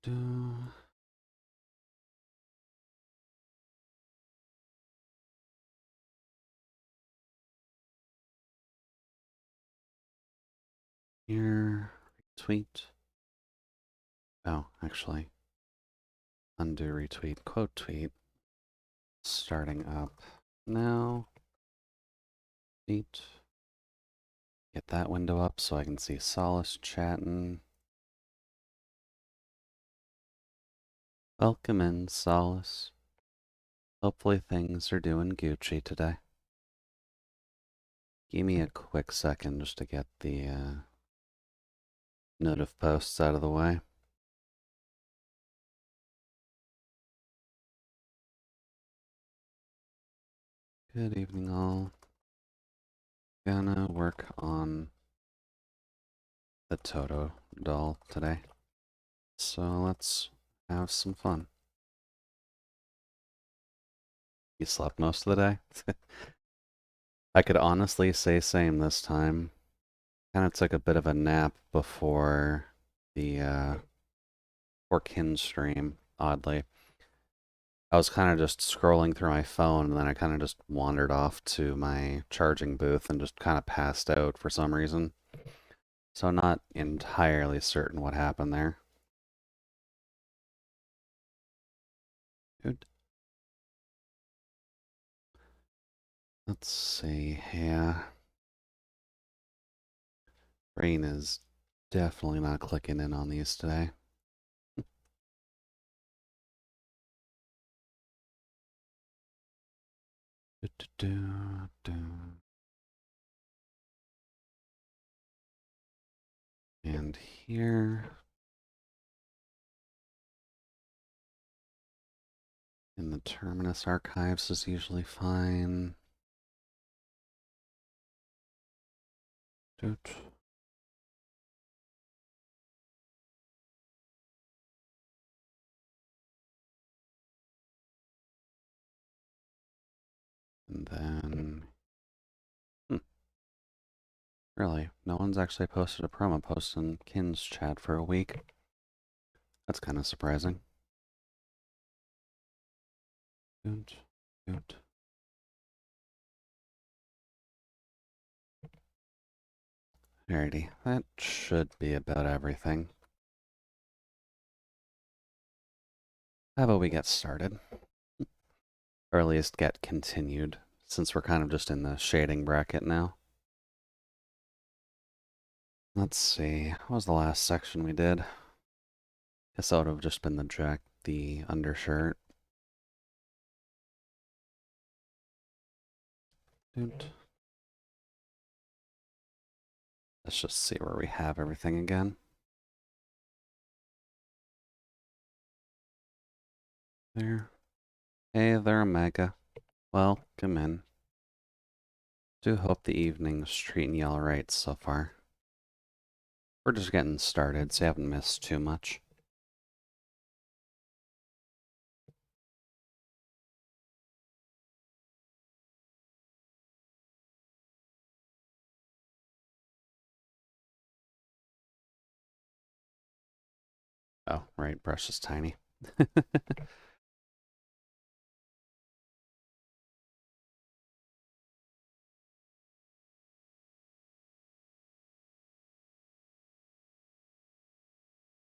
do. Here, retweet. Oh, actually, undo retweet, quote tweet. Starting up now. Neat. Get that window up so I can see Solace chatting. Welcome in, Solace. Hopefully things are doing Gucci today. Give me a quick second just to get the notif posts out of the way. Good evening, all. Gonna work on the Toto doll today. So let's have some fun. You slept most of the day? I could honestly say same this time. Kind of took a bit of a nap before the Kin stream, oddly. I was kind of just scrolling through my phone and then I kind of just wandered off to my charging booth and just kind of passed out for some reason. So not entirely certain what happened there. Good. Let's see, yeah. Brain is definitely not clicking in on these today. And here in the Terminus archives is usually fine. Doot. And then, really, no one's actually posted a promo post in Kin's chat for a week. That's kind of surprising. Doot, doot. Alrighty, that should be about everything. How about we get started? Or at least get continued, since we're kind of just in the shading bracket now. Let's see, what was the last section we did? Guess that would have just been the undershirt. Doot. Let's just see where we have everything again. There. Hey there, Omega. Welcome in. Do hope the evening's treating you alright so far. We're just getting started, so you haven't missed too much. Oh, right, brush is tiny.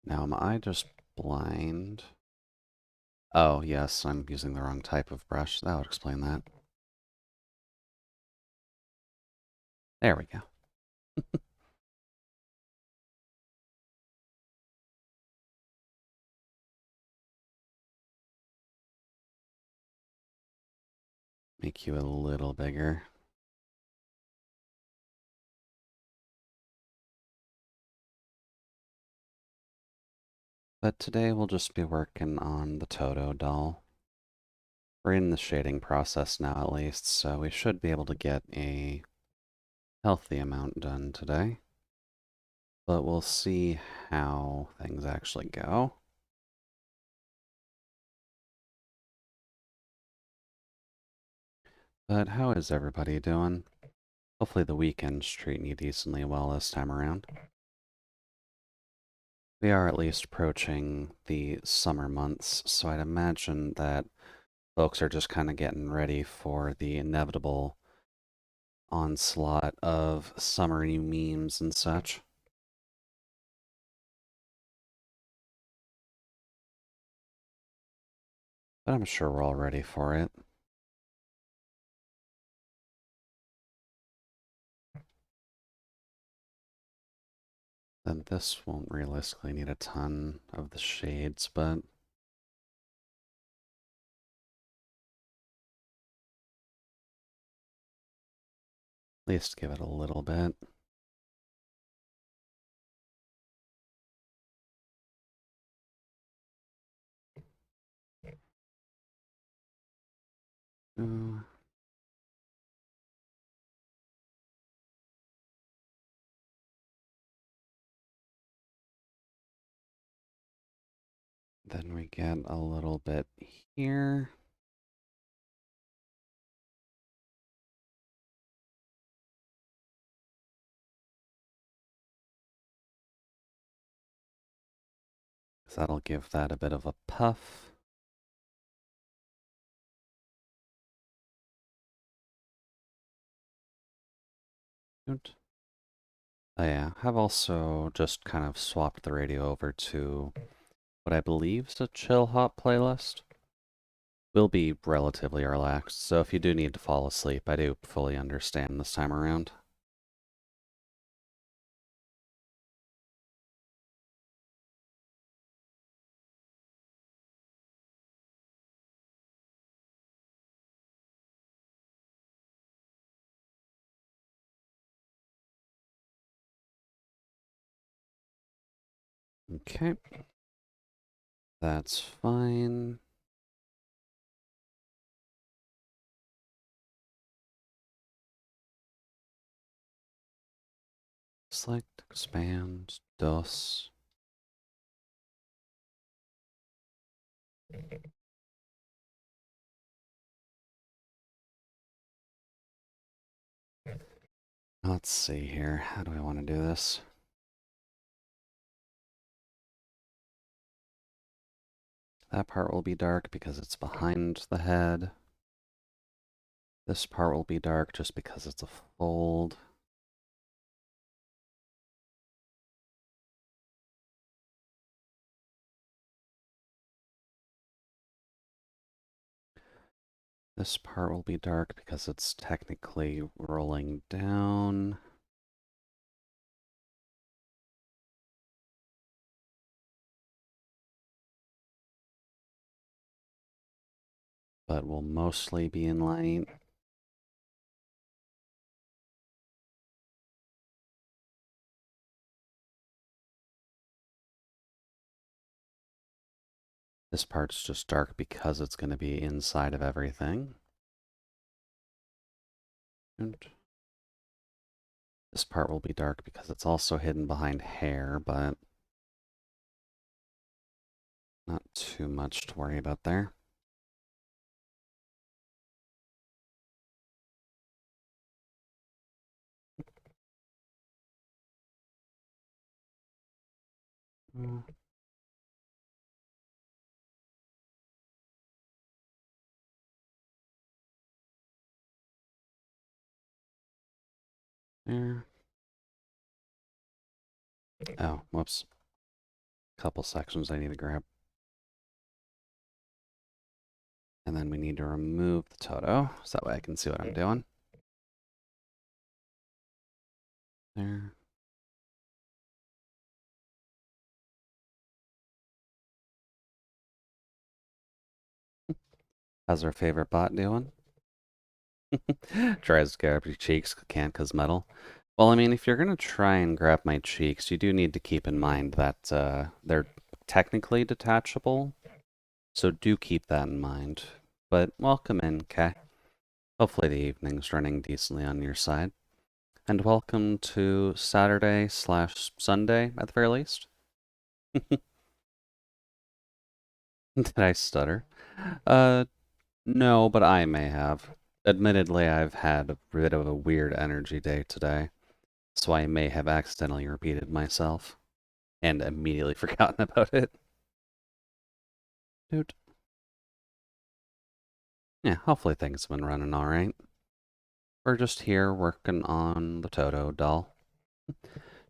Now, am I just blind? Oh, yes, I'm using the wrong type of brush. That would explain that. There we go. Make you a little bigger. But today we'll just be working on the Toto doll. We're in the shading process now at least, so we should be able to get a healthy amount done today. But we'll see how things actually go. But how is everybody doing? Hopefully the weekend's treating you decently well this time around. We are at least approaching the summer months, so I'd imagine that folks are just kind of getting ready for the inevitable onslaught of summery memes and such. But I'm sure we're all ready for it. Then this won't realistically need a ton of the shades, but at least give it a little bit. Ooh. Then we get a little bit here. So that'll give that a bit of a puff. Good. Oh yeah, I've also just kind of swapped the radio over to what I believe is a chill hop playlist. Will be relatively relaxed, so if you do need to fall asleep, I do fully understand this time around. Okay. That's fine. Select, expand, DOS. Let's see here. How do I want to do this? That part will be dark because it's behind the head. This part will be dark just because it's a fold. This part will be dark because it's technically rolling down. But will mostly be in light. This part's just dark because it's going to be inside of everything. And this part will be dark because it's also hidden behind hair, but not too much to worry about there. Mm. There. Oh, whoops. Couple sections I need to grab. And then we need to remove the Toto, so that way I can see what I'm doing. There. How's our favorite bot doing? Tries to grab your cheeks, can't cause metal. Well, I mean, if you're gonna try and grab my cheeks, you do need to keep in mind that they're technically detachable, so do keep that in mind. But welcome in, Kay. Hopefully the evening's running decently on your side. And welcome to Saturday slash Sunday, at the very least. Did I stutter? Uh, no, but I may have. Admittedly, I've had a bit of a weird energy day today, so I may have accidentally repeated myself. and immediately forgotten about it. Dude. Yeah, hopefully things have been running all right. We're just here working on the Toto doll,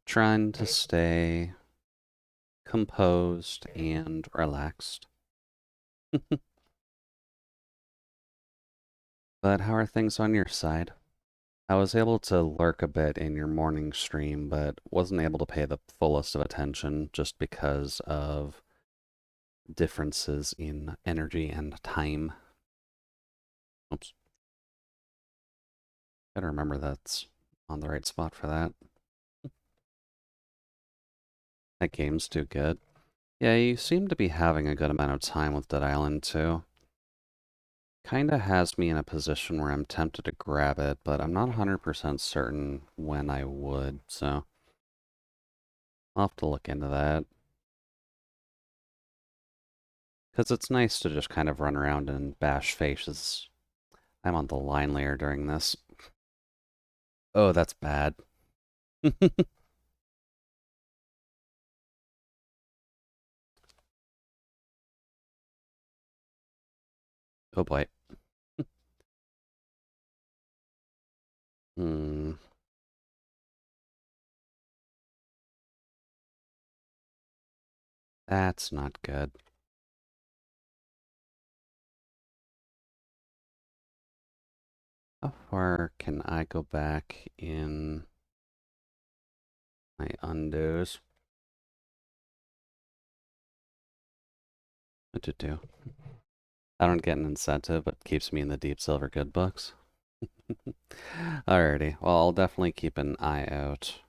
trying to stay composed and relaxed. But how are things on your side? I was able to lurk a bit in your morning stream, but wasn't able to pay the fullest of attention just because of differences in energy and time. Oops. Gotta remember that's on the right spot for that. That game's too good. Yeah, you seem to be having a good amount of time with Dead Island too. Kinda has me in a position where I'm tempted to grab it, but I'm not 100% certain when I would, so I'll have to look into that. Because it's nice to just kind of run around and bash faces. I'm on the line layer during this. Oh, that's bad. Oh boy. Hmm. That's not good. How far can I go back in my undos? What to do? I don't get an incentive, but keeps me in the Deep Silver good books. Alrighty. Well, I'll definitely keep an eye out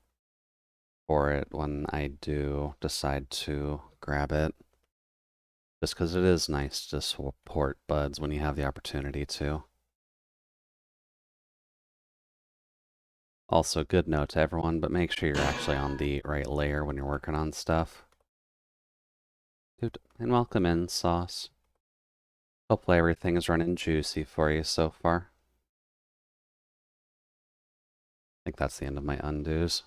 for it when I do decide to grab it. Just because it is nice to support buds when you have the opportunity to. Also, good note to everyone, but make sure you're actually on the right layer when you're working on stuff. Dude, and welcome in, Sauce. Hopefully everything is running juicy for you so far. I think that's the end of my undos.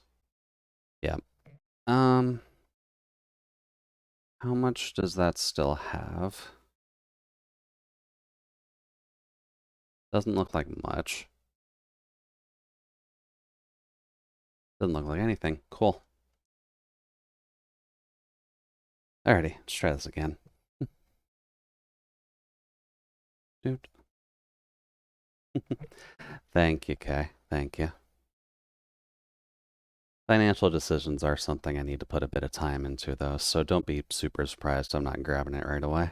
Yeah. How much does that still have? Doesn't look like much. Doesn't look like anything. Cool. Alrighty, let's try this again. Dude. Thank you, Kay. Thank you. Financial decisions are something I need to put a bit of time into, though, so don't be super surprised I'm not grabbing it right away.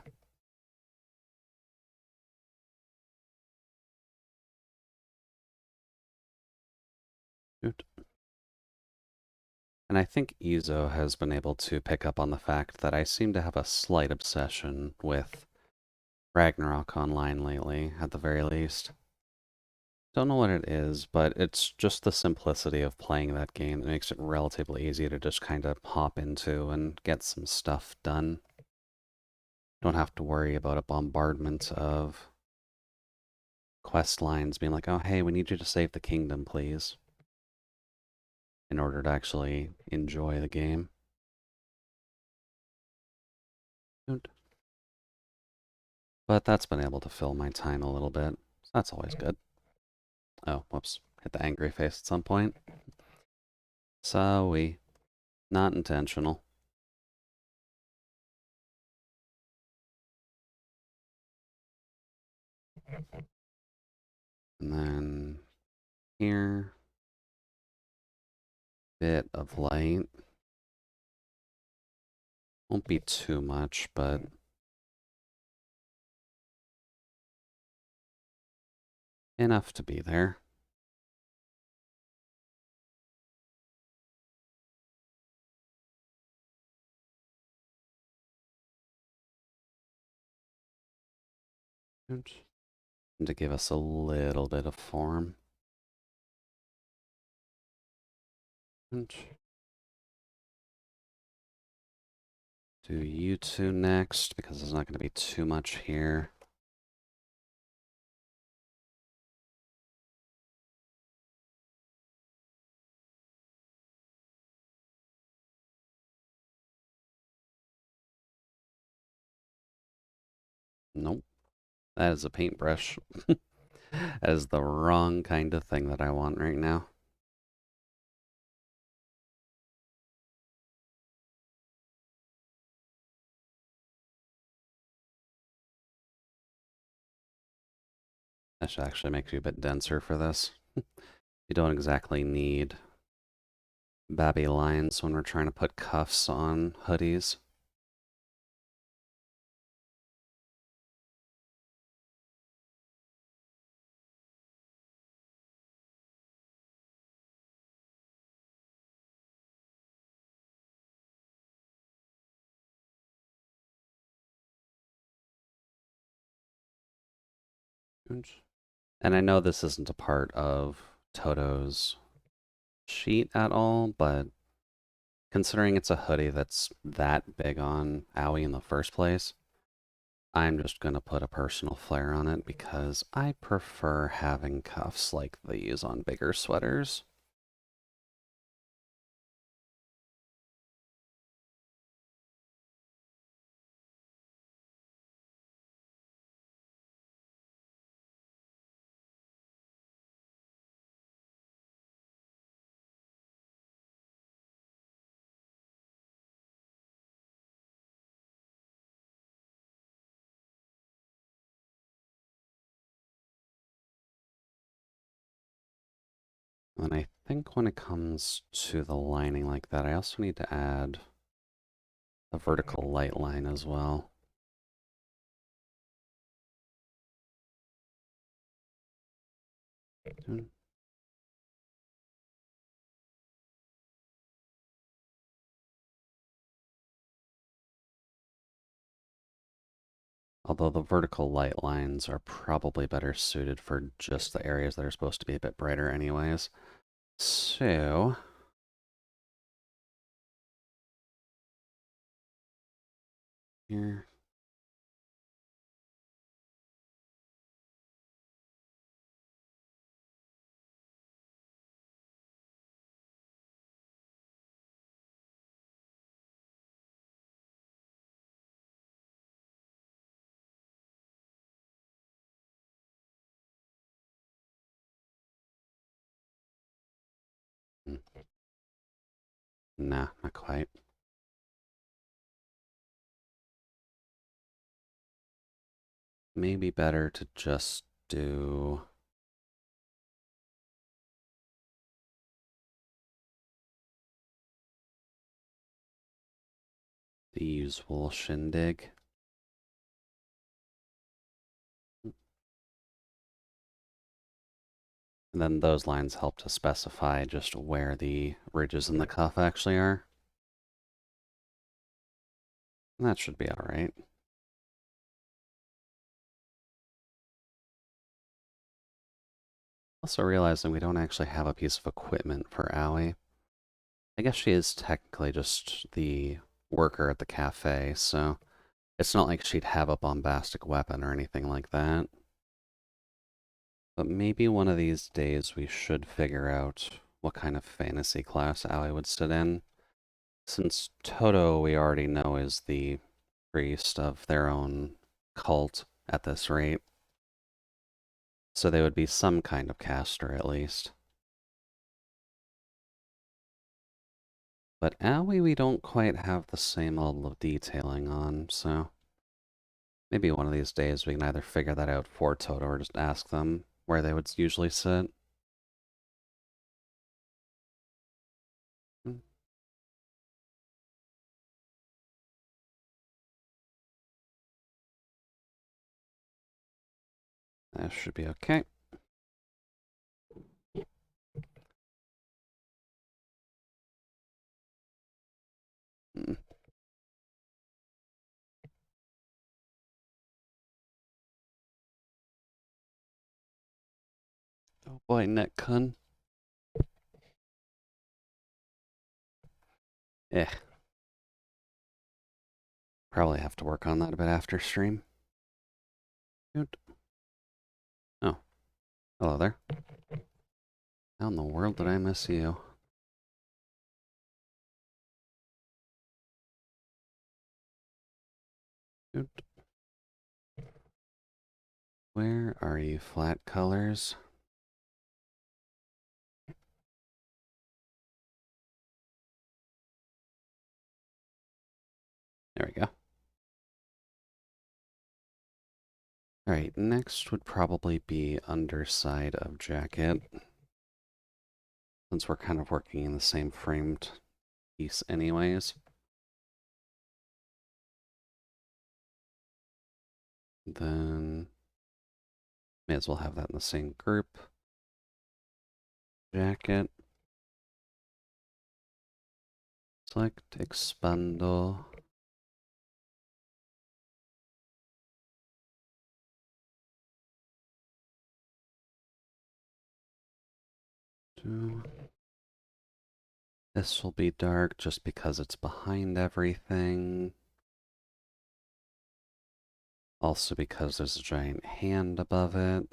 Dude. And I think Izo has been able to pick up on the fact that I seem to have a slight obsession with Ragnarok Online lately, at the very least. Don't know what it is, but it's just the simplicity of playing that game that makes it relatively easy to just kind of hop into and get some stuff done. Don't have to worry about a bombardment of quest lines being like, oh, hey, we need you to save the kingdom, please, in order to actually enjoy the game. But that's been able to fill my time a little bit. So that's always good. Oh, whoops. Hit the angry face at some point. Sorry. Not intentional. And then here. Bit of light. Won't be too much, but enough to be there. And to give us a little bit of form. And do you two next, because there's not going to be too much here. Nope. That is a paintbrush. That is the wrong kind of thing that I want right now. That should actually make you a bit denser for this. You don't exactly need babby lines when we're trying to put cuffs on hoodies. And I know this isn't a part of Toto's sheet at all, but considering it's a hoodie that's that big on Owie in the first place, I'm just going to put a personal flair on it because I prefer having cuffs like these on bigger sweaters. And I think when it comes to the lining like that, I also need to add a vertical light line as well. Although the vertical light lines are probably better suited for just the areas that are supposed to be a bit brighter anyways. So, here. Nah, not quite. Maybe better to just do the usual shindig. And then those lines help to specify just where the ridges in the cuff actually are. And that should be alright. Also realizing we don't actually have a piece of equipment for Owie. I guess she is technically just the worker at the cafe, so it's not like she'd have a bombastic weapon or anything like that. But maybe one of these days we should figure out what kind of fantasy class Owie would sit in. Since Toto, we already know, is the priest of their own cult at this rate. So they would be some kind of caster at least. But Owie we don't quite have the same level of detailing on, so maybe one of these days we can either figure that out for Toto or just ask them where they would usually sit. Hmm, that should be okay. Hmm. Oh boy, Nick Kun. Eh, probably have to work on that a bit after stream. Good. Oh, hello there. How in the world did I miss you? Good. Where are you, flat colors? There we go. Alright, next would probably be underside of jacket, since we're kind of working in the same framed piece anyways. Then may as well have that in the same group. Jacket. Select expandle. This will be dark just because it's behind everything. Also because there's a giant hand above it.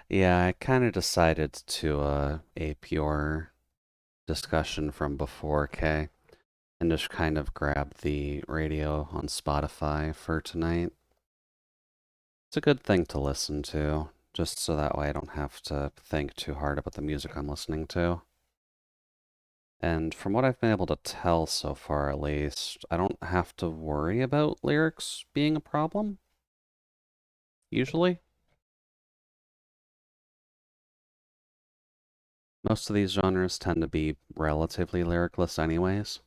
Yeah, I kind of decided to a pure discussion from before, K, and just kind of grab the radio on Spotify for tonight. It's a good thing to listen to, just so that way I don't have to think too hard about the music I'm listening to. And from what I've been able to tell so far, at least, I don't have to worry about lyrics being a problem, usually. Most of these genres tend to be relatively lyricless anyways.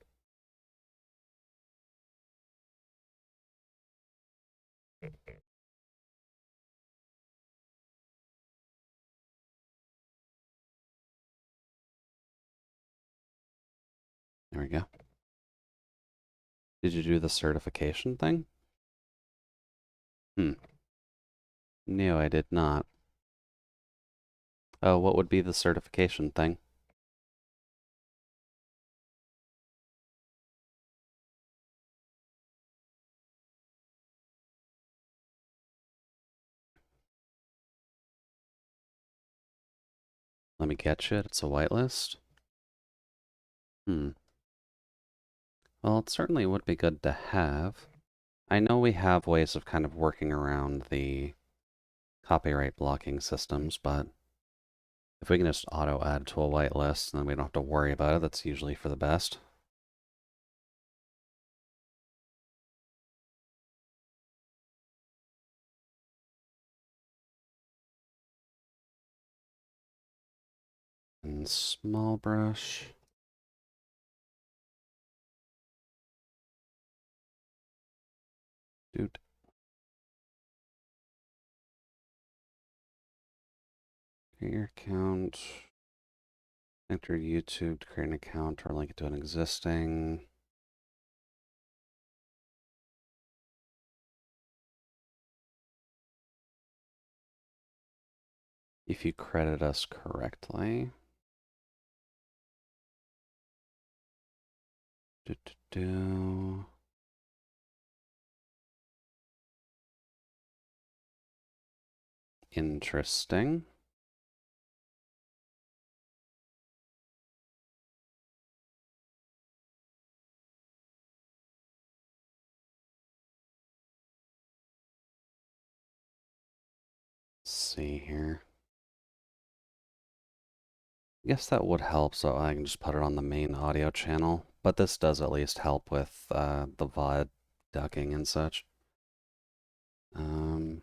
There we go. Did you do the certification thing? Hmm. No, I did not. Oh, what would be the certification thing? Let me get you. It's a whitelist. Hmm. Well, it certainly would be good to have. I know we have ways of kind of working around the copyright blocking systems, but if we can just auto add to a whitelist, then we don't have to worry about it. That's usually for the best. And small brush. Dude. Create your account. Enter YouTube to create an account or link it to an existing. If you credit us correctly. Do, do, do. Interesting. Let's see here. I guess that would help, so I can just put it on the main audio channel. But this does at least help with the VOD ducking and such. Um,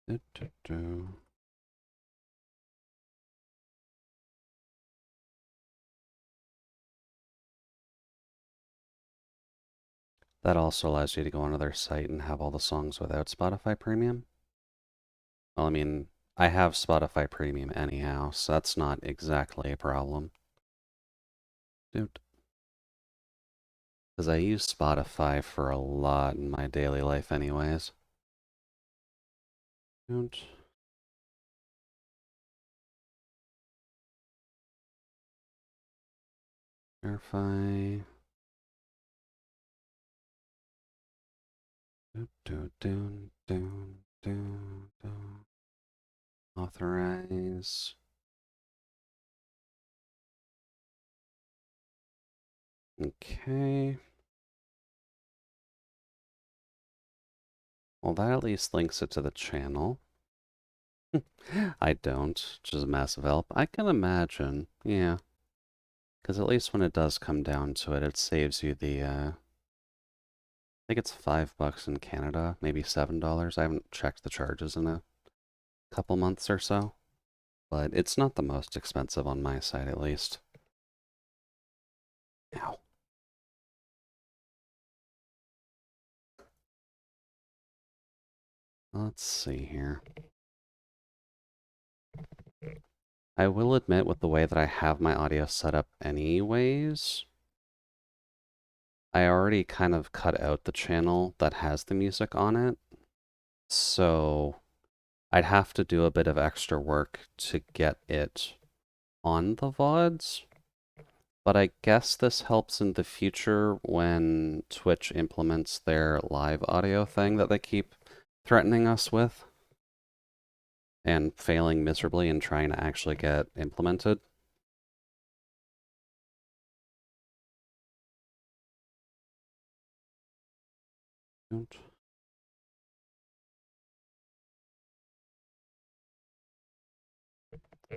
do, do, do. That also allows you to go onto their site and have all the songs without Spotify Premium. Well, I mean, I have Spotify Premium anyhow, so that's not exactly a problem. Dude. Because I use Spotify for a lot in my daily life anyways. Dude. Verify. Authorize. Okay. Well, that at least links it to the channel. I don't, which is a massive help. I can imagine, yeah. Because at least when it does come down to it, it saves you the, I think it's $5 in Canada, maybe $7. I haven't checked the charges in a couple months or so. But it's not the most expensive on my side, at least. Ow. Let's see here. I will admit, with the way that I have my audio set up anyways, I already kind of cut out the channel that has the music on it. So I'd have to do a bit of extra work to get it on the VODs. But I guess this helps in the future when Twitch implements their live audio thing that they keep threatening us with and failing miserably and trying to actually get implemented.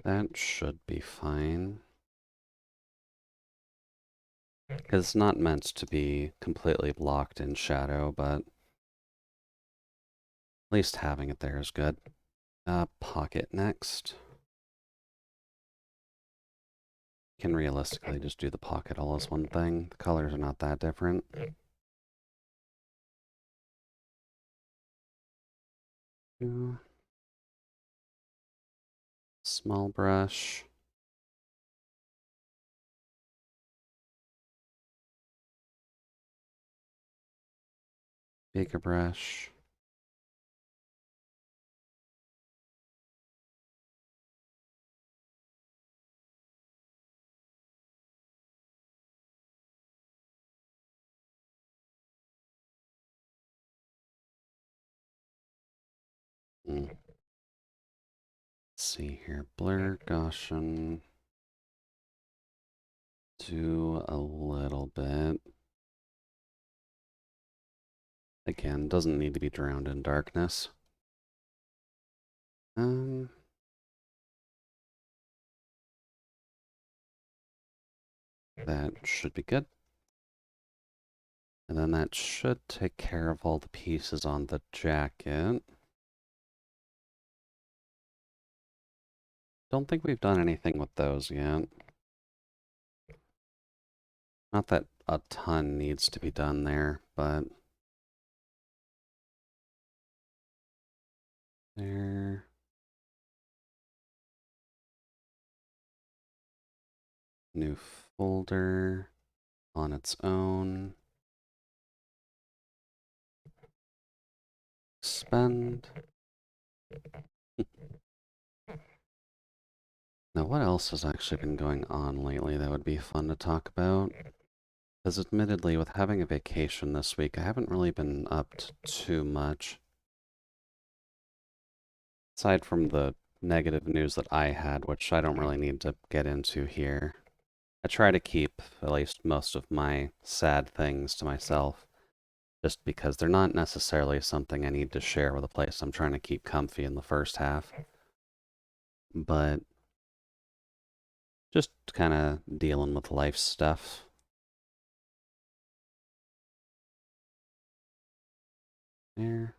That should be fine. Because it's not meant to be completely blocked in shadow, but at least having it there is good. Pocket next. Can realistically just do the pocket all as one thing. The colors are not that different. Small brush. Bigger brush. Let's see here. Blur, Gaussian. Do a little bit. Again, doesn't need to be drowned in darkness. That should be good. And then that should take care of all the pieces on the jacket. Don't think we've done anything with those yet. Not that a ton needs to be done there, but there. New folder on its own. Expand. Now, what else has actually been going on lately that would be fun to talk about? Because admittedly, with having a vacation this week, I haven't really been up to too much. Aside from the negative news that I had, which I don't really need to get into here. I try to keep at least most of my sad things to myself, just because they're not necessarily something I need to share with a place I'm trying to keep comfy in the first half. But just kind of dealing with life stuff. There.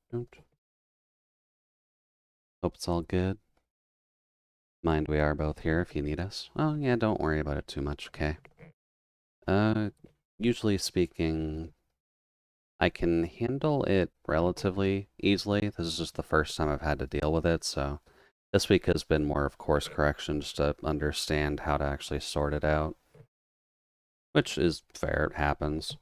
Don't. Hope it's all good. Mind we are both here if you need us. Oh yeah, don't worry about it too much, okay? Usually speaking, I can handle it relatively easily. This is just the first time I've had to deal with it, so this week has been more of course correction just to understand how to actually sort it out. Which is fair, it happens.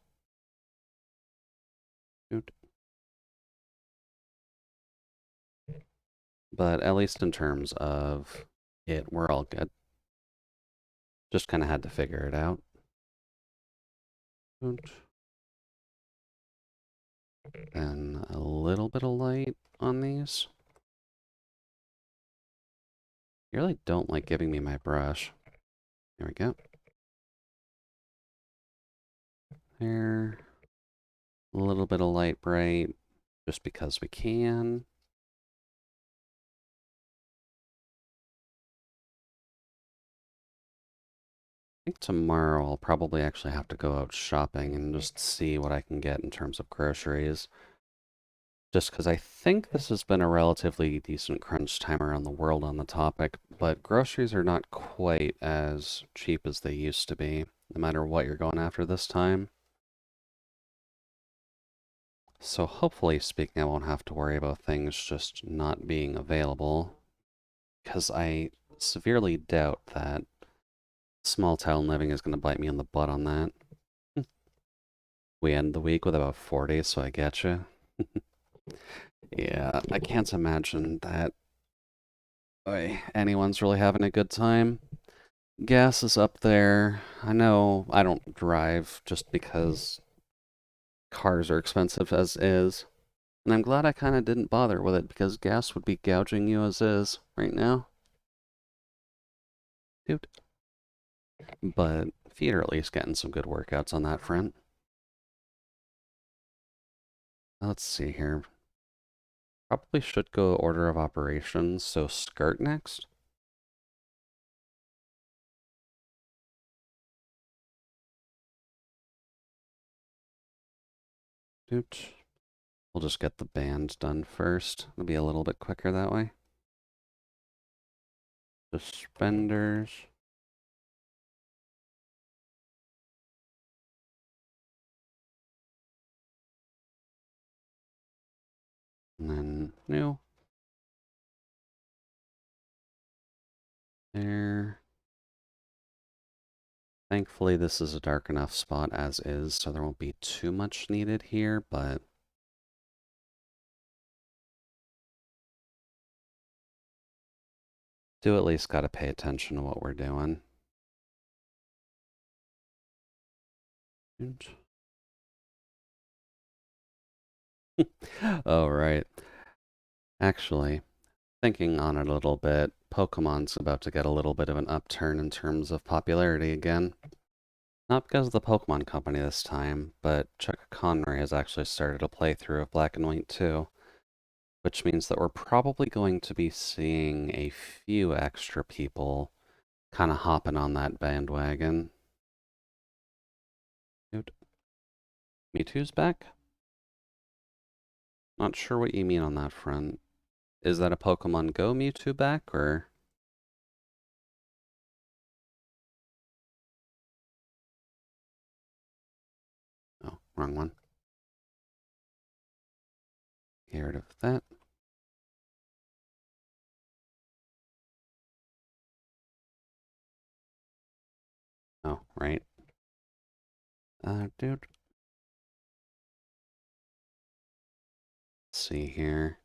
But at least in terms of it, we're all good. Just kind of had to figure it out. And a little bit of light on these. You really don't like giving me my brush. There we go. There. A little bit of light bright, just because we can. I think tomorrow I'll probably actually have to go out shopping and just see what I can get in terms of groceries. Just because I think this has been a relatively decent crunch time around the world on the topic, but groceries are not quite as cheap as they used to be, no matter what you're going after this time. So hopefully speaking, I won't have to worry about things just not being available, because I severely doubt that small town living is going to bite me in the butt on that. We end the week with about 40, so I get you. Yeah, I can't imagine that anyone's really having a good time. Gas is up there. I know I don't drive just because cars are expensive as is. And I'm glad I kind of didn't bother with it because gas would be gouging you as is right now. Dude. But feet are at least getting some good workouts on that front. Let's see here. Probably should go order of operations. So skirt next. Dude. We'll just get the band done first. It'll be a little bit quicker that way. Suspenders. And then new. There. Thankfully, this is a dark enough spot as is, so there won't be too much needed here, but do at least gotta pay attention to what we're doing. Oh, right. Actually, thinking on it a little bit, Pokemon's about to get a little bit of an upturn in terms of popularity again. Not because of the Pokemon Company this time, but Chuck Conroy has actually started a playthrough of Black and White 2, which means that we're probably going to be seeing a few extra people kind of hopping on that bandwagon. Dude, Mewtwo's back? Not sure what you mean on that front. Is that a Pokemon Go Mewtwo back, or? Oh, wrong one. Get rid of that. Oh, right. Dude. Let's see here.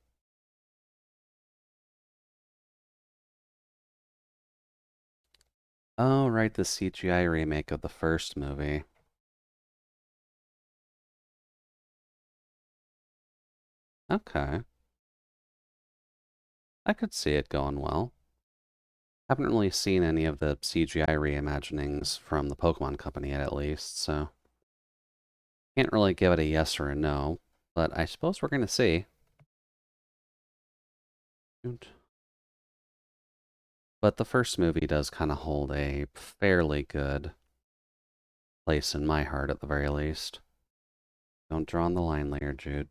Oh, right, the CGI remake of the first movie. Okay. I could see it going well. Haven't really seen any of the CGI reimaginings from the Pokemon Company yet, at least, so can't really give it a yes or a no, but I suppose we're gonna see. But the first movie does kind of hold a fairly good place in my heart, at the very least. Don't draw on the line layer, Jude.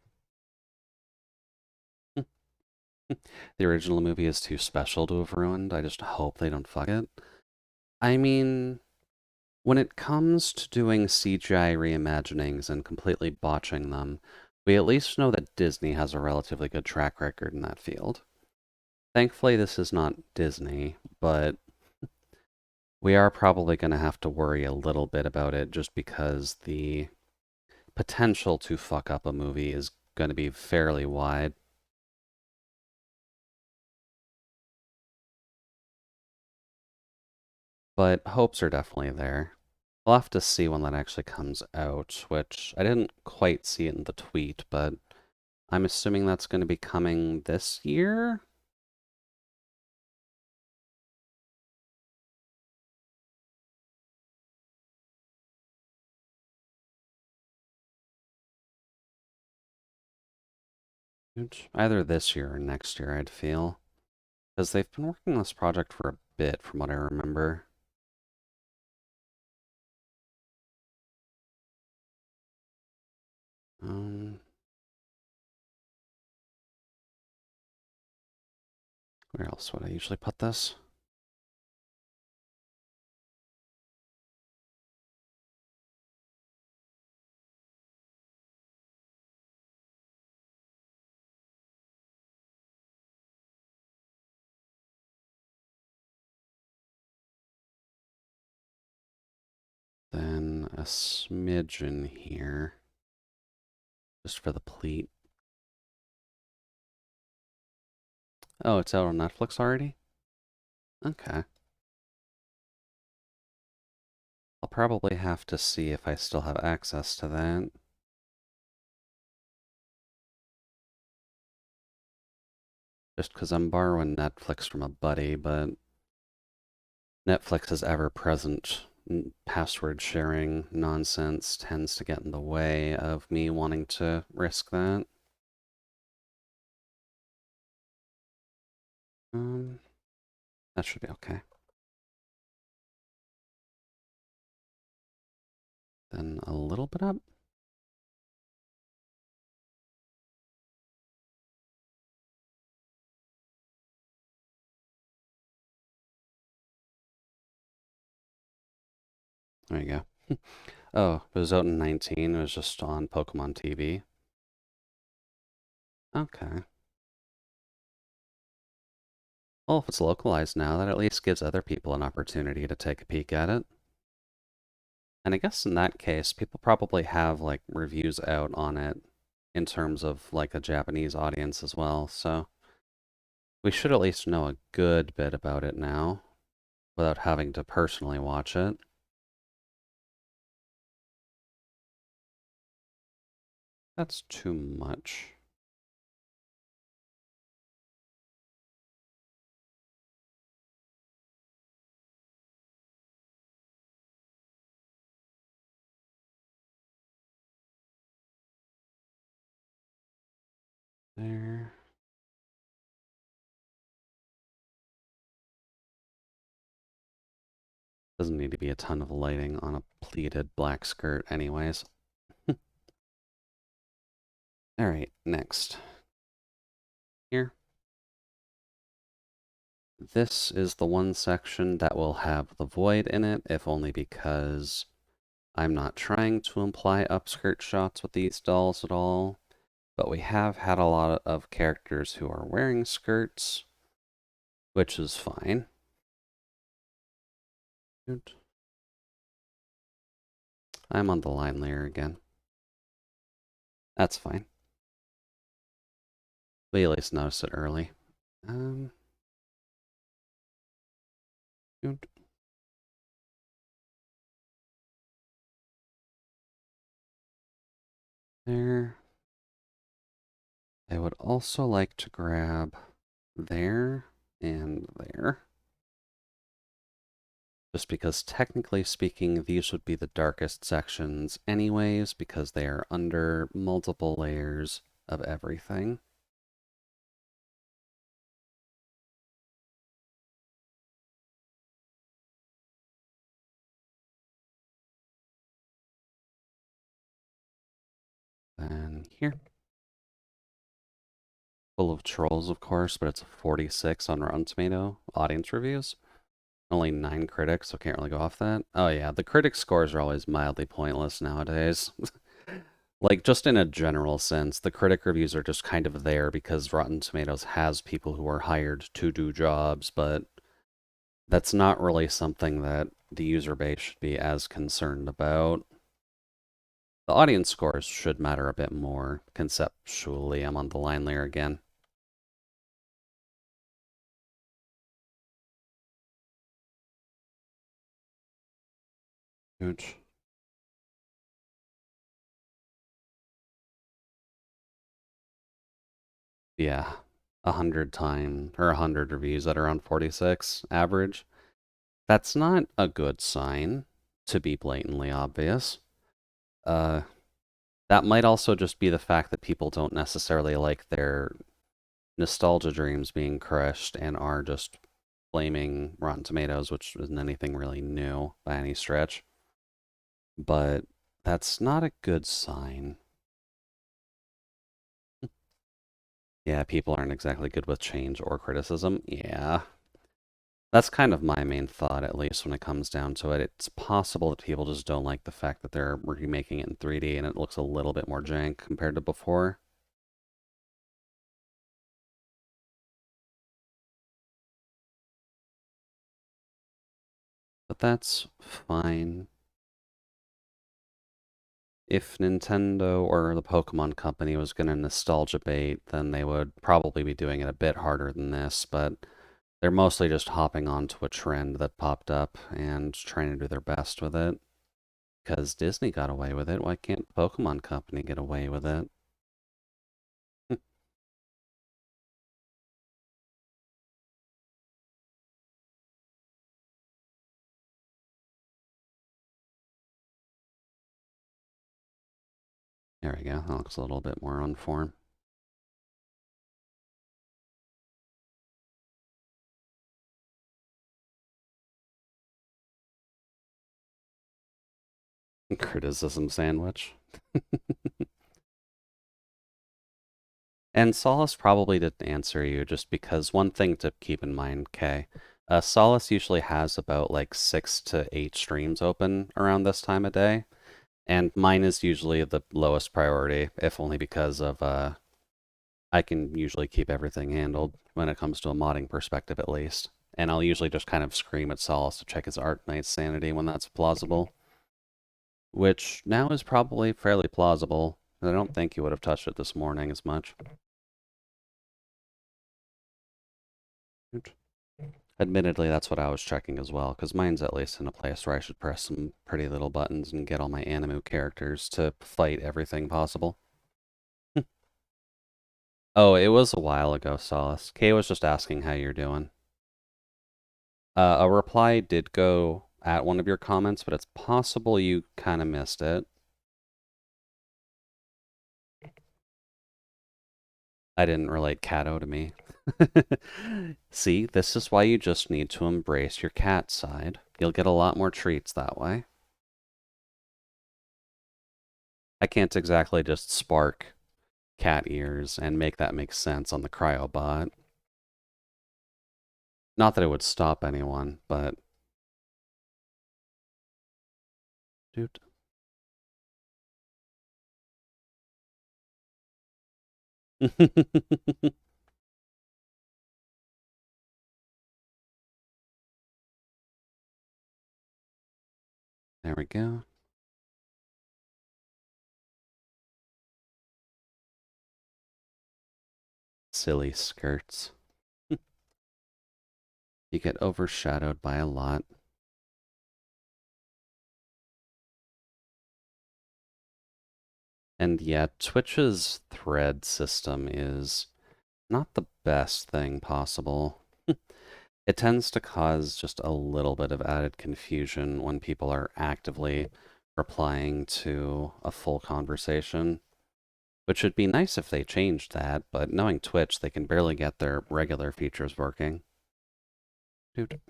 The original movie is too special to have ruined. I just hope they don't fuck it. I mean, when it comes to doing CGI reimaginings and completely botching them, we at least know that Disney has a relatively good track record in that field. Thankfully, this is not Disney, but we are probably going to have to worry a little bit about it just because the potential to fuck up a movie is going to be fairly wide. But hopes are definitely there. We'll have to see when that actually comes out, which I didn't quite see in the tweet, but I'm assuming that's going to be coming this year? Either this year or next year, I'd feel. Because they've been working on this project for a bit, from what I remember. Um, where else would I usually put this? Then a smidgen here, just for the pleat. Oh, it's out on Netflix already? Okay. I'll probably have to see if I still have access to that. Just because I'm borrowing Netflix from a buddy, but Netflix's ever-present password sharing nonsense tends to get in the way of me wanting to risk that. That should be okay. Then a little bit up. There you go. Oh, it was out in 19. It was just on Pokemon TV. Okay. Well, if it's localized now, that at least gives other people an opportunity to take a peek at it. And I guess in that case, people probably have like reviews out on it in terms of like a Japanese audience as well. So we should at least know a good bit about it now without having to personally watch it. That's too much. There. Doesn't need to be a ton of lighting on a pleated black skirt anyways. Alright, next. Here. This is the one section that will have the void in it, if only because I'm not trying to imply upskirt shots with these dolls at all, but we have had a lot of characters who are wearing skirts, which is fine. Good. I'm on the line layer again. That's fine. We at least notice it early. Good. There. I would also like to grab there and there. Just because technically speaking, these would be the darkest sections anyways, because they are under multiple layers of everything. Then here. Full of trolls, of course, but it's a 46 on Rotten Tomato audience reviews. Only 9 critics, so can't really go off that. Oh yeah, the critic scores are always mildly pointless nowadays. Like, just in a general sense, the critic reviews are just kind of there because Rotten Tomatoes has people who are hired to do jobs, but that's not really something that the user base should be as concerned about. The audience scores should matter a bit more conceptually. I'm on the line layer again. Huge. Yeah. 100 reviews at around 46 average. That's not a good sign, to be blatantly obvious. Uh, that might also just be the fact that people don't necessarily like their nostalgia dreams being crushed and are just blaming Rotten Tomatoes, which isn't anything really new by any stretch. But that's not a good sign. Yeah, people aren't exactly good with change or criticism. Yeah. That's kind of my main thought, at least when it comes down to it. It's possible that people just don't like the fact that they're remaking it in 3D and it looks a little bit more jank compared to before. But that's fine. If Nintendo or the Pokemon Company was going to nostalgia bait, then they would probably be doing it a bit harder than this, but they're mostly just hopping onto a trend that popped up and trying to do their best with it. Because Disney got away with it, why can't the Pokemon Company get away with it? There we go. That looks a little bit more on form. Criticism sandwich. And Solace probably didn't answer you just because one thing to keep in mind, Kay, Solace usually has about like 6 to 8 streams open around this time of day, and mine is usually the lowest priority, if only because of I can usually keep everything handled when it comes to a modding perspective at least. And I'll usually just kind of scream at Solace to check his Arknight's sanity when that's plausible, which now is probably fairly plausible. I don't think he would have touched it this morning as much. Admittedly, that's what I was checking as well, because mine's at least in a place where I should press some pretty little buttons and get all my Animu characters to fight everything possible. Oh, it was a while ago, Solace. Kay was just asking how you're doing. A reply did go at one of your comments, but it's possible you kind of missed it. I didn't relate Cato to me. See, this is why you just need to embrace your cat side. You'll get a lot more treats that way. I can't exactly just spark cat ears and make that make sense on the cryobot. Not that it would stop anyone, but dude. There we go. Silly skirts. You get overshadowed by a lot. And yeah, Twitch's thread system is not the best thing possible. It tends to cause just a little bit of added confusion when people are actively replying to a full conversation, which would be nice if they changed that, but knowing Twitch, they can barely get their regular features working. Dude.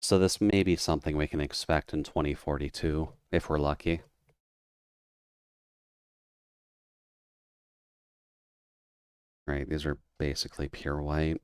So this may be something we can expect in 2042, if we're lucky. Right, these are basically pure white.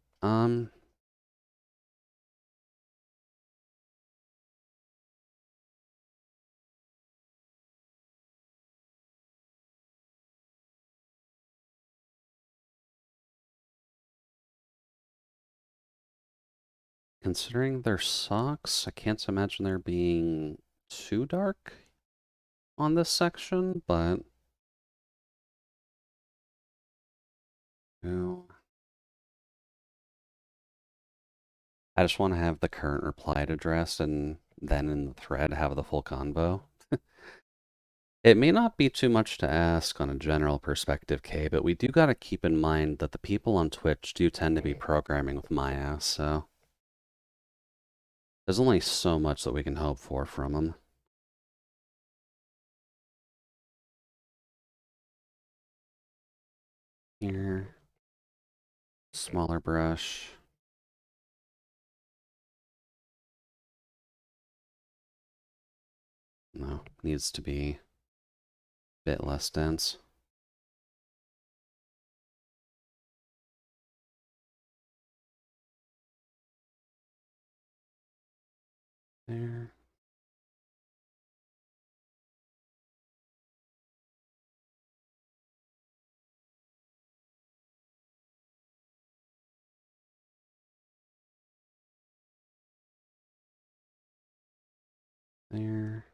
Considering their socks, I can't imagine they're being too dark on this section, but oh, I just want to have the current replied addressed and then in the thread have the full combo. It may not be too much to ask on a general perspective, Kay, but we do got to keep in mind that the people on Twitch do tend to be programming with Maya, so there's only so much that we can hope for from them. Here, smaller brush. No, needs to be a bit less dense. There. There.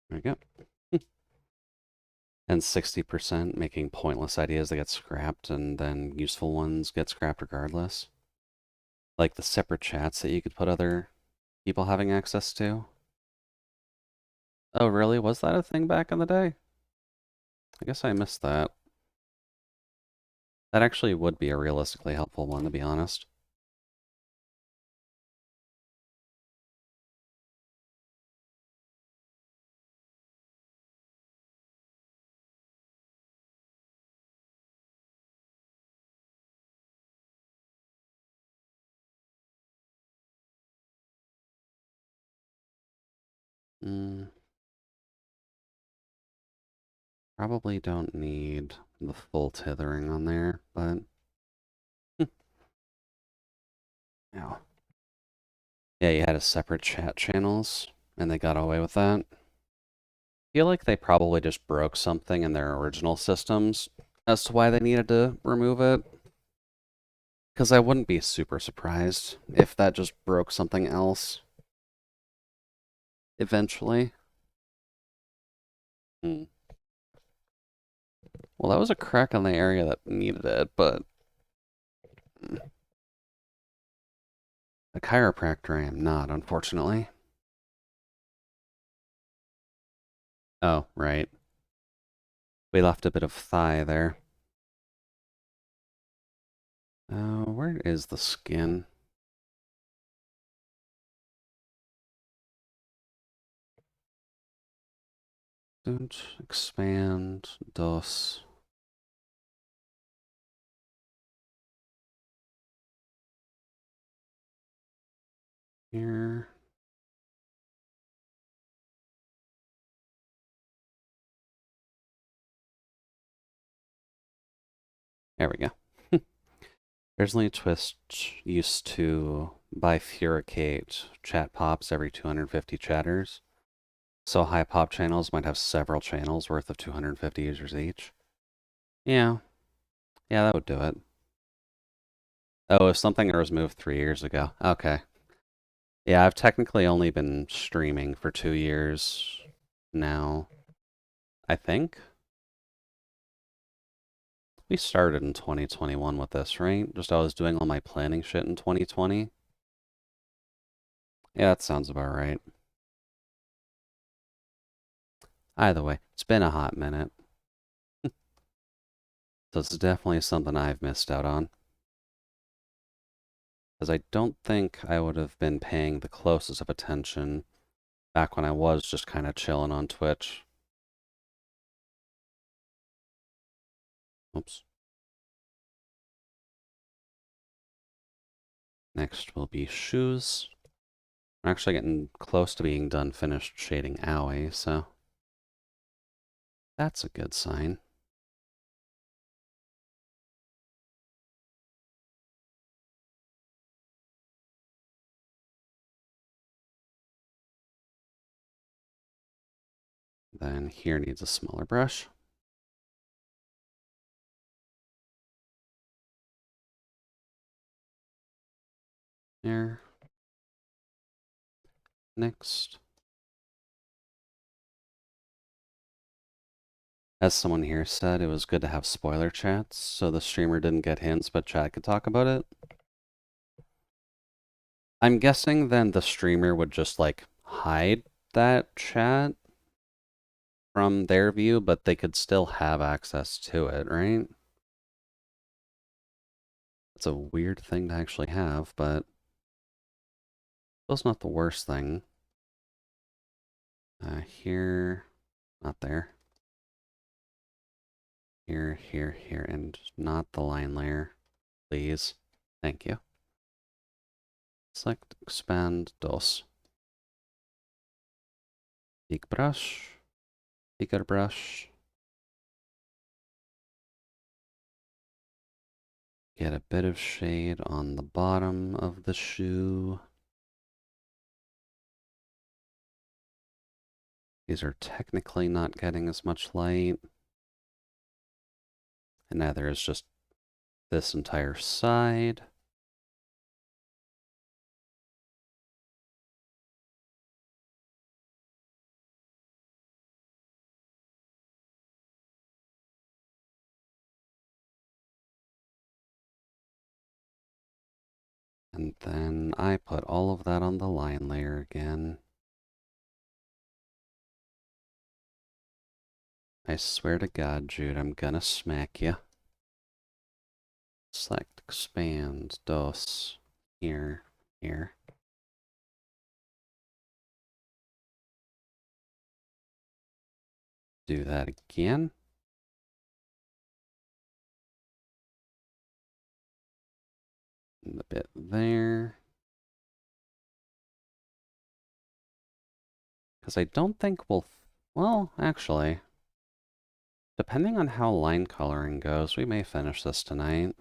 There we go. And 60% making pointless ideas that get scrapped, and then useful ones get scrapped regardless. Like the separate chats that you could put other people having access to. Oh, really? Was that a thing back in the day? I guess I missed that. That actually would be a realistically helpful one, to be honest. Probably don't need the full tethering on there, but... Ow. Yeah, you had a separate chat channels, and they got away with that. I feel like they probably just broke something in their original systems as to why they needed to remove it. Because I wouldn't be super surprised if that just broke something else eventually. Well, that was a crack in the area that needed it, but a chiropractor I am not, unfortunately. Oh, right. We left a bit of thigh there. Where is the skin? Don't expand, dos. Here. There we go. Originally, Twist used to bifurcate chat pops every 250 chatters. So high pop channels might have several channels worth of 250 users each. Yeah. Yeah, that would do it. Oh, if something was moved 3 years ago. Okay. Yeah, I've technically only been streaming for 2 years now, I think. We started in 2021 with this, right? Just I was doing all my planning shit in 2020. Yeah, that sounds about right. Either way, it's been a hot minute. So it's definitely something I've missed out on. Because I don't think I would have been paying the closest of attention back when I was just kind of chilling on Twitch. Oops. Next will be shoes. I'm actually getting close to being done finished shading Owie, so that's a good sign. Then here needs a smaller brush. There. Next. As someone here said, it was good to have spoiler chats, so the streamer didn't get hints, but chat could talk about it. I'm guessing then the streamer would just, like, hide that chat from their view, but they could still have access to it, right? It's a weird thing to actually have, but it's not the worst thing. Here, not there. Here, here, here, and not the line layer, please. Thank you. Select expand DOS. Big brush, bigger brush. Get a bit of shade on the bottom of the shoe. These are technically not getting as much light. And neither is just this entire side. And then I put all of that on the line layer again. I swear to God, Jude, I'm gonna smack you. Select, expand, DOS, here, here. Do that again. And a bit there. Because I don't think we'll... Well, actually, depending on how line coloring goes, we may finish this tonight.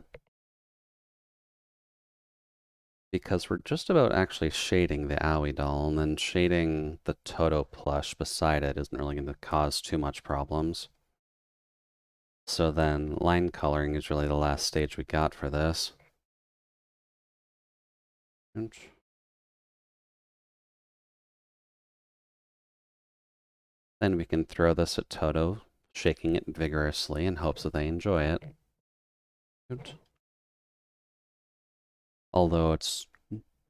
Because we're just about actually shading the Owie doll, and then shading the Toto plush beside it isn't really going to cause too much problems. So then line coloring is really the last stage we got for this. Then we can throw this at Toto, shaking it vigorously in hopes that they enjoy it. Although it's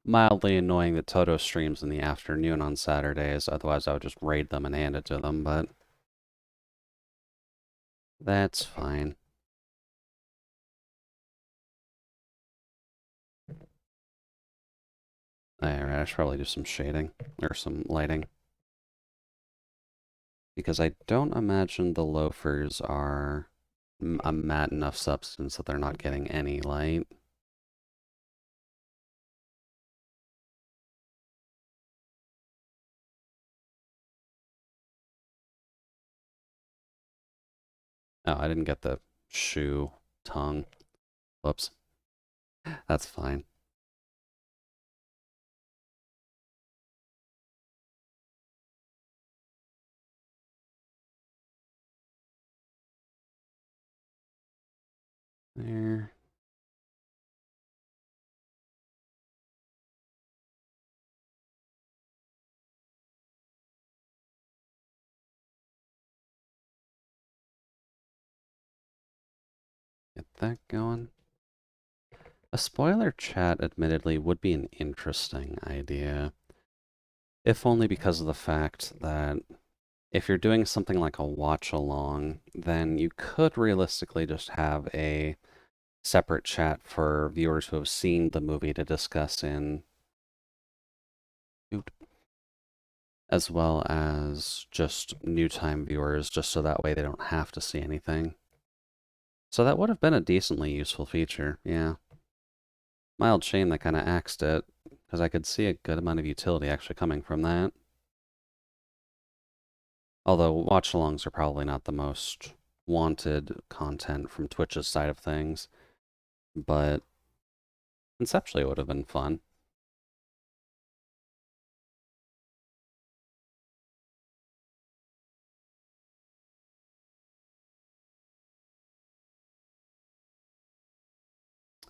mildly annoying that Toto streams in the afternoon on Saturdays, otherwise I would just raid them and hand it to them, but that's fine. Alright, I should probably do some shading, or some lighting. Because I don't imagine the loafers are a matte enough substance that they're not getting any light. Oh, I didn't get the shoe tongue. Whoops. That's fine. There. Get that going. A spoiler chat, admittedly, would be an interesting idea. If only because of the fact that if you're doing something like a watch along, then you could realistically just have a separate chat for viewers who have seen the movie to discuss in, as well as just new time viewers, just so that way they don't have to see anything. So that would have been a decently useful feature, yeah. Mild shame that kind of axed it, because I could see a good amount of utility actually coming from that. Although watch-alongs are probably not the most wanted content from Twitch's side of things, but conceptually it would have been fun.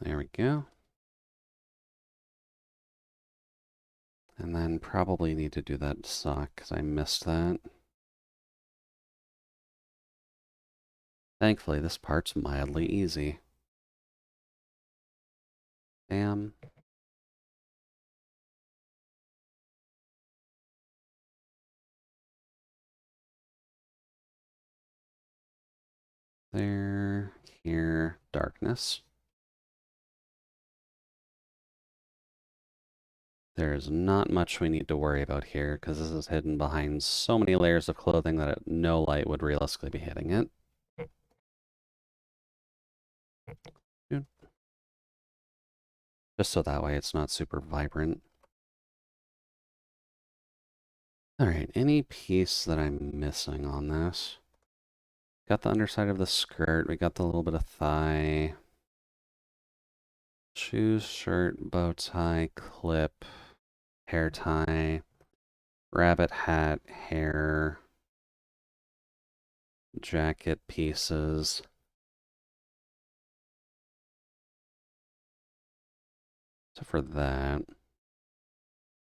There we go. And then probably need to do that sock, because I missed that. Thankfully, this part's mildly easy. Bam. There, here, darkness. There's not much we need to worry about here because this is hidden behind so many layers of clothing that no light would realistically be hitting it. Just so that way it's not super vibrant. Alright, any piece that I'm missing on this? Got the underside of the skirt, we got the little bit of thigh. Shoes, shirt, bow tie, clip, hair tie, rabbit hat, hair, jacket pieces. So for that,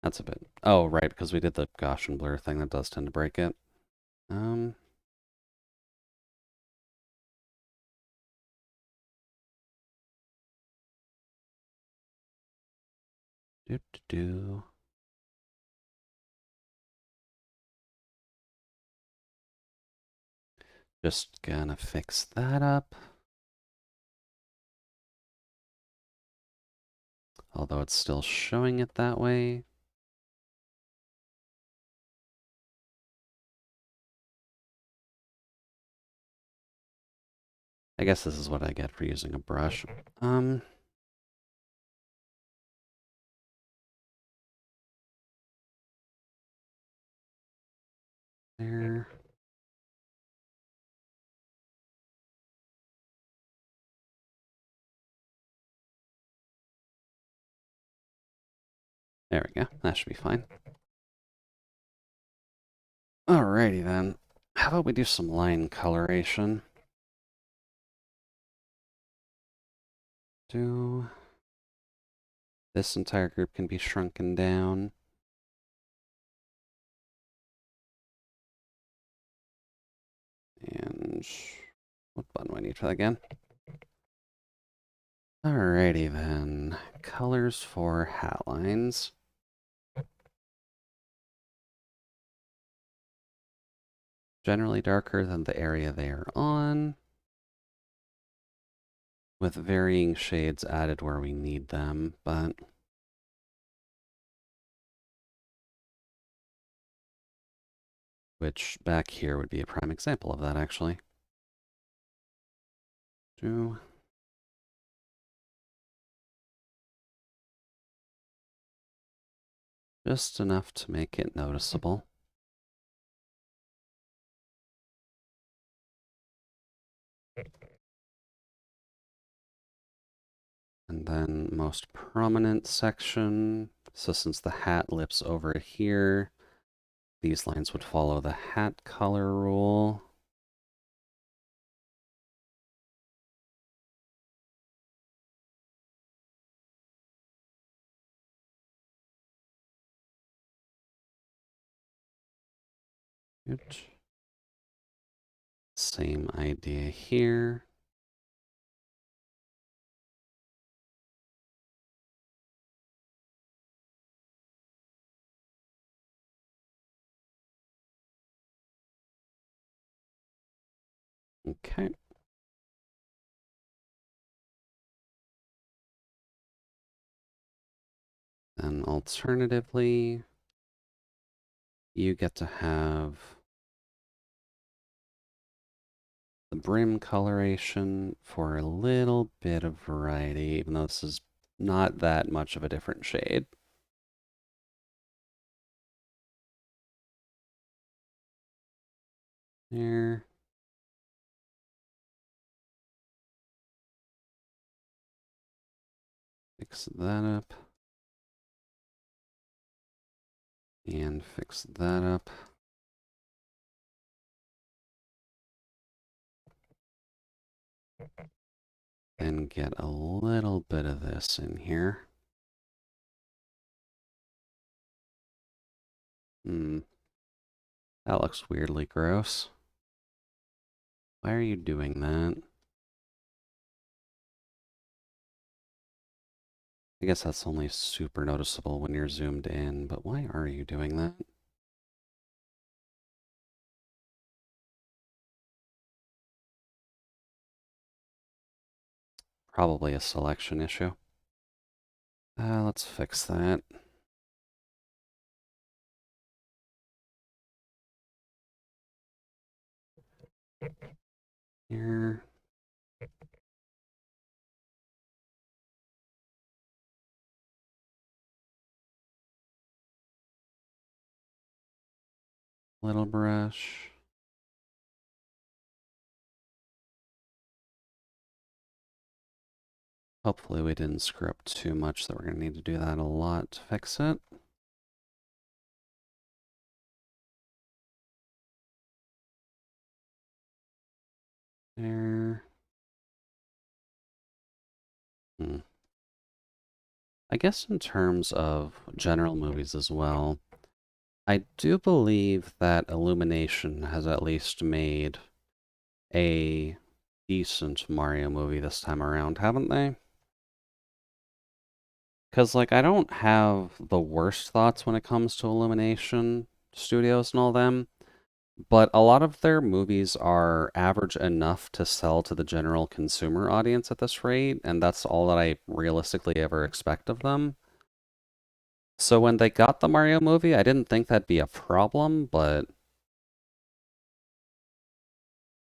that's a bit. Oh, right, because we did the Gaussian blur thing that does tend to break it. Um, do do do. Just gonna fix that up. Although it's still showing it that way. I guess this is what I get for using a brush. There. There we go. That should be fine. Alrighty then. How about we do some line coloration? This entire group can be shrunken down. And what button do I need for that again? Alrighty then. Colors for hat lines. Generally darker than the area they are on, with varying shades added where we need them, but which back here would be a prime example of that, actually. Just enough to make it noticeable. And then most prominent section. So since the hat lips over here, these lines would follow the hat color rule. Good. Same idea here. Okay. Then alternatively, you get to have the brim coloration for a little bit of variety, even though this is not that much of a different shade. There. Fix that up. And fix that up. Then get a little bit of this in here. That looks weirdly gross. Why are you doing that? I guess that's only super noticeable when you're zoomed in, but why are you doing that? Probably a selection issue. Let's fix that. Here. Little brush. Hopefully we didn't screw up too much that we're going to need to do that a lot to fix it. There. I guess in terms of general movies as well, I do believe that Illumination has at least made a decent Mario movie this time around, haven't they? Because, like, I don't have the worst thoughts when it comes to Illumination Studios and all them, but a lot of their movies are average enough to sell to the general consumer audience at this rate, and that's all that I realistically ever expect of them. So when they got the Mario movie, I didn't think that'd be a problem, but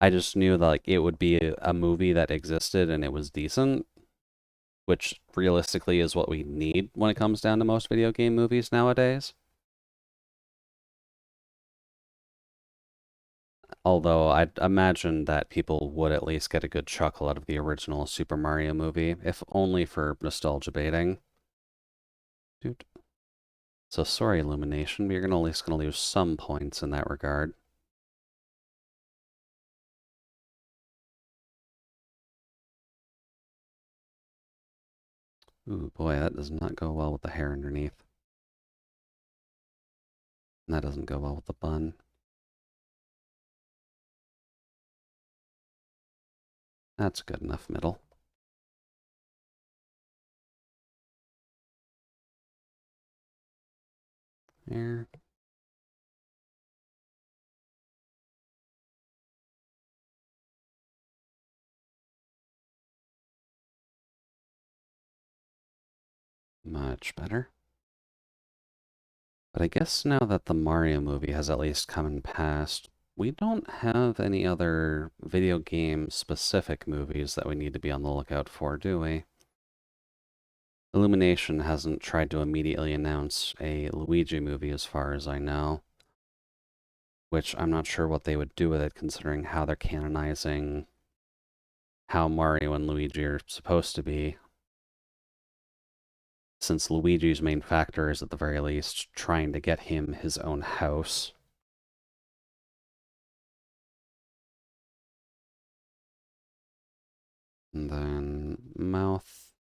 I just knew that like it would be a movie that existed and it was decent, which realistically is what we need when it comes down to most video game movies nowadays. Although I'd imagine that people would at least get a good chuckle out of the original Super Mario movie, if only for nostalgia baiting. Dude. So sorry, Illumination, but you're at least gonna lose some points in that regard. Ooh, boy, that does not go well with the hair underneath. And that doesn't go well with the bun. That's good enough middle. There. Much better. But I guess now that the Mario movie has at least come and passed, we don't have any other video game specific movies that we need to be on the lookout for, do we? Illumination hasn't tried to immediately announce a Luigi movie as far as I know, which I'm not sure what they would do with it considering how they're canonizing how Mario and Luigi are supposed to be, since Luigi's main factor is at the very least trying to get him his own house. And then mouth.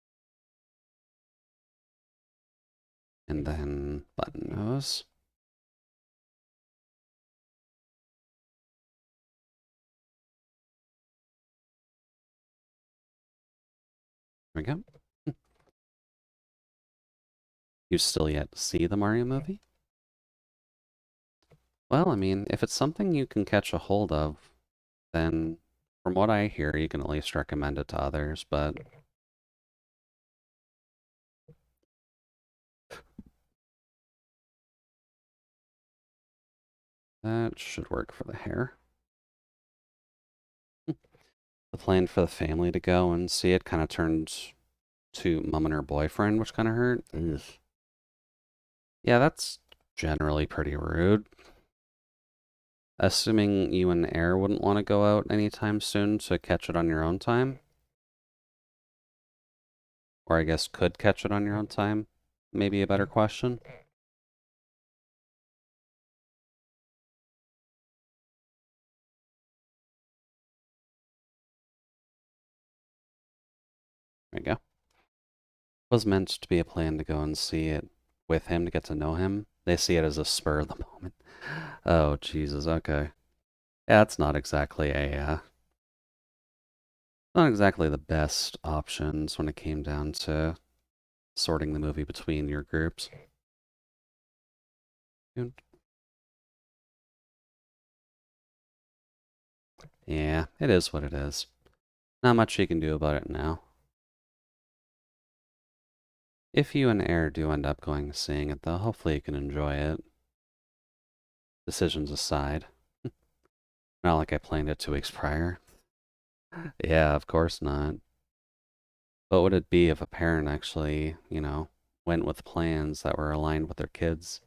And then button nose. There we go. You still yet to see the Mario movie? Well, I mean, if it's something you can catch a hold of, then from what I hear, you can at least recommend it to others, but that should work for the hair. The plan for the family to go and see it kind of turned to mom and her boyfriend, which kind of hurt. Ugh. Yeah, that's generally pretty rude. Assuming you and Air wouldn't want to go out anytime soon to catch it on your own time. Or I guess could catch it on your own time. Maybe a better question. There we go. Was meant to be a plan to go and see it with him to get to know him. They see it as a spur of the moment. Oh, Jesus, okay. Yeah, it's not exactly a Not exactly the best options when it came down to sorting the movie between your groups. Yeah, it is what it is. Not much you can do about it now. If you and Air do end up going seeing it, though, hopefully you can enjoy it. Decisions aside. Not like I planned it 2 weeks prior. Yeah, of course not. What would it be if a parent actually, went with plans that were aligned with their kids?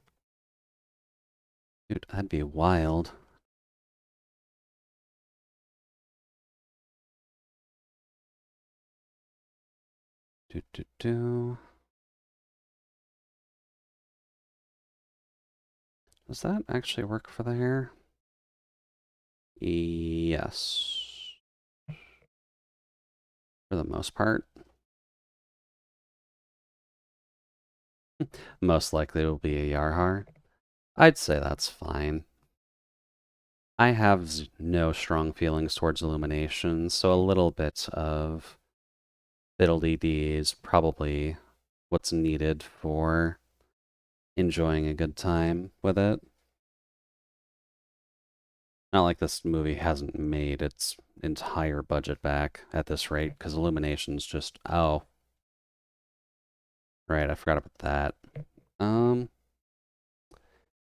Dude, that'd be wild. Do do do. Does that actually work for the hair? Yes. For the most part. Most likely it will be a Yarhar. I'd say that's fine. I have no strong feelings towards Illumination, so a little bit of fiddle-dee-dee is probably what's needed for enjoying a good time with it. Not like this movie hasn't made its entire budget back at this rate, because Illumination's just, oh, right, I forgot about that.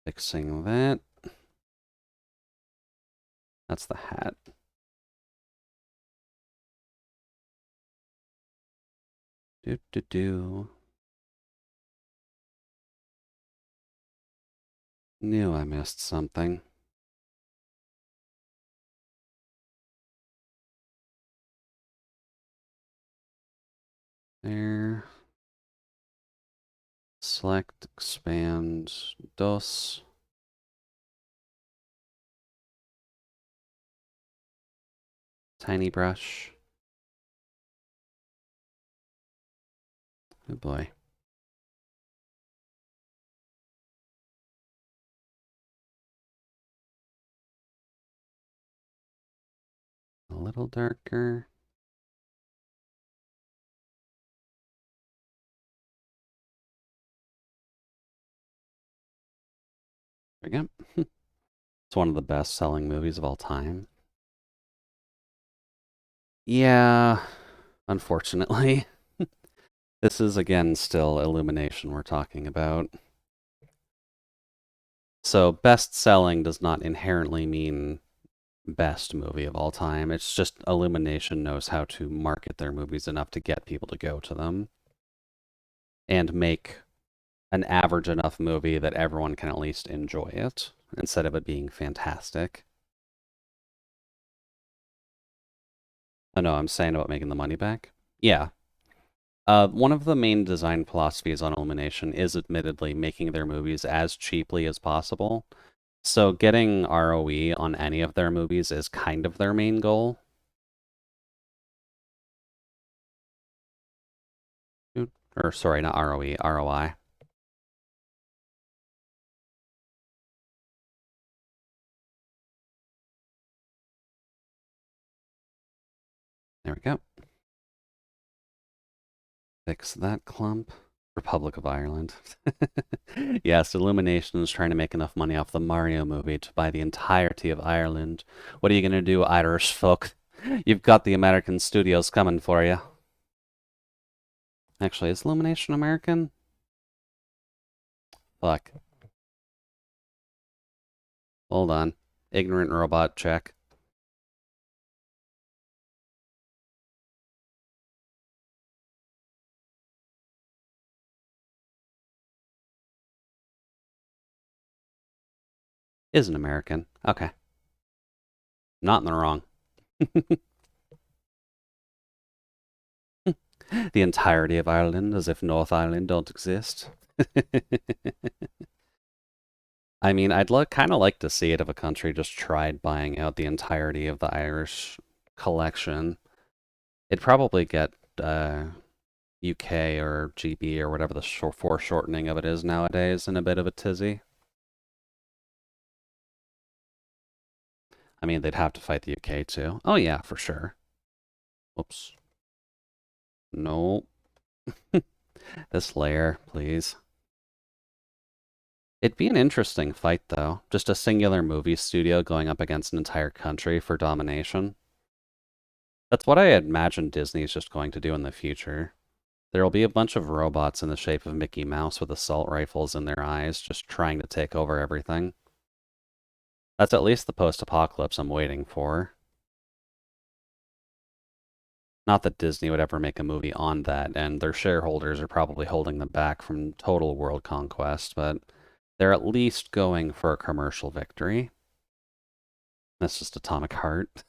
Fixing that. That's the hat. Do do do. Knew I missed something. There. Select, expand, DOS. Tiny brush. Oh boy. A little darker. There we go. It's one of the best selling movies of all time. Yeah, unfortunately. This is again still Illumination we're talking about. So best selling does not inherently mean best movie of all time. It's just Illumination knows how to market their movies enough to get people to go to them and make an average enough movie that everyone can at least enjoy it instead of it being fantastic. Oh no, I'm saying about making the money back. Yeah. One of the main design philosophies on Illumination is admittedly making their movies as cheaply as possible. So getting ROE on any of their movies is kind of their main goal. Or sorry, not ROE, ROI. There we go. Fix that clump. Republic of Ireland. Yes, Illumination is trying to make enough money off the Mario movie to buy the entirety of Ireland. What are you gonna do, Irish folk? You've got the American studios coming for you. Actually, is Illumination American? Fuck. Hold on. Ignorant robot check. Isn't American. Okay. Not in the wrong. The entirety of Ireland, as if North Ireland don't exist. I mean, I'd kind of like to see it if a country just tried buying out the entirety of the Irish collection. It'd probably get UK or GB or whatever the foreshortening of it is nowadays in a bit of a tizzy. I mean, they'd have to fight the UK too. Oh yeah, for sure. Whoops. No. This layer, please. It'd be an interesting fight, though. Just a singular movie studio going up against an entire country for domination. That's what I imagine Disney is just going to do in the future. There will be a bunch of robots in the shape of Mickey Mouse with assault rifles in their eyes, just trying to take over everything. That's at least the post-apocalypse I'm waiting for. Not that Disney would ever make a movie on that, and their shareholders are probably holding them back from total world conquest, but they're at least going for a commercial victory. That's just Atomic Heart.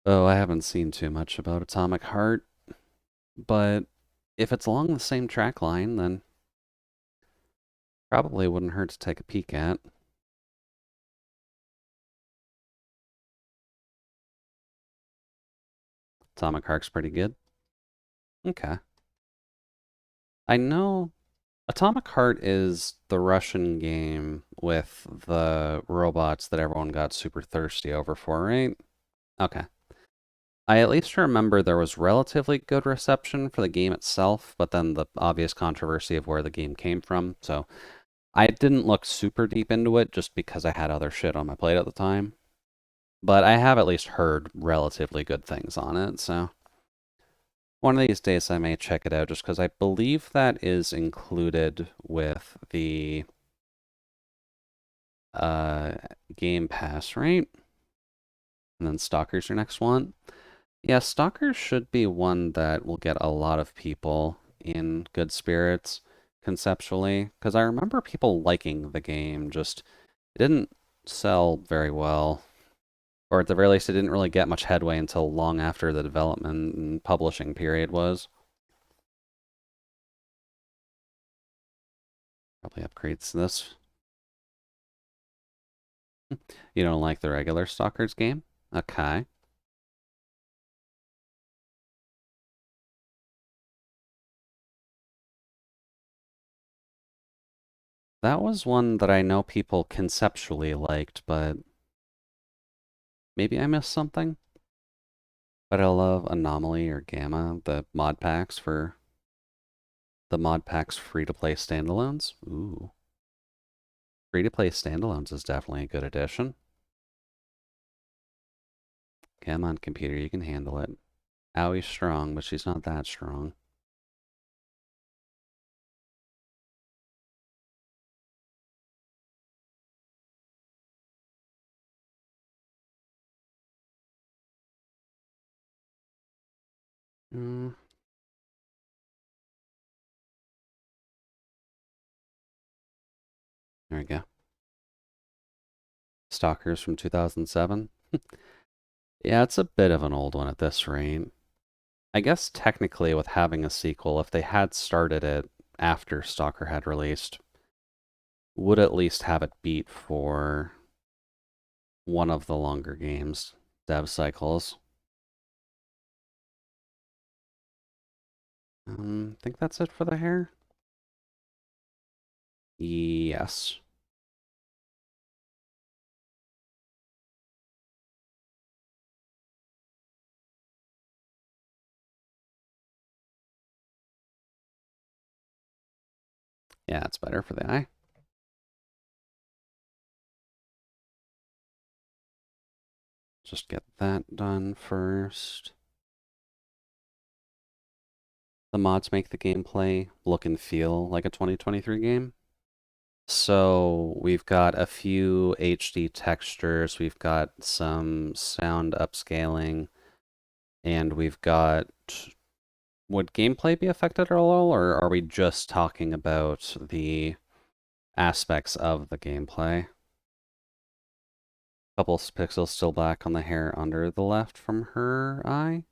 Oh, I haven't seen too much about Atomic Heart, but if it's along the same track line, then probably wouldn't hurt to take a peek at. Atomic Heart's pretty good. Okay. I know Atomic Heart is the Russian game with the robots that everyone got super thirsty over for, right? Okay. I at least remember there was relatively good reception for the game itself, but then the obvious controversy of where the game came from. So I didn't look super deep into it just because I had other shit on my plate at the time. But I have at least heard relatively good things on it, so one of these days I may check it out just because I believe that is included with the uh, Game Pass, right? And then Stalker's your next one. Yeah, Stalker should be one that will get a lot of people in good spirits conceptually, because I remember people liking the game, just it didn't sell very well, or at the very least, it didn't really get much headway until long after the development and publishing period was. Probably upgrades this. You don't like the regular Stalkers game? Okay. That was one that I know people conceptually liked, but maybe I missed something. But I love Anomaly or Gamma, the mod packs free-to-play standalones. Ooh. Free-to-play standalones is definitely a good addition. Come on, computer, you can handle it. Aui's strong, but she's not that strong. Mm, there we go. Stalkers from 2007. Yeah, it's a bit of an old one at this rate. I guess technically with having a sequel, if they had started it after Stalker had released, would at least have it beat for one of the longer games dev cycles. I think that's it for the hair. Yes. Yeah, it's better for the eye. Just get that done first. The mods make the gameplay look and feel like a 2023 game. So we've got a few HD textures, we've got some sound upscaling, and we've got... Would gameplay be affected at all, or are we just talking about the aspects of the gameplay? Couple pixels still black on the hair under the left from her eye.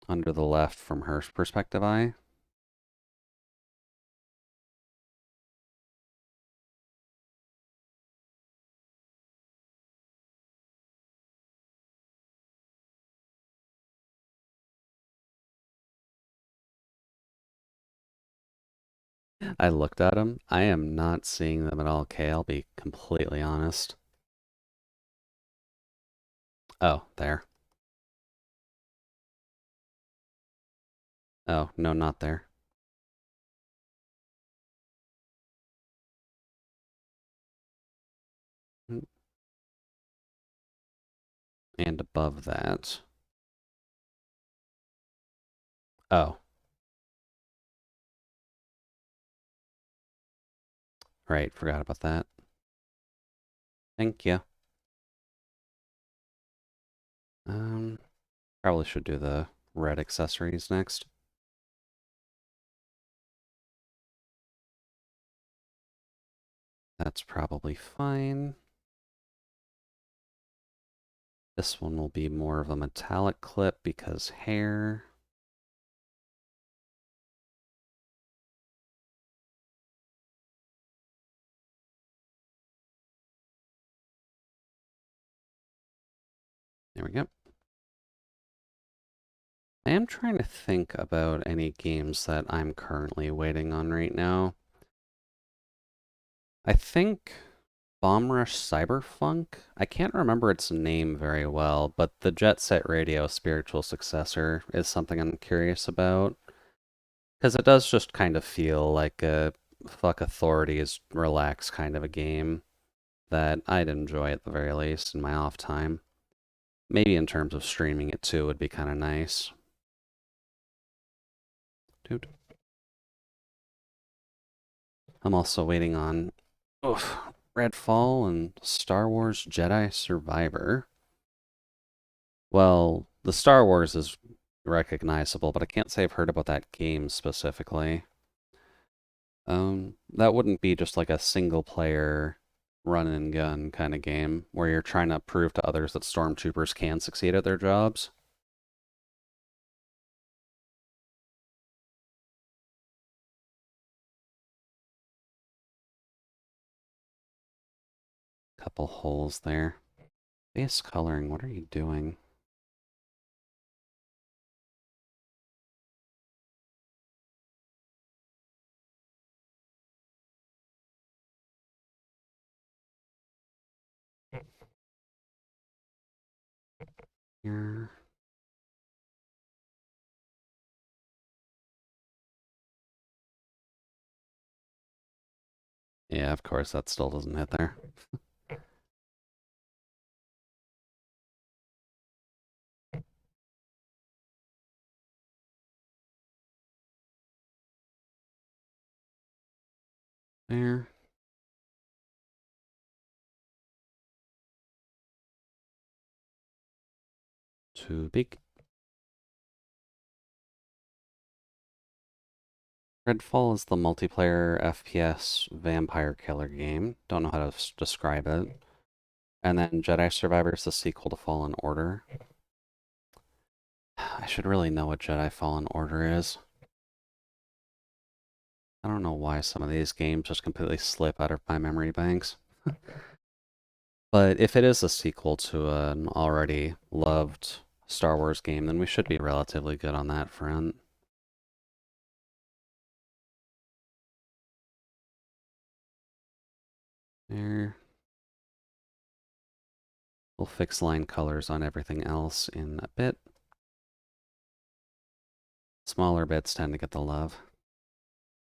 Under the left from her perspective eye. I looked at them. I am not seeing them at all, Kay. I'll be completely honest. Oh, there. Oh, no, not there. And above that. Oh, right, forgot about that. Thank you. Probably should do the red accessories next. That's probably fine. This one will be more of a metallic clip because hair. There we go. I am trying to think about any games that I'm currently waiting on right now. I think Bomb Rush Cyberfunk? I can't remember its name very well, but the Jet Set Radio spiritual successor is something I'm curious about. Because it does just kind of feel like a fuck authorities, relax kind of a game that I'd enjoy at the very least in my off time. Maybe in terms of streaming it too would be kind of nice. Dude. I'm also waiting on Redfall and Star Wars Jedi Survivor. Well, the Star Wars is recognizable, but I can't say I've heard about that game specifically. That wouldn't be just like a single player run and gun kind of game where you're trying to prove to others that stormtroopers can succeed at their jobs. Couple holes there. Base coloring, what are you doing? Here. Yeah, of course, that still doesn't hit there. There. Too big. Redfall is the multiplayer FPS vampire killer game. Don't know how to describe it. And then Jedi Survivor is the sequel to Fallen Order. I should really know what Jedi Fallen Order is. I don't know why some of these games just completely slip out of my memory banks. But if it is a sequel to an already loved Star Wars game, then we should be relatively good on that front. There. We'll fix line colors on everything else in a bit. Smaller bits tend to get the love.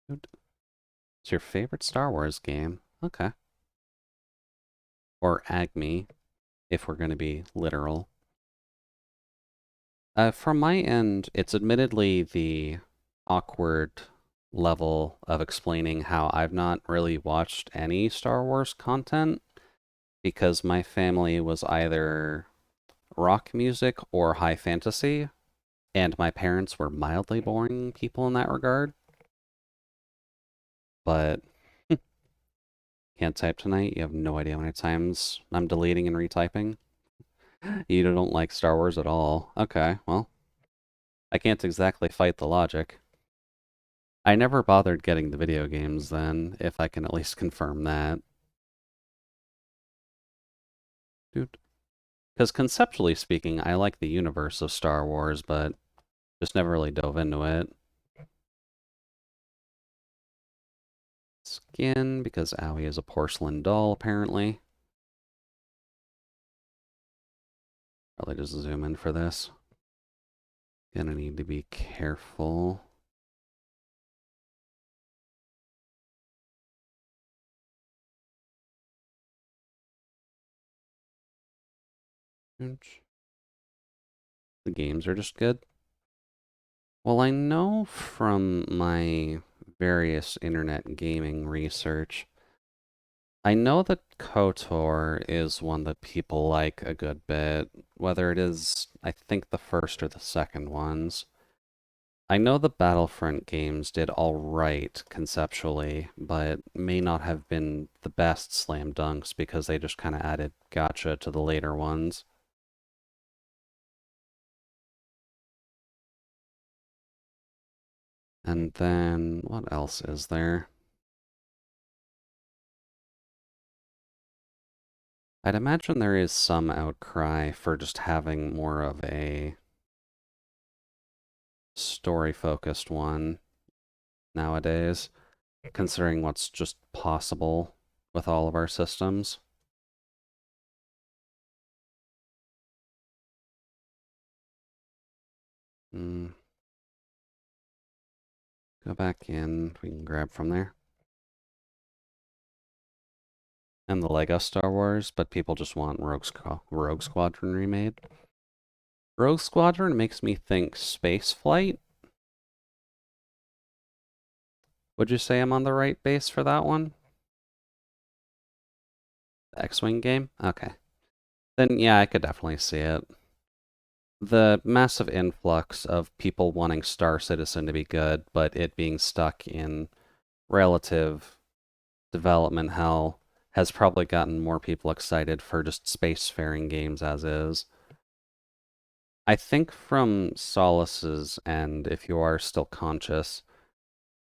It's your favorite Star Wars game. Okay. Or AGME, if we're going to be literal. From my end, it's admittedly the awkward level of explaining how I've not really watched any Star Wars content because my family was either rock music or high fantasy, and my parents were mildly boring people in that regard. But can't type tonight. You have no idea how many times I'm deleting and retyping. You don't like Star Wars at all. Okay, well, I can't exactly fight the logic. I never bothered getting the video games then, if I can at least confirm that. Dude. Because conceptually speaking, I like the universe of Star Wars, but just never really dove into it. Skin, because Owie is a porcelain doll, apparently. Probably just zoom in for this. Gonna need to be careful. The games are just good. Well, I know from my various internet gaming research, I know that KOTOR is one that people like a good bit, whether it is, I think, the first or the second ones. I know the Battlefront games did all right conceptually, but may not have been the best slam dunks because they just kind of added gacha to the later ones. And then, what else is there? I'd imagine there is some outcry for just having more of a story-focused one nowadays, considering what's just possible with all of our systems. Go back in. We can grab from there. And the Lego Star Wars, but people just want Rogue Squadron remade. Rogue Squadron makes me think space flight. Would you say I'm on the right base for that one? The X-Wing game? Okay. Then yeah, I could definitely see it. The massive influx of people wanting Star Citizen to be good, but it being stuck in relative development hell has probably gotten more people excited for just spacefaring games as is. I think from Solace's end, if you are still conscious,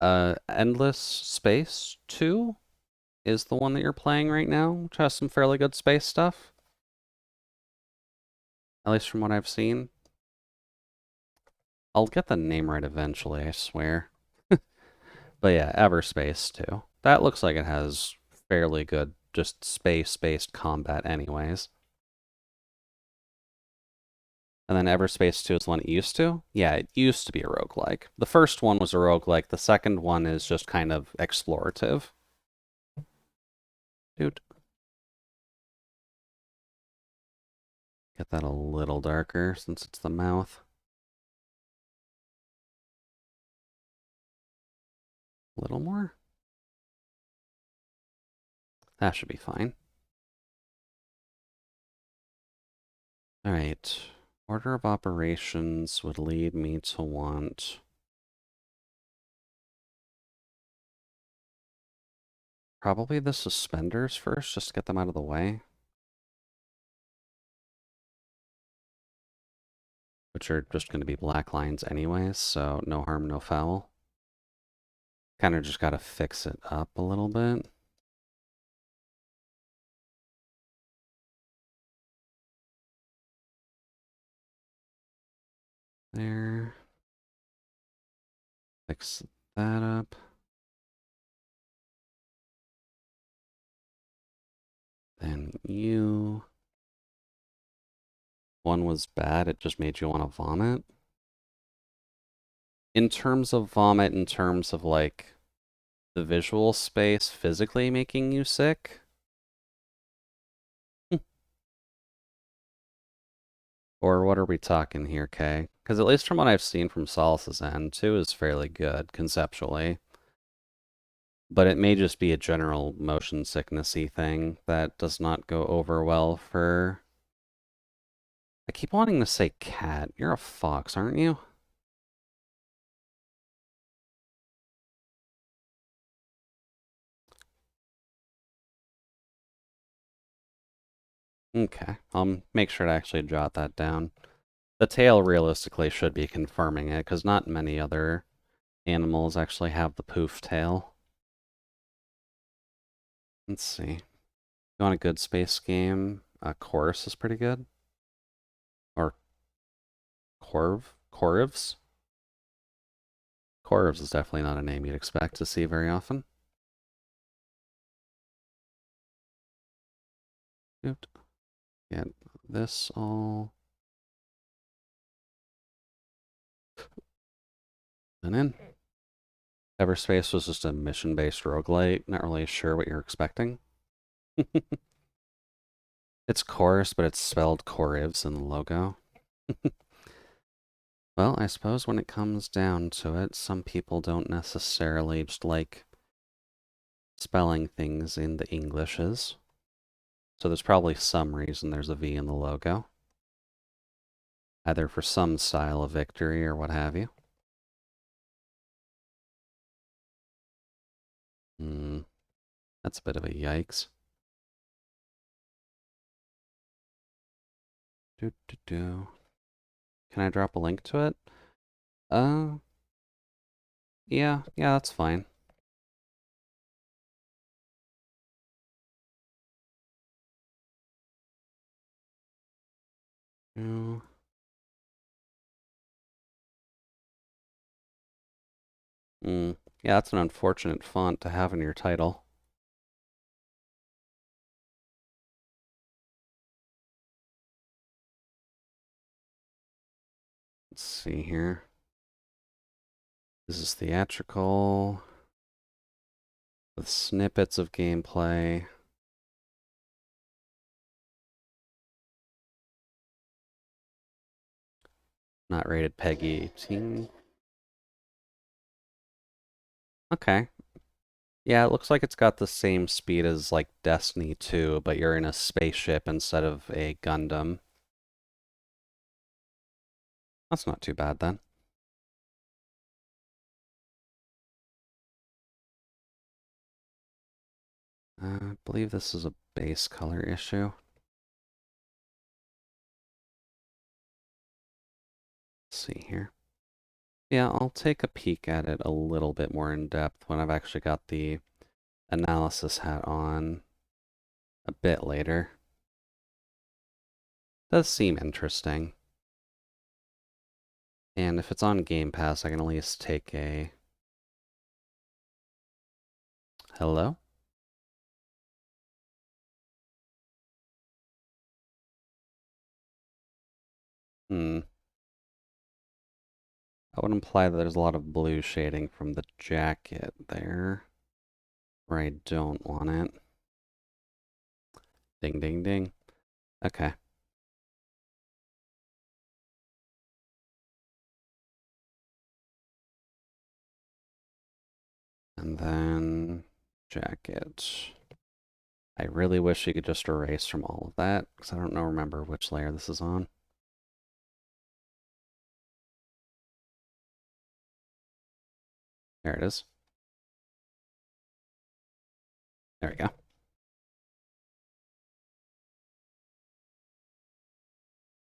Endless Space 2 is the one that you're playing right now, which has some fairly good space stuff. At least from what I've seen. I'll get the name right eventually, I swear. But yeah, Everspace 2. That looks like it has fairly good, just space-based combat anyways. And then Everspace 2 is the one it used to? Yeah, it used to be a roguelike. The first one was a roguelike. The second one is just kind of explorative. Dude. Get that a little darker since it's the mouth. A little more? That should be fine. Alright. Order of operations would lead me to want... probably the suspenders first, just to get them out of the way. Which are just going to be black lines anyways, so no harm, no foul. Kind of just got to fix it up a little bit. There. Fix that up. Then you... One was bad, it just made you want to vomit. In terms of vomit, in terms of like the visual space physically making you sick. Or what are we talking here, Kay? Because at least from what I've seen from Solace's end, 2 is fairly good conceptually. But it may just be a general motion sicknessy thing that does not go over well for... I keep wanting to say cat. You're a fox, aren't you? Okay, I'll make sure to actually jot that down. The tail realistically should be confirming it, because not many other animals actually have the poof tail. Let's see. You want a good space game? Chorus is pretty good. Or Corvs? Corvs is definitely not a name you'd expect to see very often. Get this all And in. Everspace was just a mission-based roguelite. Not really sure what you're expecting. It's Chorus, but it's spelled Chorivs in the logo. Well, I suppose when it comes down to it, some people don't necessarily just like spelling things in the Englishes. So there's probably some reason there's a V in the logo. Either for some style of victory or what have you. That's a bit of a yikes. Do. Can I drop a link to it? Yeah, that's fine. No. Yeah, that's an unfortunate font to have in your title. Let's see here. This is theatrical with snippets of gameplay. Not rated PEGI 18. Okay. Yeah, it looks like it's got the same speed as like Destiny 2, but you're in a spaceship instead of a Gundam. That's not too bad then. I believe this is a base color issue. Let's see here. Yeah, I'll take a peek at it a little bit more in depth when I've actually got the analysis hat on a bit later. Does seem interesting. And if it's on Game Pass, I can at least take a... Hello? I would imply that there's a lot of blue shading from the jacket there, where I don't want it. Ding, ding, ding. Okay. And then jacket. I really wish you could just erase from all of that, because I don't remember which layer this is on. There it is. There we go. All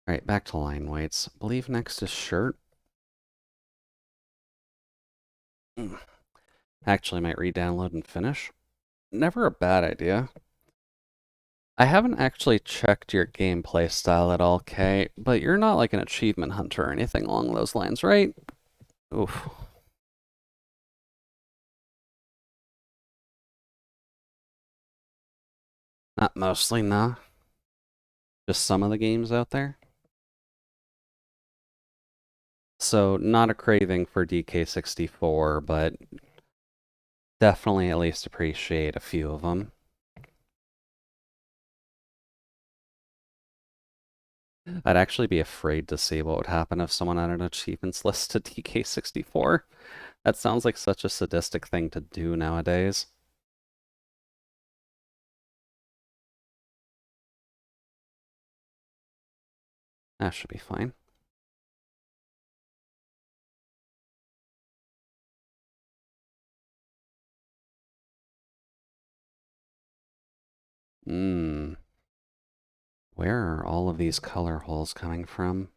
right, back to line weights. I believe next is shirt. Actually, might re-download and finish. Never a bad idea. I haven't actually checked your gameplay style at all, Kay, but you're not like an achievement hunter or anything along those lines, right? Oof. Not mostly, nah. Just some of the games out there. So, not a craving for DK64, but definitely at least appreciate a few of them. I'd actually be afraid to see what would happen if someone added achievements list to DK64. That sounds like such a sadistic thing to do nowadays. That should be fine. Where are all of these color holes coming from?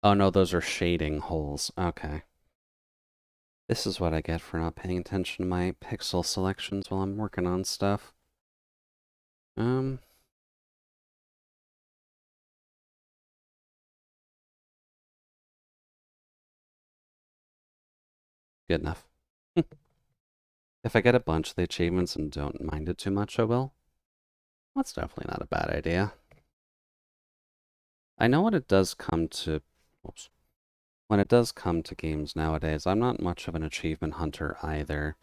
Oh no, those are shading holes. Okay. This is what I get for not paying attention to my pixel selections while I'm working on stuff. Good enough. If I get a bunch of the achievements and don't mind it too much, I will. That's definitely not a bad idea. I know when it does come to... Oops. When it does come to games nowadays, I'm not much of an achievement hunter either.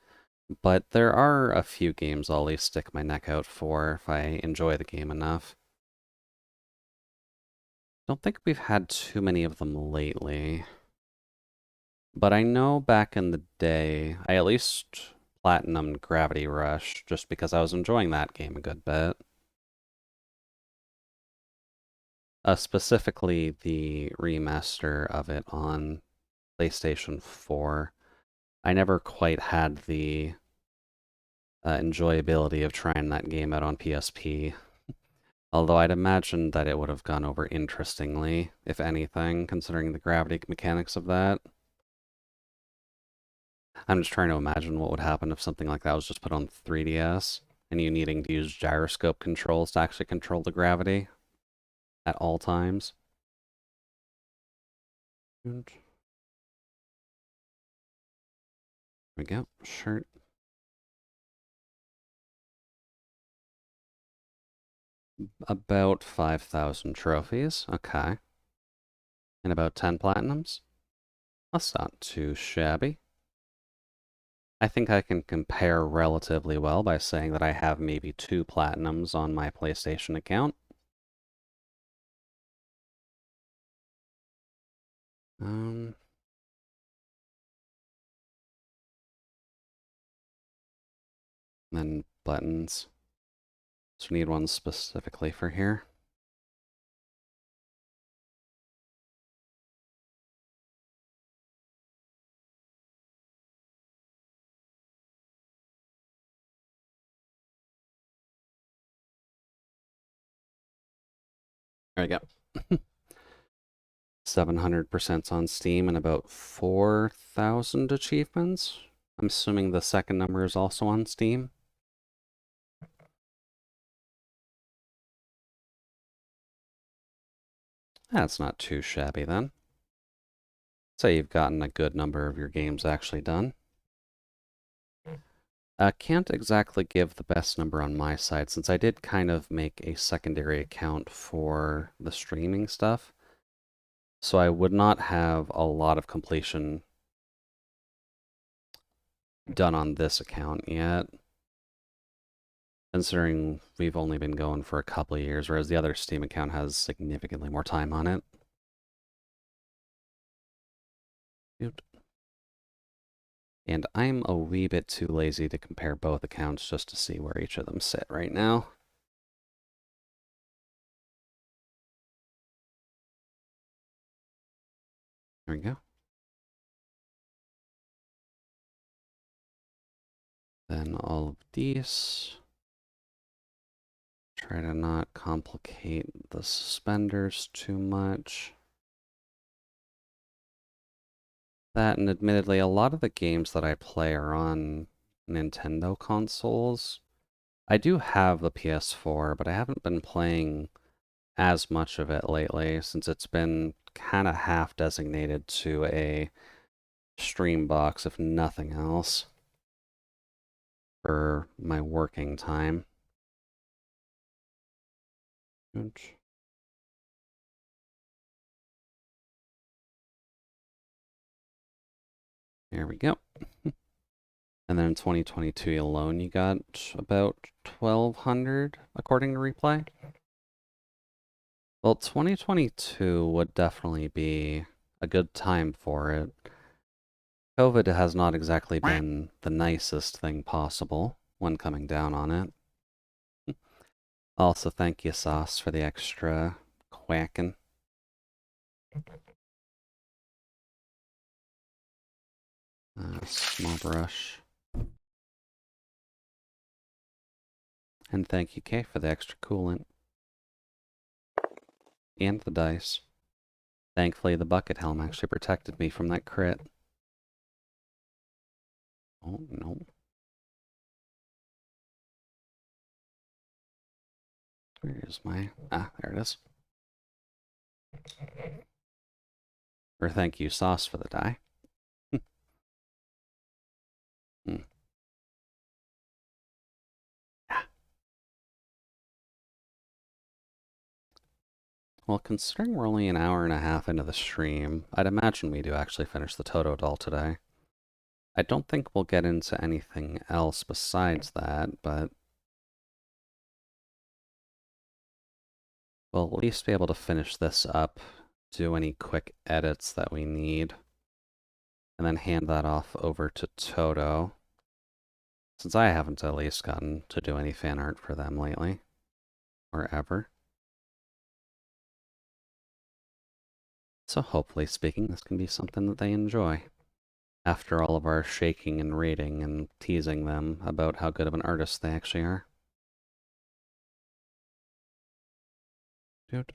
But there are a few games I'll at least stick my neck out for if I enjoy the game enough. Don't think we've had too many of them lately. But I know back in the day, I at least platinumed Gravity Rush just because I was enjoying that game a good bit. Specifically the remaster of it on PlayStation 4. I never quite had the enjoyability of trying that game out on PSP. Although I'd imagine that it would have gone over interestingly, if anything, considering the gravity mechanics of that. I'm just trying to imagine what would happen if something like that was just put on 3DS, and you needing to use gyroscope controls to actually control the gravity at all times. There we go, shirt. About 5,000 trophies, okay. And about 10 platinums. That's not too shabby. I think I can compare relatively well by saying that I have maybe 2 platinums on my PlayStation account. Then buttons. So we need one specifically for here. There we go. 700% on Steam and about 4,000 achievements. I'm assuming the second number is also on Steam. That's not too shabby then. Say you've gotten a good number of your games actually done. Can't exactly give the best number on my side since I did kind of make a secondary account for the streaming stuff. So I would not have a lot of completion done on this account yet. Considering we've only been going for a couple of years, whereas the other Steam account has significantly more time on it. And I'm a wee bit too lazy to compare both accounts just to see where each of them sit right now. There we go. Then all of these. Try to not complicate the suspenders too much. That, and admittedly, a lot of the games that I play are on Nintendo consoles. I do have the PS4, but I haven't been playing as much of it lately since it's been kind of half designated to a stream box, if nothing else, for my working time. There we go. And then in 2022 alone, you got about 1,200, according to Replay. Well, 2022 would definitely be a good time for it. COVID has not exactly been the nicest thing possible when coming down on it. Also, thank you, Sauce, for the extra quacking. Small brush. And thank you, Kay, for the extra coolant. And the dice. Thankfully, the bucket helm actually protected me from that crit. Oh, no. Where's my... Ah, there it is. Or thank you, Sauce, for the die. Well, considering we're only an hour and a half into the stream, I'd imagine we do actually finish the Toto doll today. I don't think we'll get into anything else besides that, but we'll at least be able to finish this up, do any quick edits that we need, and then hand that off over to Toto, since I haven't at least gotten to do any fan art for them lately, or ever. So hopefully speaking, this can be something that they enjoy. After all of our shaking and rating and teasing them about how good of an artist they actually are. Dude.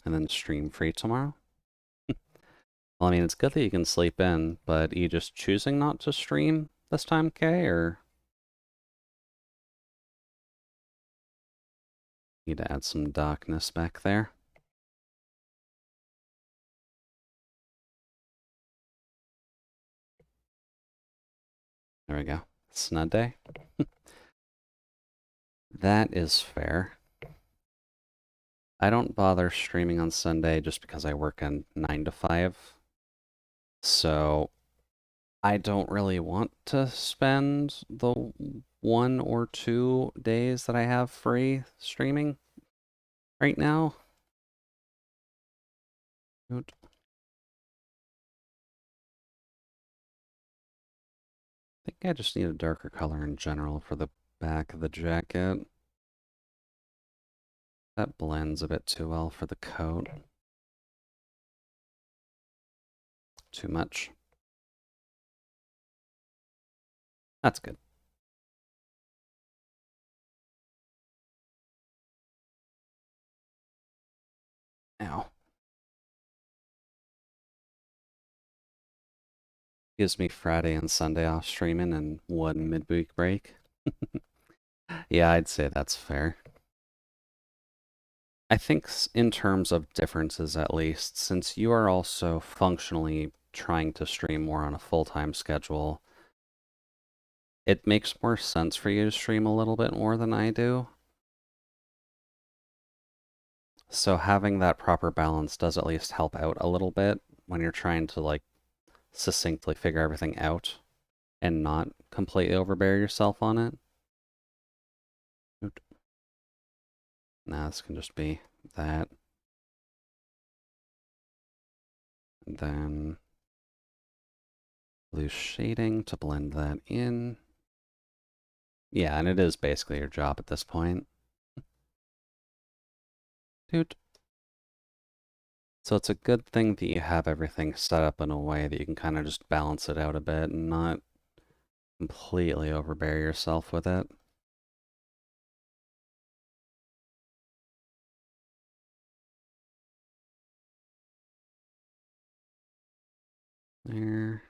And then stream free tomorrow? Well, I mean, it's good that you can sleep in, but are you just choosing not to stream this time, Kay, or need to add some darkness back there? There we go. Snud day. That is fair. I don't bother streaming on Sunday just because I work on 9 to 5. So I don't really want to spend the 1 or 2 days that I have free streaming right now. Good. I think I just need a darker color in general for the back of the jacket. That blends a bit too well for the coat. Too much. That's good. Now. Gives me Friday and Sunday off streaming and 1 midweek break. Yeah, I'd say that's fair. I think in terms of differences at least, since you are also functionally trying to stream more on a full-time schedule, it makes more sense for you to stream a little bit more than I do. So having that proper balance does at least help out a little bit when you're trying to like succinctly figure everything out and not completely overbear yourself on it. Now this can just be that. And then blue shading to blend that in. Yeah, and it is basically your job at this point. Dude. So it's a good thing that you have everything set up in a way that you can kind of just balance it out a bit and not completely overbear yourself with it. There.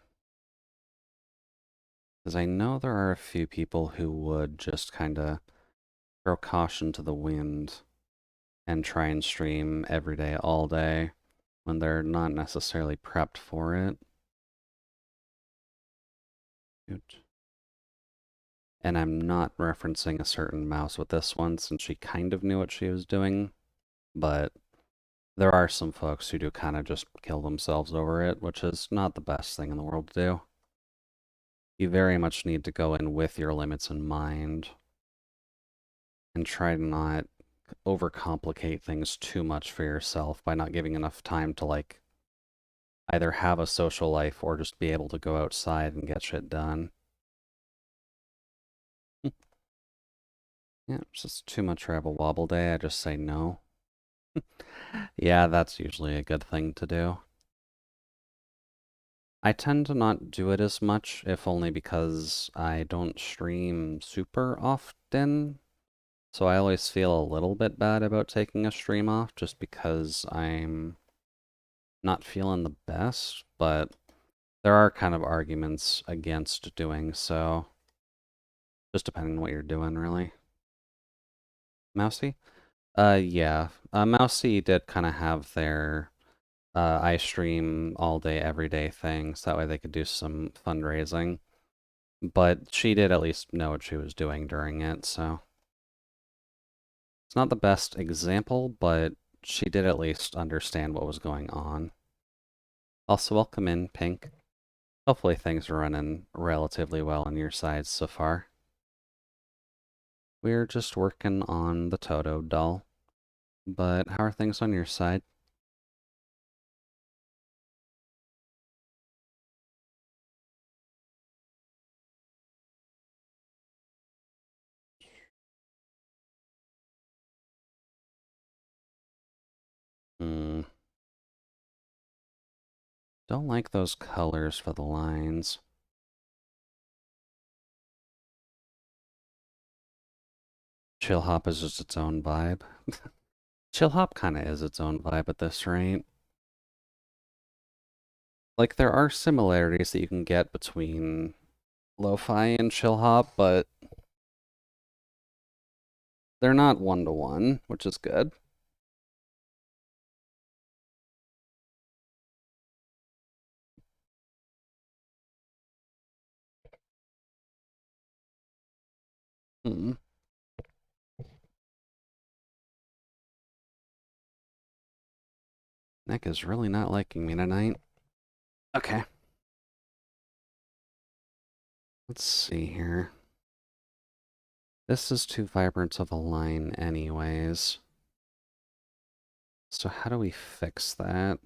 Because I know there are a few people who would just kind of throw caution to the wind and try and stream every day, all day, when they're not necessarily prepped for it. And I'm not referencing a certain mouse with this one since she kind of knew what she was doing, but there are some folks who do kind of just kill themselves over it, which is not the best thing in the world to do. You very much need to go in with your limits in mind and try to not overcomplicate things too much for yourself by not giving enough time to like either have a social life or just be able to go outside and get shit done. Yeah, it's just too much travel wobble day. I just say no. Yeah, that's usually a good thing to do. I tend to not do it as much, if only because I don't stream super often. So I always feel a little bit bad about taking a stream off just because I'm not feeling the best, but there are kind of arguments against doing so. Just depending on what you're doing, really. Mousy? Yeah. Mousy did kind of have their I stream all day, every day thing, so that way they could do some fundraising. But she did at least know what she was doing during it, so. It's not the best example, but she did at least understand what was going on. Also, welcome in, Pink. Hopefully things are running relatively well on your side so far. We're just working on the Toto doll. But how are things on your side? Hmm. Don't like those colors for the lines. Chill Hop is just its own vibe. Chill Hop kind of is its own vibe at this rate. Like, there are similarities that you can get between lo-fi and chill hop, but they're not one-to-one, which is good. Hmm. Nick is really not liking me tonight. Okay. Let's see here. This is too vibrant of a line anyways. So how do we fix that?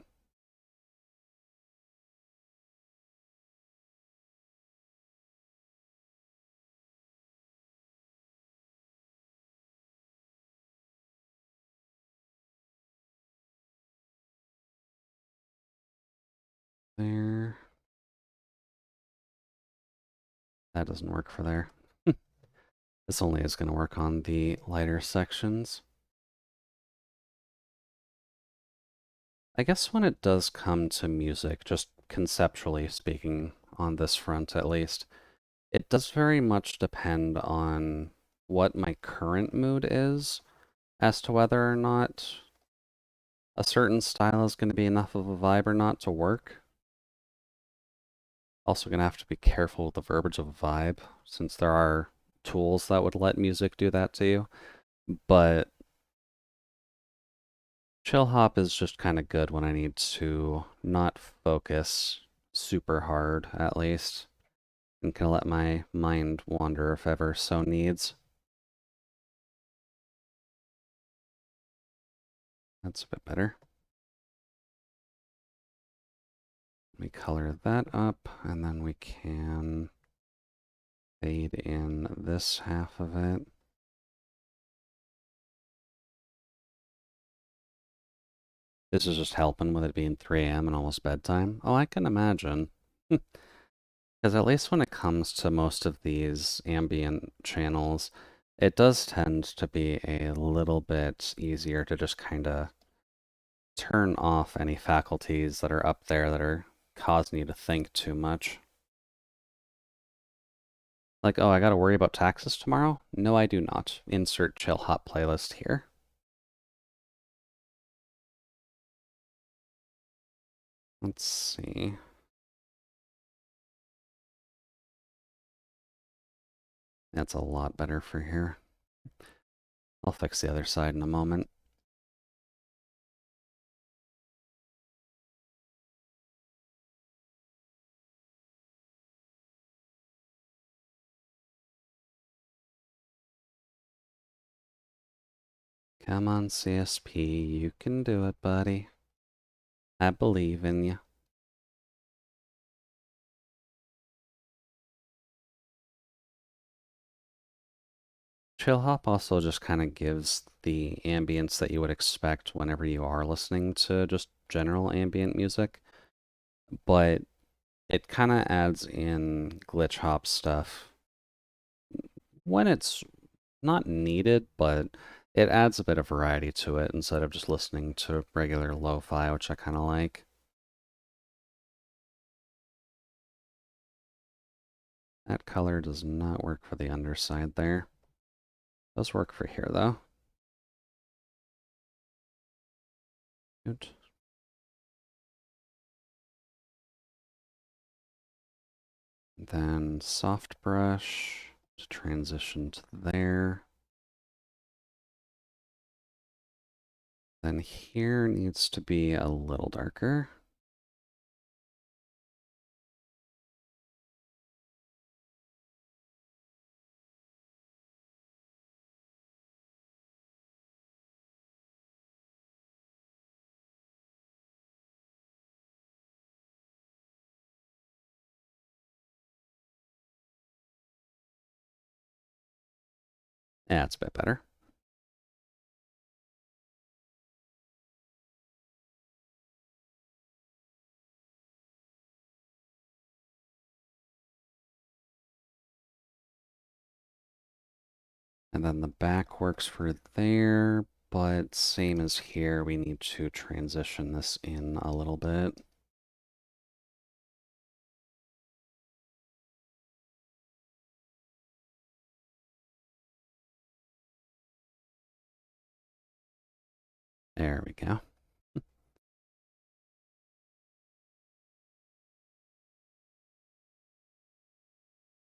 There. That doesn't work for there. This only is going to work on the lighter sections. I guess when it does come to music, just conceptually speaking, on this front at least, it does very much depend on what my current mood is as to whether or not a certain style is going to be enough of a vibe or not to work. Also going to have to be careful with the verbiage of a vibe, since there are tools that would let music do that to you. But chill hop is just kind of good when I need to not focus super hard, at least, and can let my mind wander if ever so needs. That's a bit better. We color that up, and then we can fade in this half of it. This is just helping with it being 3 a.m. and almost bedtime. Oh, I can imagine. Because at least when it comes to most of these ambient channels, it does tend to be a little bit easier to just kind of turn off any faculties that are up there that are causing you to think too much. Like, oh, I gotta worry about taxes tomorrow? No, I do not. Insert chill hop playlist here. Let's see. That's a lot better for here. I'll fix the other side in a moment. Come on, CSP, you can do it, buddy. I believe in you. Chill hop also just kind of gives the ambience that you would expect whenever you are listening to just general ambient music, but it kind of adds in glitch hop stuff when it's not needed, but it adds a bit of variety to it instead of just listening to regular lo-fi, which I kind of like. That color does not work for the underside there. Does work for here though. Good. Then soft brush to transition to there. Then here needs to be a little darker. Yeah, it's a bit better. And then the back works for there, but same as here, we need to transition this in a little bit. There we go.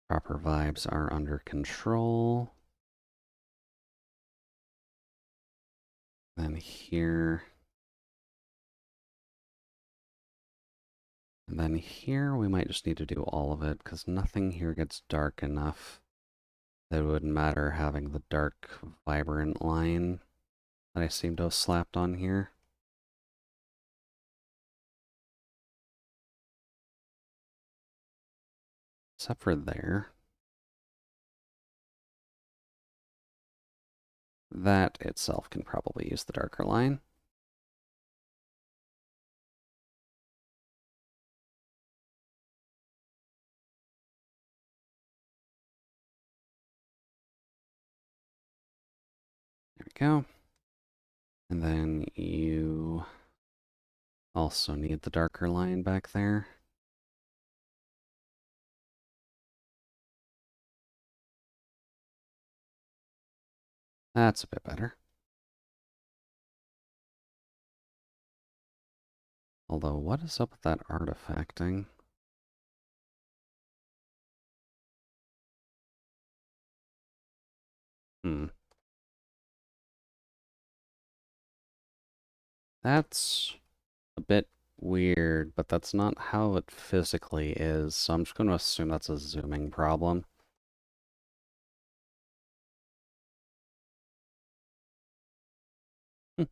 Proper vibes are under control. Then here. And then here we might just need to do all of it because nothing here gets dark enough that it wouldn't matter having the dark, vibrant line that I seem to have slapped on here. Except for there. That itself can probably use the darker line. There we go. And then you also need the darker line back there. That's a bit better. Although, what is up with that artifacting? That's a bit weird, but that's not how it physically is, so I'm just going to assume that's a zooming problem.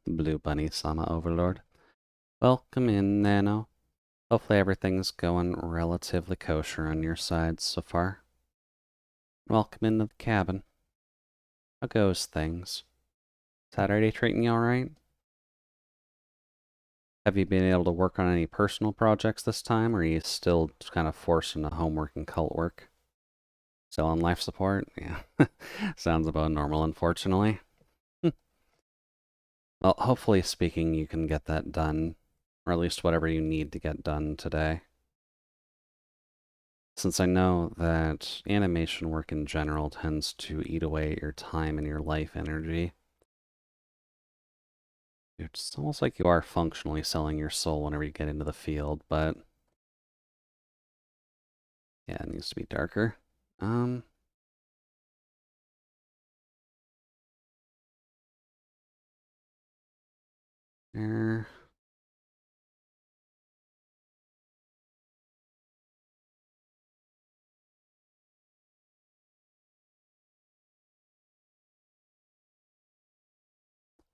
Blue Bunny Sama Overlord. Welcome in, Nano. Hopefully everything's going relatively kosher on your side so far. Welcome into the cabin. How goes things? Saturday treating you alright? Have you been able to work on any personal projects this time, or are you still kind of forced into homework and cult work? Still on life support? Yeah. Sounds about normal, unfortunately. Well, hopefully speaking, you can get that done, or at least whatever you need to get done today. Since I know that animation work in general tends to eat away at your time and your life energy, it's almost like you are functionally selling your soul whenever you get into the field, but yeah, it needs to be darker. There.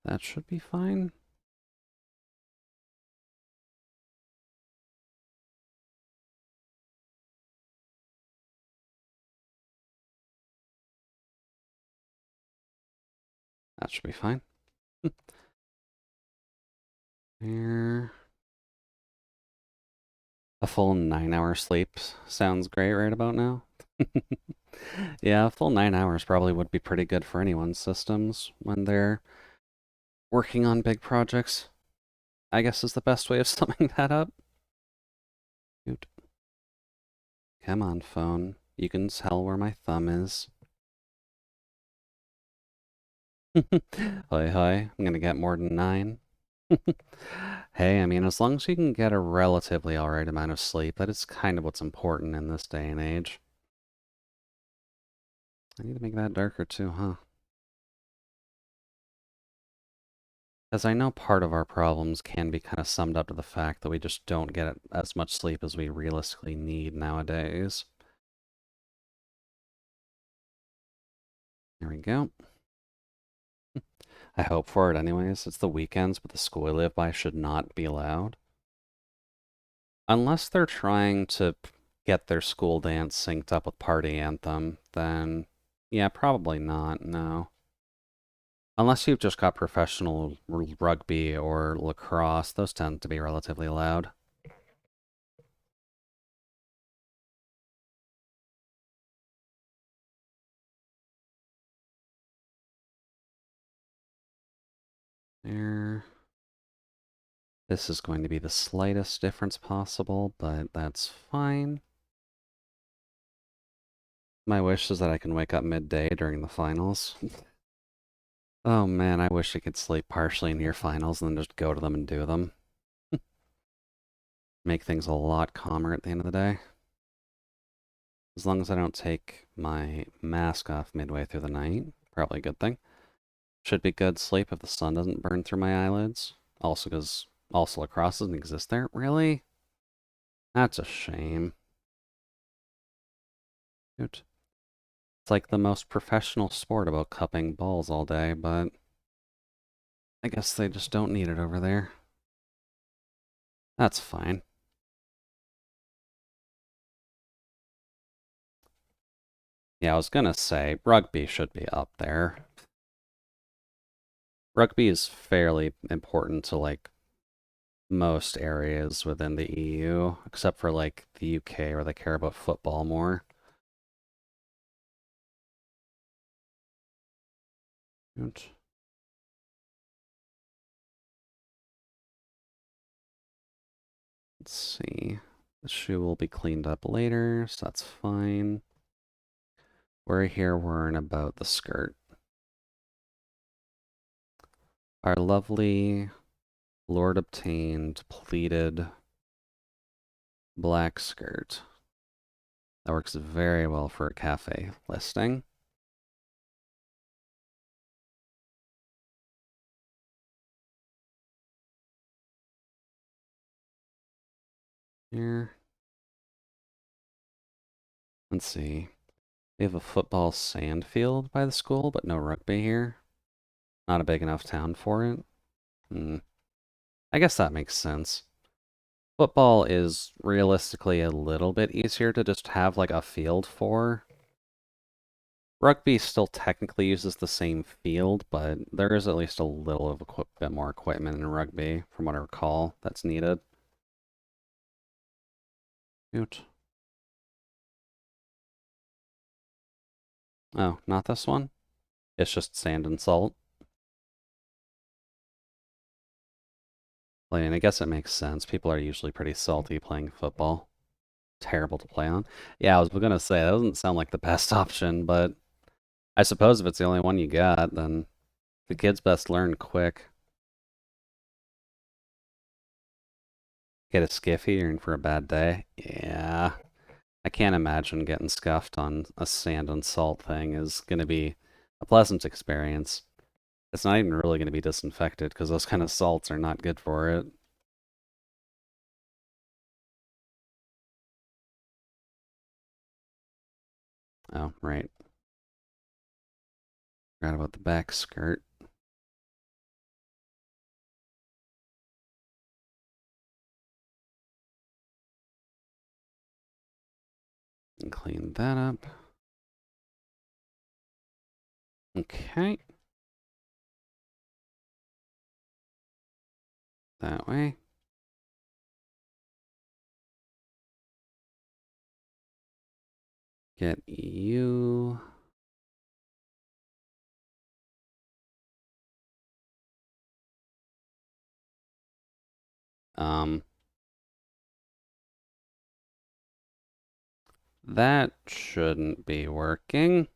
That should be fine. That should be fine. There. A full 9-hour sleep sounds great right about now. Yeah, a full 9 hours probably would be pretty good for anyone's systems when they're working on big projects, I guess is the best way of summing that up. Dude. Come on, phone. You can tell where my thumb is. Hi, hi. I'm gonna get more than 9. Hey, I mean, as long as you can get a relatively alright amount of sleep, that is kind of what's important in this day and age. I need to make that darker too, huh? Because I know part of our problems can be kind of summed up to the fact that we just don't get as much sleep as we realistically need nowadays. There we go. I hope for it anyways. It's the weekends, but the school I live by should not be allowed. Unless they're trying to get their school dance synced up with party anthem, then yeah, probably not, no. Unless you've just got professional rugby or lacrosse, those tend to be relatively loud. There. This is going to be the slightest difference possible, but that's fine. My wish is that I can wake up midday during the finals. Oh man, I wish I could sleep partially near finals and then just go to them and do them. Make things a lot calmer at the end of the day. As long as I don't take my mask off midway through the night, probably a good thing. Should be good sleep if the sun doesn't burn through my eyelids. Also, because lacrosse doesn't exist there. Really? That's a shame. Shoot. It's like the most professional sport about cupping balls all day, but I guess they just don't need it over there. That's fine. Yeah, I was gonna say, rugby should be up there. Rugby is fairly important to, like, most areas within the EU, except for, like, the UK, where they care about football more. Let's see. The shoe will be cleaned up later, so that's fine. We're here worrying about the skirt. Our lovely Lord obtained pleated black skirt. That works very well for a cafe listing. Here. Let's see. We have a football sand field by the school, but no rugby here. Not a big enough town for it. I guess that makes sense. Football is realistically a little bit easier to just have like a field for. Rugby still technically uses the same field, but there is at least a little of a bit more equipment in rugby, from what I recall, that's needed. Shoot. Oh, not this one? It's just sand and salt. I guess it makes sense. People are usually pretty salty playing football. Terrible to play on. Yeah, I was gonna say, that doesn't sound like the best option, but I suppose if it's the only one you got, then the kids best learn quick. Get a skiffy, you're in for a bad day. Yeah. I can't imagine getting scuffed on a sand and salt thing is gonna be a pleasant experience. It's not even really gonna be disinfected because those kind of salts are not good for it. Oh, right. Forgot about the back skirt. And clean that up. Okay. That way. Get you. That shouldn't be working.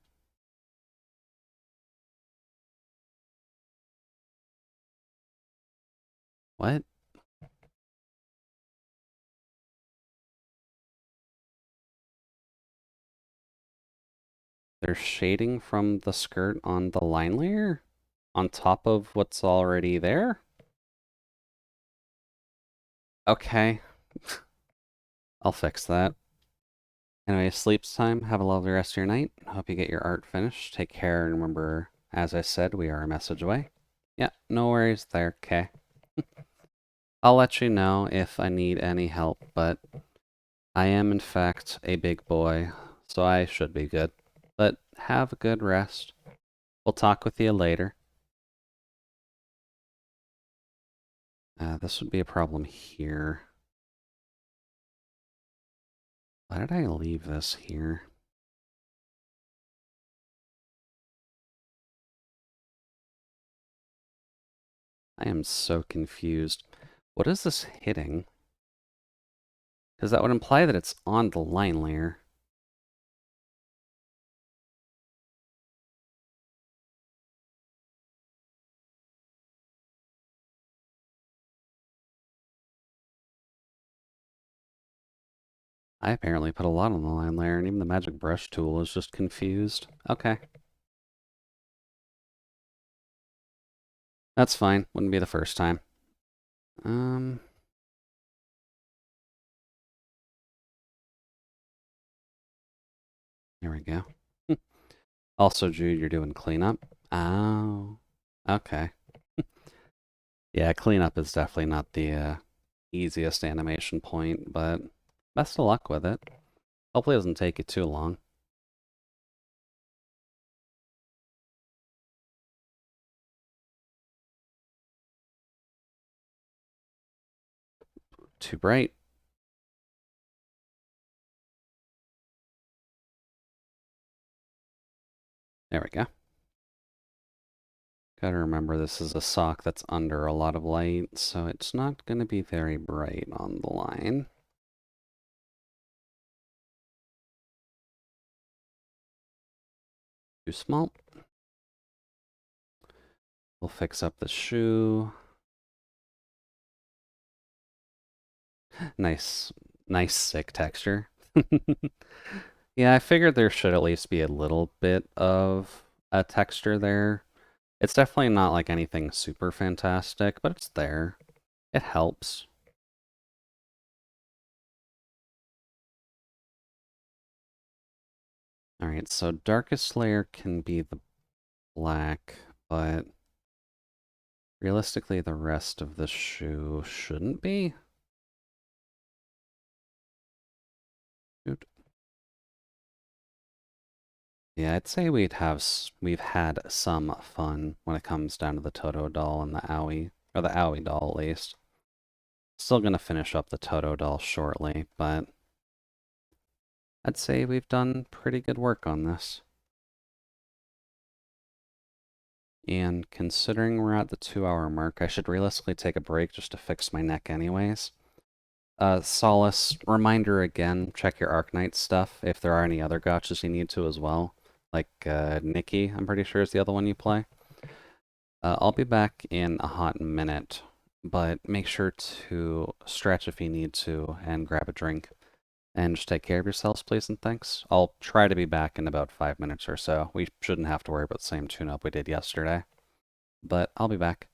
What? There's shading from the skirt on the line layer? On top of what's already there? Okay. I'll fix that. Anyway, sleep's time. Have a lovely rest of your night. Hope you get your art finished. Take care, and remember, as I said, we are a message away. Yeah, no worries there, okay. I'll let you know if I need any help, but I am, in fact, a big boy, so I should be good. But have a good rest. We'll talk with you later. This would be a problem here. Why did I leave this here? I am so confused. What is this hitting? Because that would imply that it's on the line layer. I apparently put a lot on the line layer, and even the magic brush tool is just confused. Okay. That's fine. Wouldn't be the first time. There we go. Also, Jude, you're doing cleanup. Oh, okay. Yeah, cleanup is definitely not the easiest animation point, but best of luck with it. Hopefully it doesn't take you too long. Too bright. There we go. Gotta remember this is a sock that's under a lot of light, so it's not gonna be very bright on the line. Too small. We'll fix up the shoe. Nice, nice sick texture. Yeah, I figured there should at least be a little bit of a texture there. It's definitely not like anything super fantastic, but it's there. It helps. Alright, so darkest layer can be the black, but realistically the rest of the shoe shouldn't be. Shoot. Yeah, I'd say we've had some fun when it comes down to the Toto doll and the Owie, or the Owie doll at least. Still gonna finish up the Toto doll shortly, but I'd say we've done pretty good work on this. And considering we're at the 2-hour mark, I should realistically take a break just to fix my neck anyways. Solace, reminder again, check your Arknight stuff if there are any other gotchas you need to as well. Like Nikki, I'm pretty sure is the other one you play. I'll be back in a hot minute, but make sure to stretch if you need to and grab a drink. And just take care of yourselves, please, and thanks. I'll try to be back in about 5 minutes or so. We shouldn't have to worry about the same tune-up we did yesterday. But I'll be back.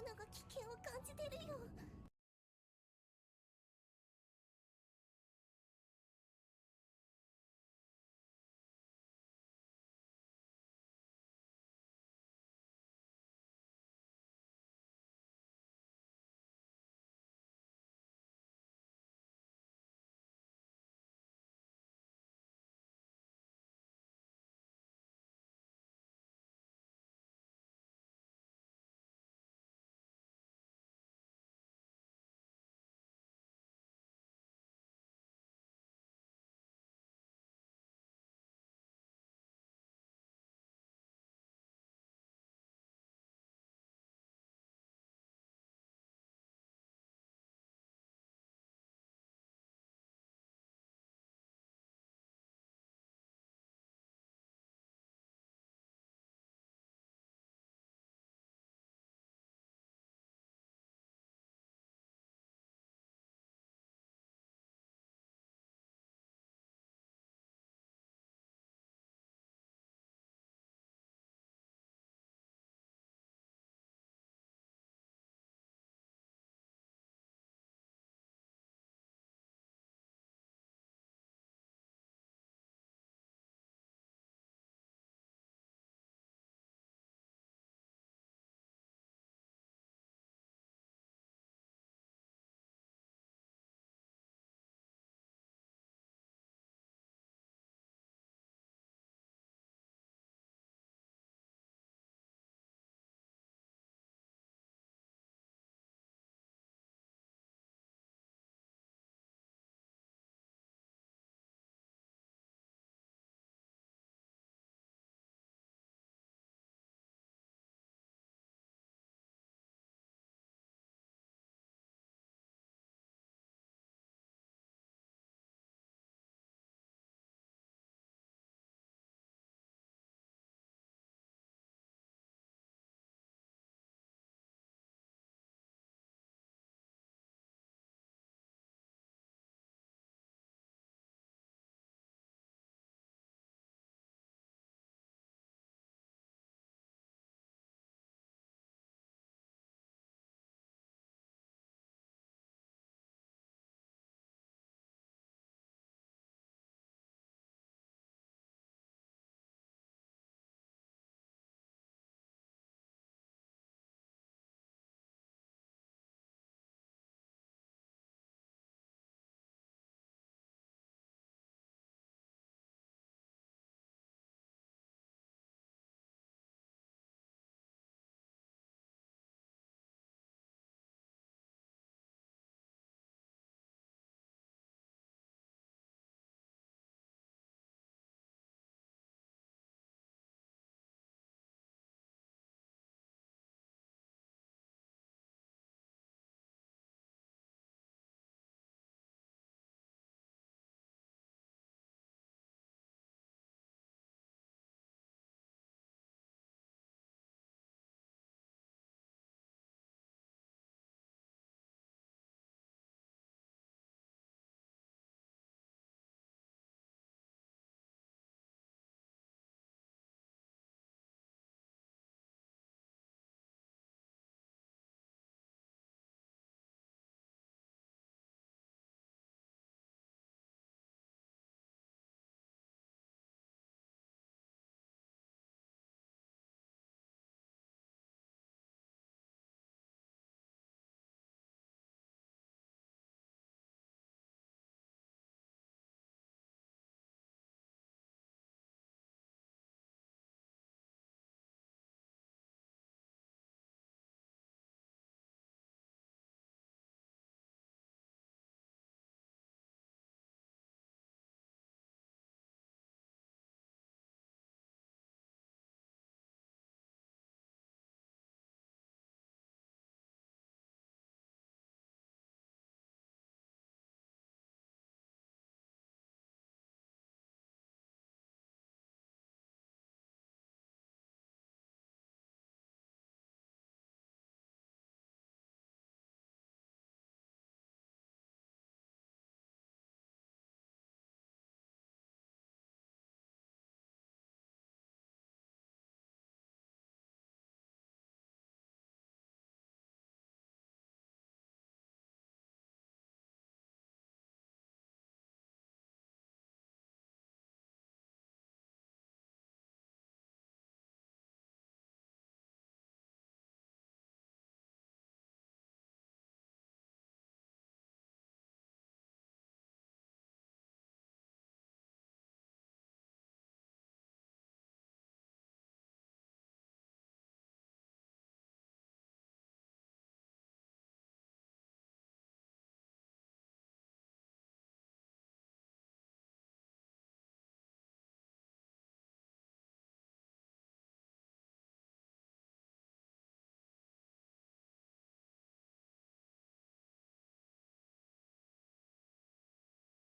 ナが危険を感じてるよ。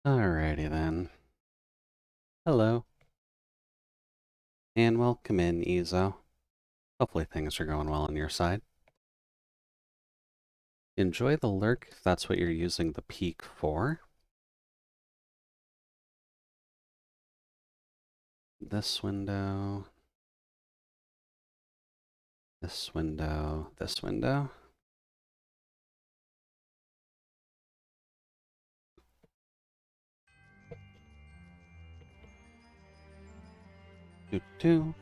Alrighty then. Hello. And welcome in, Izo. Hopefully things are going well on your side. Enjoy the lurk if that's what you're using the peak for. This window. This window. This window. Doo-doo.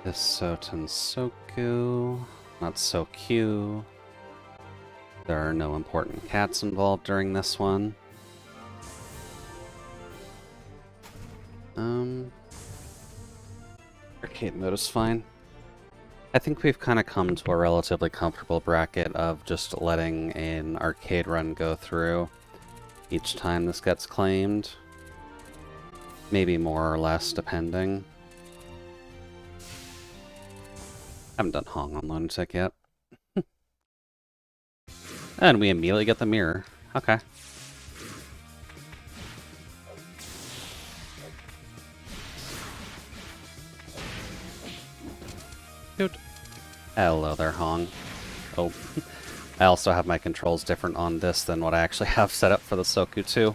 This Soten Soku. Not so cute. There are no important cats involved during this one. Arcade mode is fine. I think we've kind of come to a relatively comfortable bracket of just letting an arcade run go through each time this gets claimed. Maybe more or less, depending. Haven't done Hong on Lunatic yet. And we immediately get the mirror. Okay. Cute. Hello there, Hong. Oh. I also have my controls different on this than what I actually have set up for the Soku 2.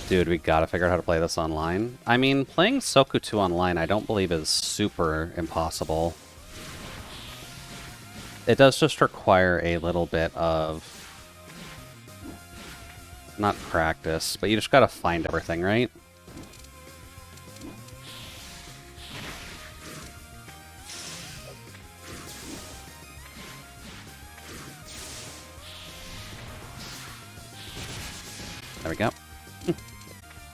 Dude, we gotta figure out how to play this online. I mean, playing Soku 2 online I don't believe is super impossible. It does just require a little bit of... not practice, but you just gotta find everything, right? There we go.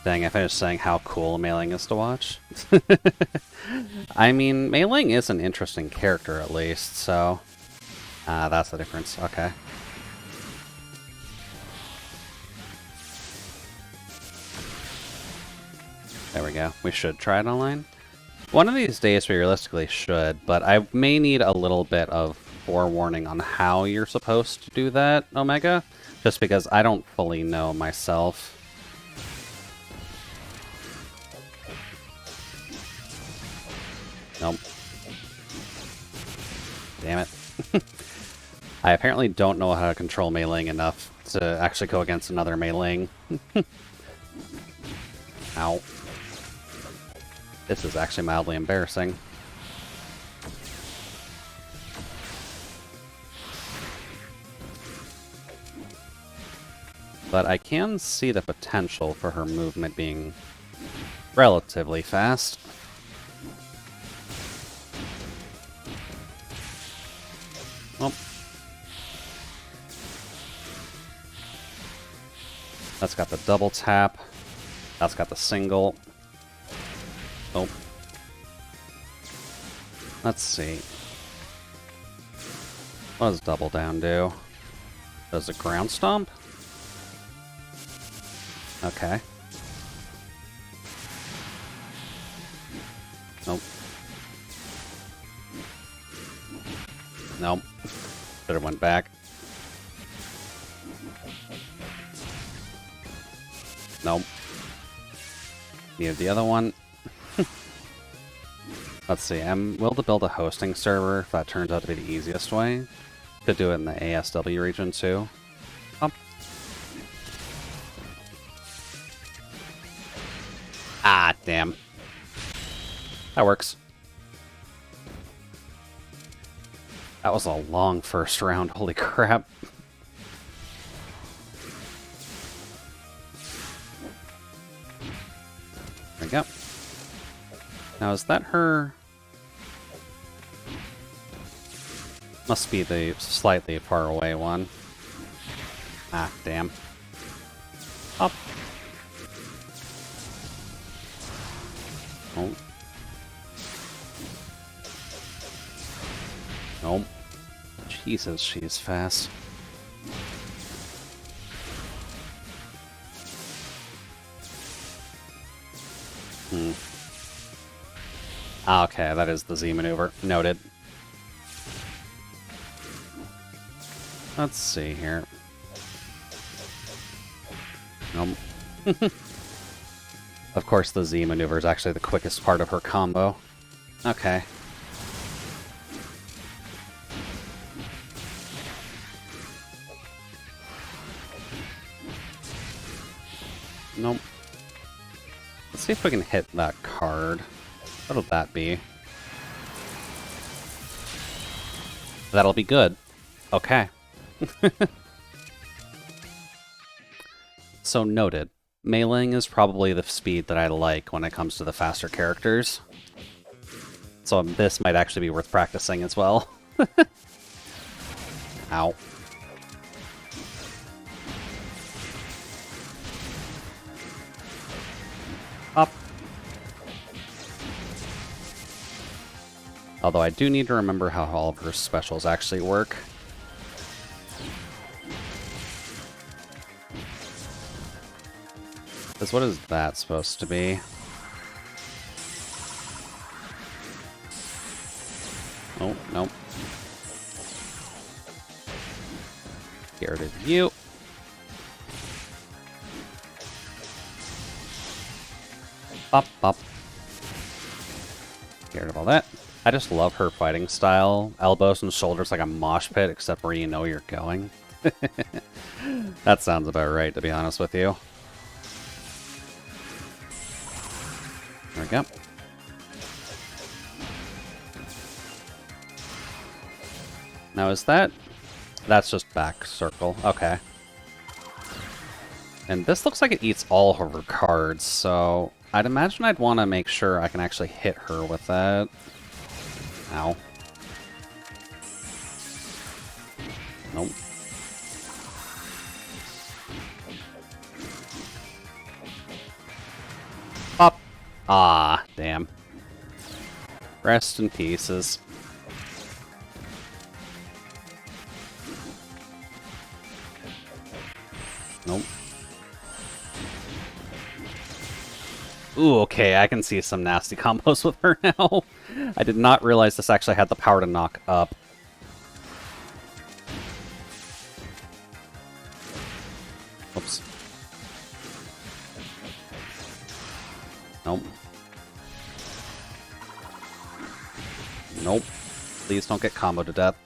Dang, I finished saying how cool Mei Ling is to watch. I mean, Mei Ling is an interesting character at least, so... that's the difference. Okay. There we go. We should try it online. One of these days we realistically should, but I may need a little bit of forewarning on how you're supposed to do that, Omega, just because I don't fully know myself. Nope. Damn it. I apparently don't know how to control Mei Ling enough to actually go against another Mei Ling. Ow. This is actually mildly embarrassing. But I can see the potential for her movement being relatively fast. Oh. That's got the double tap. That's got the single. Oh. Let's see. What does double down do? Does it ground stomp? Okay. Nope. Nope. Should have went back. Nope. Needed the other one. Let's see, I'm willing to build a hosting server if that turns out to be the easiest way. Could do it in the ASW region too. Ah, damn. That works. That was a long first round, holy crap. There we go. Now, is that her? Must be the slightly far away one. Ah, damn. Up. Oh. Nope. Jesus, she's fast. Ah, okay, that is the Z maneuver. Noted. Let's see here. Nope. Of course, the Z maneuver is actually the quickest part of her combo. Okay. Nope. Let's see if we can hit that card. What'll that be? That'll be good. Okay. So noted. Meleeing is probably the speed that I like when it comes to the faster characters. So this might actually be worth practicing as well. Ow. Up. Although I do need to remember how all of her specials actually work. Because what is that supposed to be? Oh, nope. Get rid of you. Up, up. Get rid of all that. I just love her fighting style. Elbows and shoulders like a mosh pit, except where you know you're going. That sounds about right, to be honest with you. There we go. Now is that... That's just back circle. Okay. And this looks like it eats all of her cards, so... I'd imagine I'd want to make sure I can actually hit her with that. Ow. Nope. Up. Ah, damn. Rest in pieces. Nope. Ooh, okay, I can see some nasty combos with her now. I did not realize this actually had the power to knock up. Oops. Nope. Nope. Please don't get comboed to death.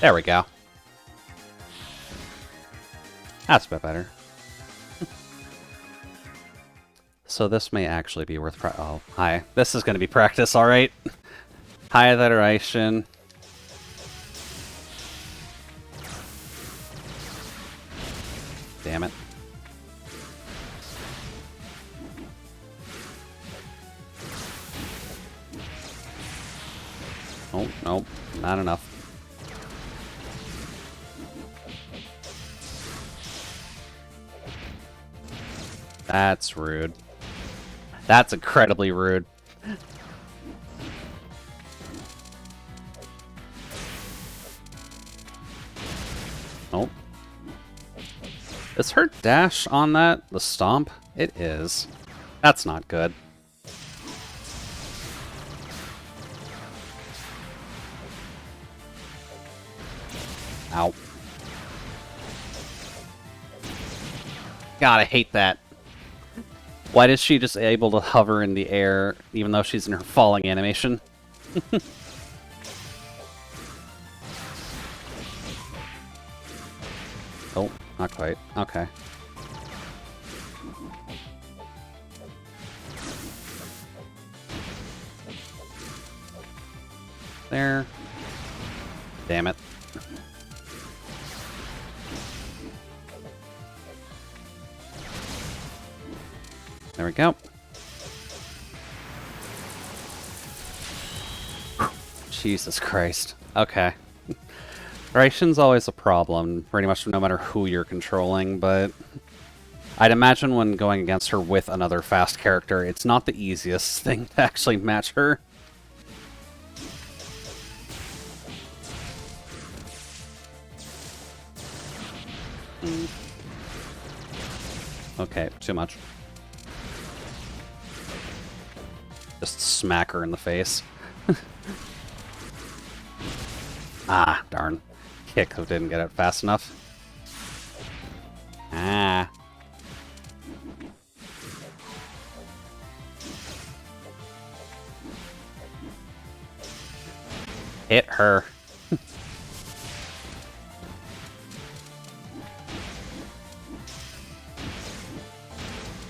There we go. That's a bit better. So this may actually be worth oh, hi. This is going to be practice, alright? High iteration. Damn it. Oh, nope. Not enough. That's rude. That's incredibly rude. Oh. Is her dash on that the stomp? It is. That's not good. Ow. God, I hate that. Why is she just able to hover in the air, even though she's in her falling animation? Oh, not quite. Okay. There. Damn it. There we go. Jesus Christ. Okay. Duration's always a problem, pretty much no matter who you're controlling, but I'd imagine when going against her with another fast character, it's not the easiest thing to actually match her. Okay, too much. Just smack her in the face. Ah, darn. Kick didn't get it fast enough. Ah. Hit her.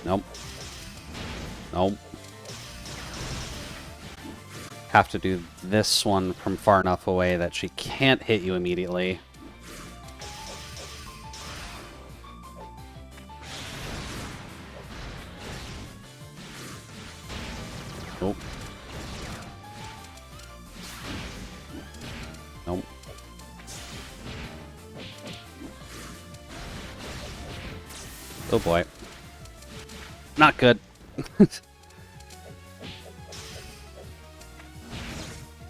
Nope. Nope. Have to do this one from far enough away that she can't hit you immediately. Nope. Nope. Oh boy. Not good.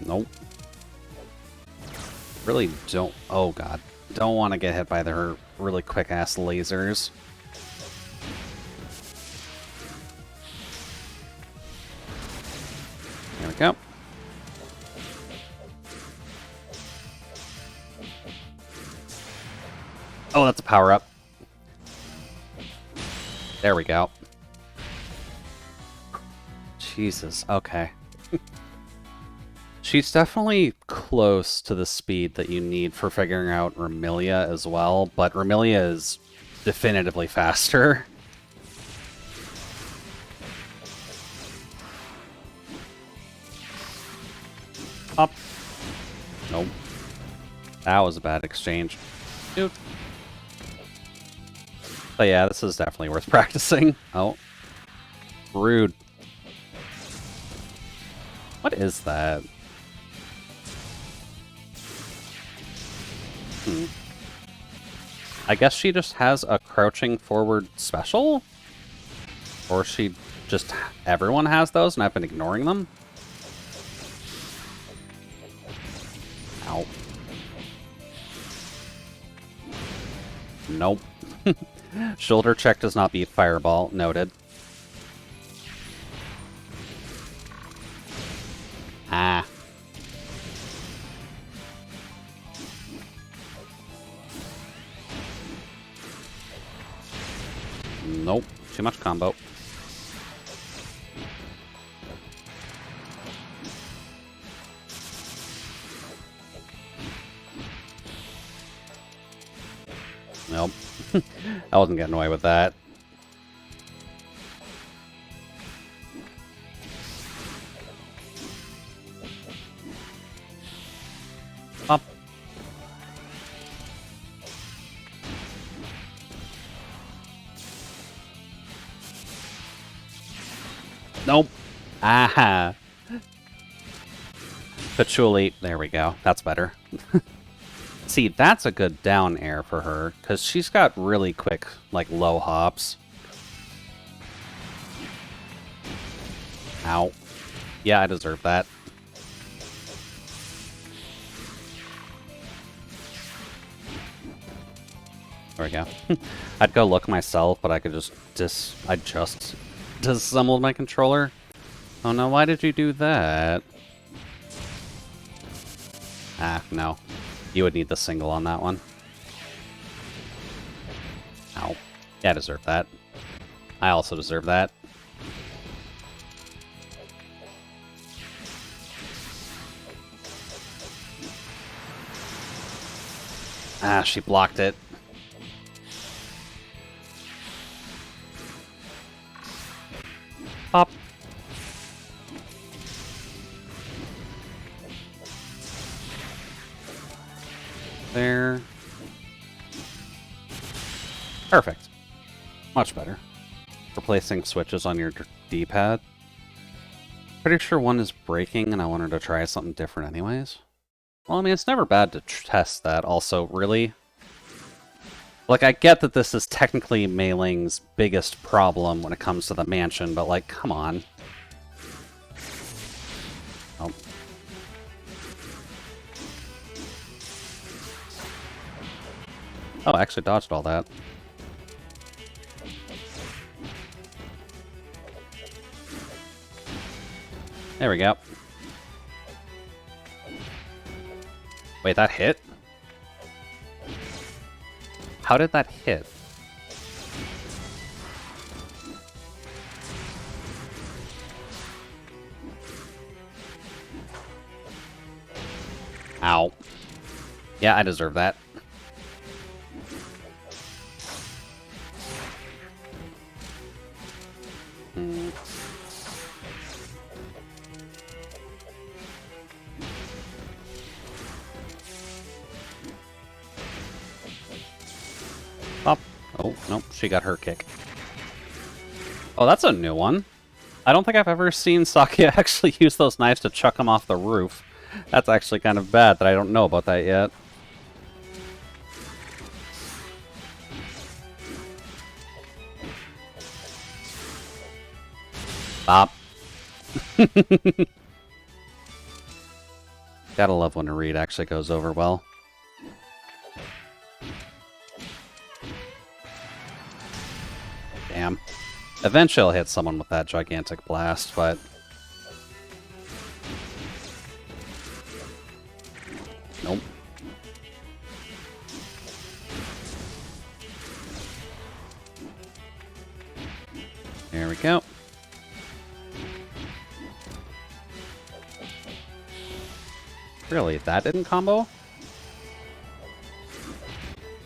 Nope. Really don't... Oh god. Don't want to get hit by their really quick-ass lasers. There we go. Oh, that's a power-up. There we go. Jesus, okay. She's definitely close to the speed that you need for figuring out Remilia as well, but Remilia is definitively faster. Up. Nope. That was a bad exchange. Dude. But yeah, this is definitely worth practicing. Oh. Rude. What is that? I guess she just has a crouching forward special? Or she just... Everyone has those and I've been ignoring them? Ow. Nope. Shoulder check does not beat Fireball. Noted. Ah. Nope. Too much combo. Nope. I wasn't getting away with that. Up. Nope. Aha. Patchouli. There we go. That's better. See, that's a good down air for her, because she's got really quick, like, low hops. Ow. Yeah, I deserve that. There we go. I'd go look myself, but I could just I just disassembled my controller. Oh no, why did you do that? Ah, no. You would need the single on that one. Ow. Yeah, I deserve that. I also deserve that. Ah, she blocked it. Pop. There. Perfect. Much better. Replacing switches on your D-pad. Pretty sure one is breaking and I wanted to try something different anyways. Well, I mean, it's never bad to test that also, really. Like, I get that this is technically Mei Ling's biggest problem when it comes to the mansion, but like, come on. Oh. Oh, I actually dodged all that. There we go. Wait, that hit? How did that hit? Ow. Yeah, I deserve that. Hmm. Up. Oh, nope, she got her kick. Oh, that's a new one. I don't think I've ever seen Sakia actually use those knives to chuck him off the roof. That's actually kind of bad that I don't know about that yet. Stop. Gotta love when a read actually goes over well. Damn. Eventually I'll hit someone with that gigantic blast, but... Nope. There we go. Really? That didn't combo?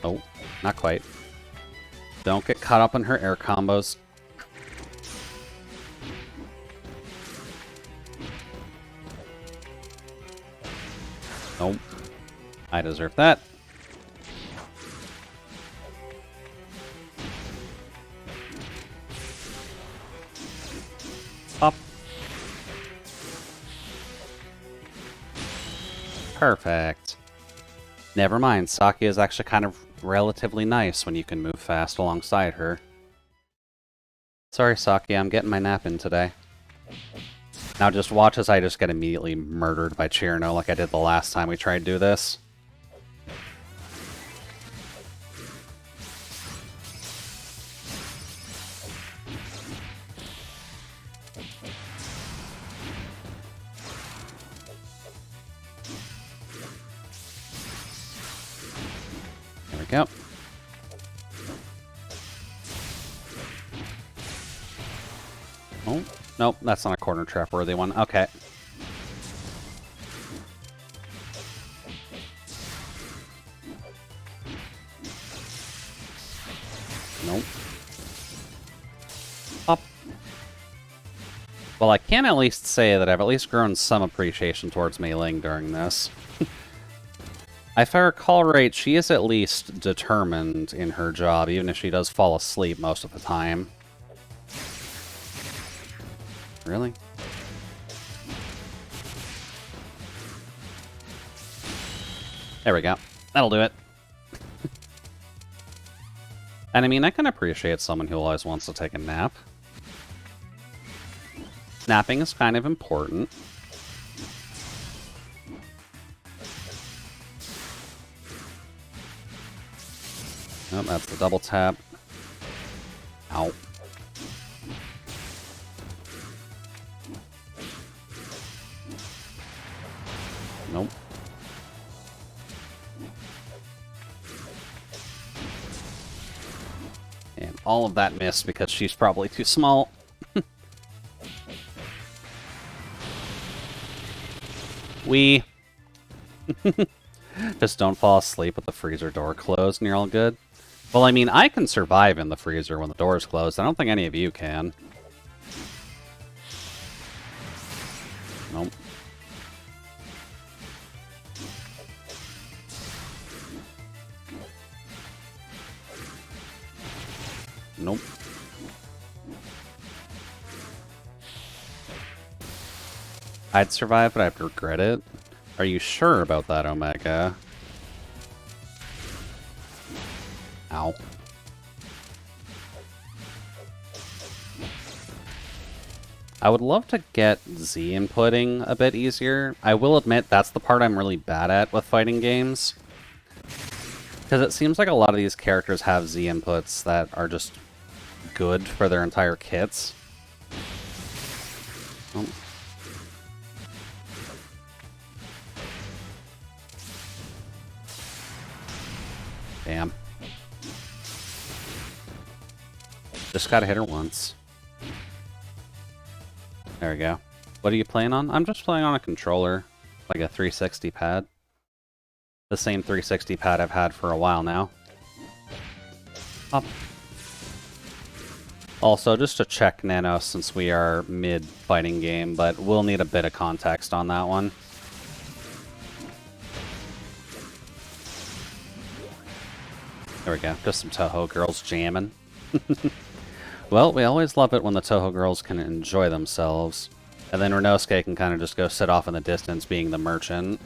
Oh, not quite. Don't get caught up in her air combos. Nope. I deserve that. Up. Perfect. Never mind, Sakia is actually kind of relatively nice when you can move fast alongside her. Sorry, Sakia, I'm getting my nap in today. Now just watch as I just get immediately murdered by Chirno like I did the last time we tried to do this. There we go. Oh, nope, that's not a corner trap worthy one. Okay. Nope. Up. Well, I can at least say that I've at least grown some appreciation towards Mei Ling during this. If I recall right, she is at least determined in her job, even if she does fall asleep most of the time. Really? There we go. That'll do it. And I mean, I can appreciate someone who always wants to take a nap. Napping is kind of important. Oh, that's the double tap. Ow. Nope. And all of that missed because she's probably too small. We... Just don't fall asleep with the freezer door closed and you're all good. Well, I mean, I can survive in the freezer when the door is closed. I don't think any of you can. Nope. Nope. I'd survive, but I have to regret it. Are you sure about that, Omega? Ow. I would love to get Z inputting a bit easier. I will admit that's the part I'm really bad at with fighting games. Because it seems like a lot of these characters have Z inputs that are just good for their entire kits. Oh. Damn. Just gotta hit her once. There we go. What are you playing on? I'm just playing on a controller, like a 360 pad. The same 360 pad I've had for a while now. Up. Also, just to check Nano, since we are mid-fighting game, but we'll need a bit of context on that one. There we go. Just some Touhou girls jamming. Well, we always love it when the Touhou girls can enjoy themselves. And then Renosuke can kind of just go sit off in the distance being the merchant.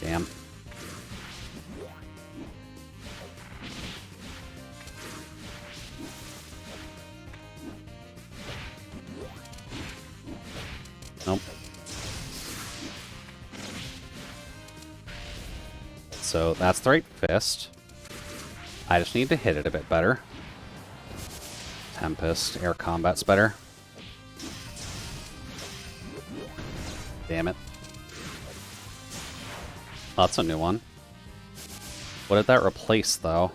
Damn. Nope. So that's the right fist. I just need to hit it a bit better. Tempest, air combat's better. Damn it. Oh, that's a new one. What did that replace, though?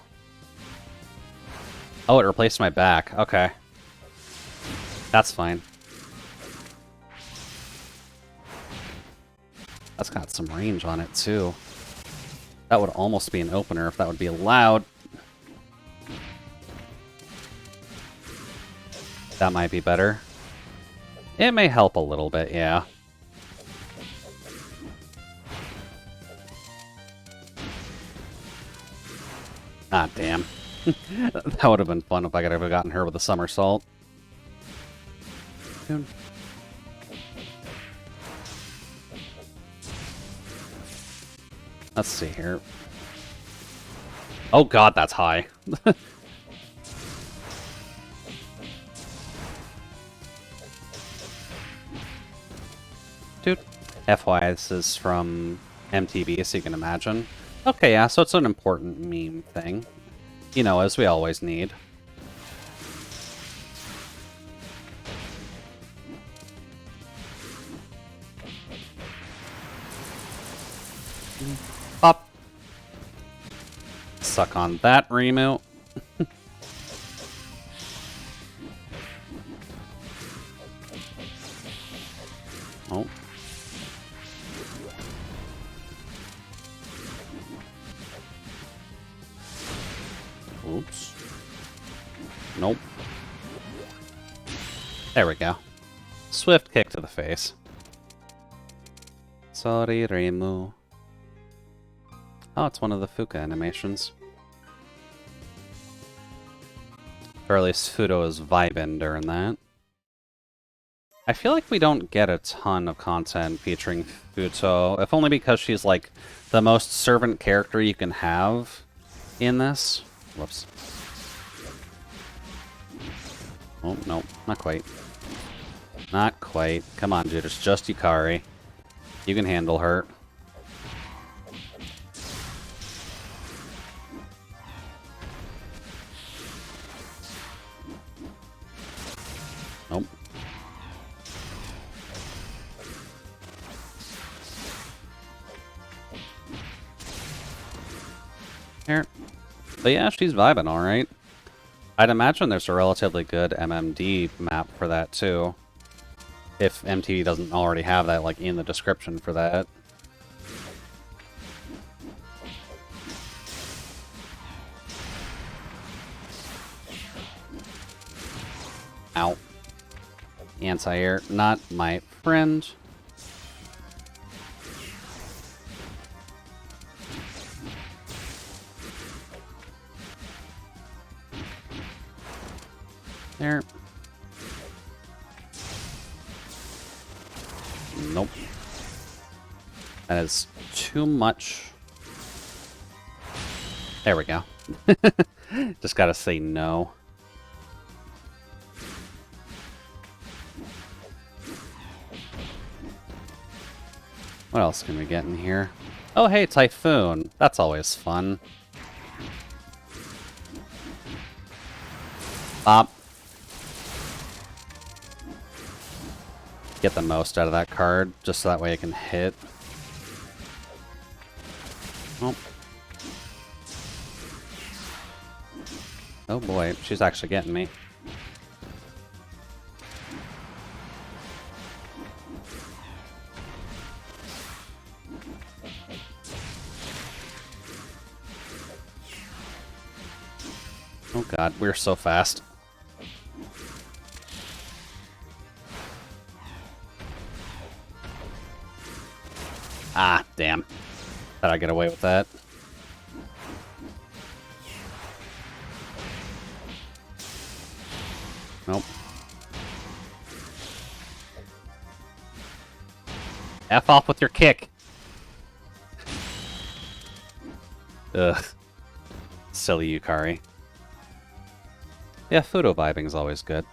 Oh, it replaced my back. Okay. That's fine. That's got some range on it, too. That would almost be an opener if that would be allowed. That might be better. It may help a little bit, yeah. Ah, damn. That would have been fun if I could have gotten her with a somersault. Dude. Let's see here. Oh god, that's high. Dude. FYI, this is from MTV, so you can imagine. Okay, yeah, so it's an important meme thing. You know, as we always need. Pop. Suck on that, Rimu. Oh. Oops. Nope. There we go. Swift kick to the face. Sorry, Rimu. Oh, it's one of the Fuka animations. Or at least Fudo is vibing during that. I feel like we don't get a ton of content featuring Futo, if only because she's like the most servant character you can have in this. Whoops. Oh, no, not quite. Not quite. Come on, dude, it's just Yukari. You can handle her. Nope. Here. But yeah, she's vibing alright. I'd imagine there's a relatively good MMD map for that too. If MTV doesn't already have that like in the description for that. Ow. Anti-air, not my friend. There. Nope. That is too much. There we go. Just gotta say no. What else can we get in here? Oh, hey, Typhoon. That's always fun. Bop. Get the most out of that card, just so that way I can hit. Oh. Oh boy, she's actually getting me. Oh god, we're so fast. Ah, damn. Thought I'd get away with that. Nope. F off with your kick. Ugh. Silly Yukari. Yeah, photo vibing is always good.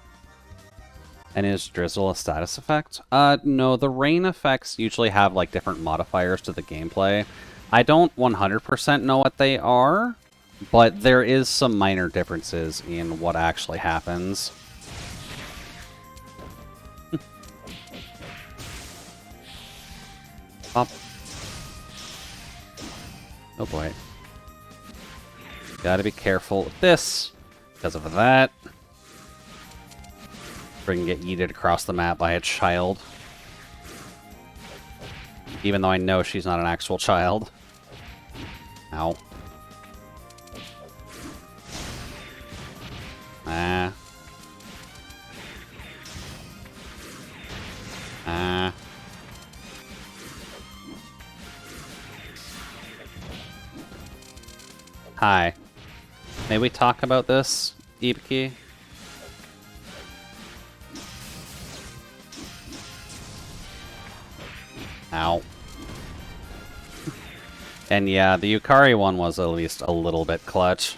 And is Drizzle a status effect? No, the rain effects usually have like different modifiers to the gameplay. I don't 100% know what they are, but there is some minor differences in what actually happens. Pop. Oh boy. Gotta be careful with this, because of that. Or can get yeeted across the map by a child. Even though I know she's not an actual child. Ow. Ah. Ah. Hi. May we talk about this, Ibuki? Ow. And yeah, the Yukari one was at least a little bit clutch.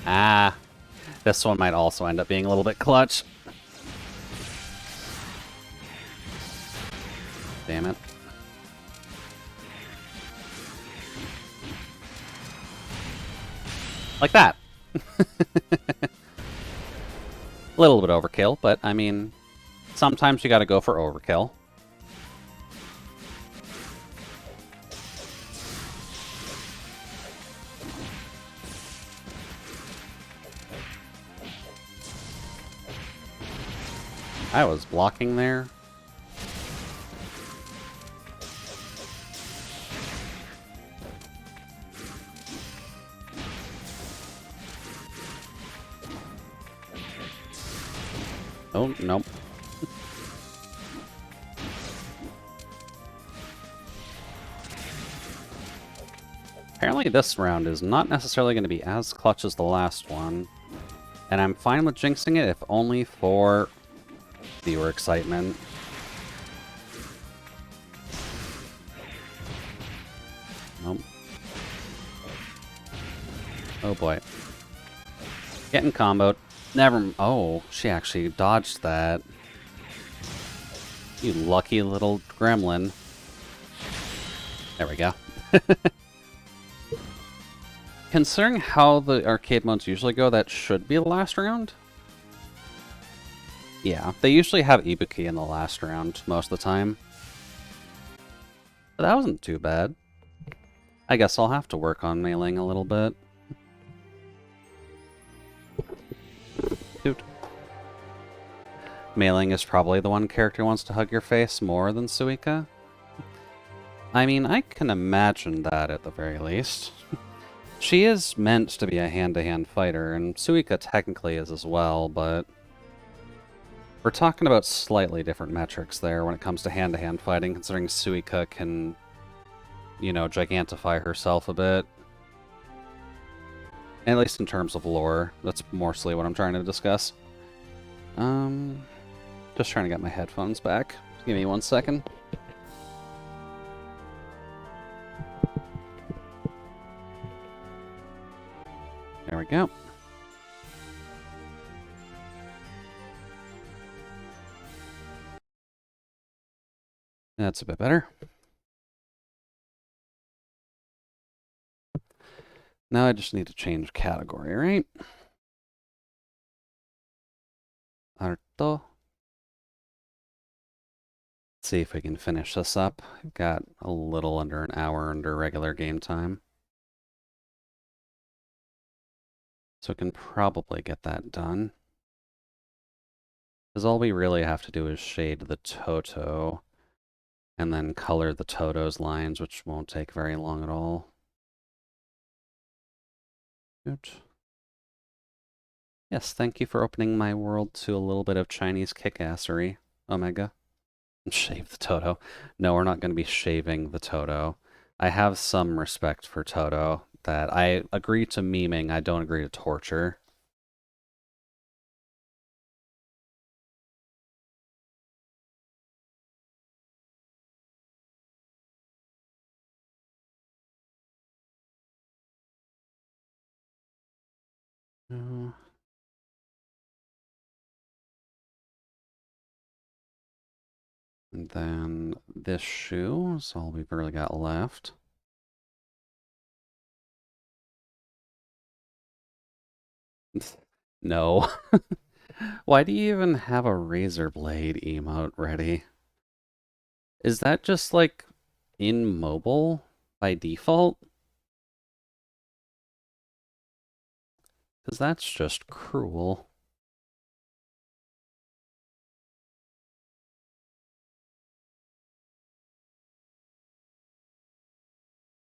Ah. This one might also end up being a little bit clutch. Damn it. Like that. A little bit overkill, but I mean, sometimes you gotta go for overkill. I was blocking there. Oh, nope. Apparently this round is not necessarily going to be as clutch as the last one. And I'm fine with jinxing it, if only for viewer excitement. Nope. Oh boy. Getting comboed. Never. Oh, she actually dodged that. You lucky little gremlin. There we go. Considering how the arcade modes usually go, that should be the last round. Yeah, they usually have Ibuki in the last round most of the time. But that wasn't too bad. I guess I'll have to work on mailing a little bit. Toot. Mailing is probably the one character who wants to hug your face more than Suika. I mean, I can imagine that at the very least. She is meant to be a hand-to-hand fighter, and Suika technically is as well, but we're talking about slightly different metrics there when it comes to hand-to-hand fighting, considering Suika can, you know, gigantify herself a bit. At least in terms of lore. That's mostly what I'm trying to discuss. Just trying to get my headphones back. Give me 1 second. There we go. That's a bit better. Now I just need to change category, right? Arto. see if we can finish this up. We've got a little under an hour under regular game time. So we can probably get that done. Because all we really have to do is shade the Toto and then color the Toto's lines, which won't take very long at all. Good. Yes, thank you for opening my world to a little bit of Chinese kickassery, Omega. Shave the Toto. No, we're not going to be shaving the Toto. I have some respect for Toto that I agree to memeing, I don't agree to torture. Uh, And then this shoe is all we've really got left. No. Why do you even have a razor blade emote ready? Is that just like in mobile by default? Because that's just cruel.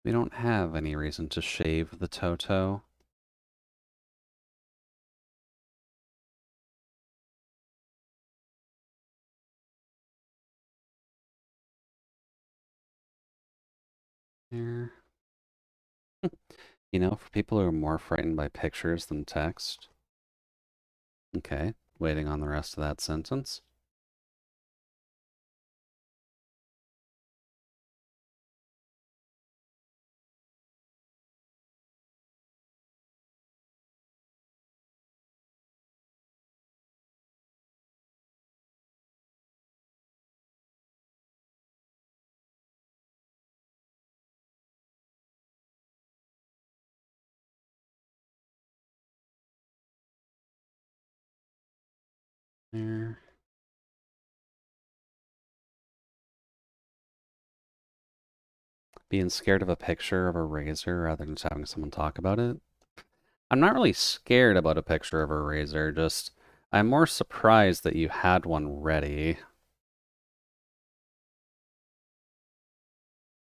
We don't have any reason to shave the Toto. There. You know, for people who are more frightened by pictures than text. Okay, waiting on the rest of that sentence. There. Being scared of a picture of a razor rather than just having someone talk about it. I'm not really scared about a picture of a razor, just I'm more surprised that you had one ready.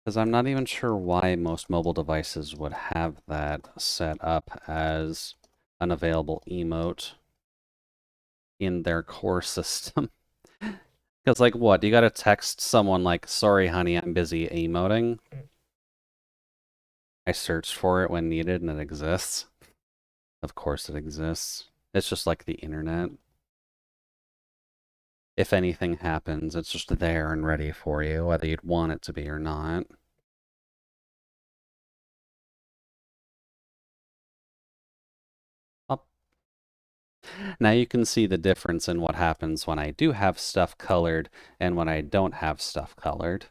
Because I'm not even sure why most mobile devices would have that set up as an available emote in their core system. Because, like, what? You gotta text someone like, sorry, honey, I'm busy emoting. I searched for it when needed and it exists. Of course it exists. It's just like the internet. If anything happens, it's just there and ready for you, whether you'd want it to be or not. Up. Now you can see the difference in what happens when I do have stuff colored and when I don't have stuff colored.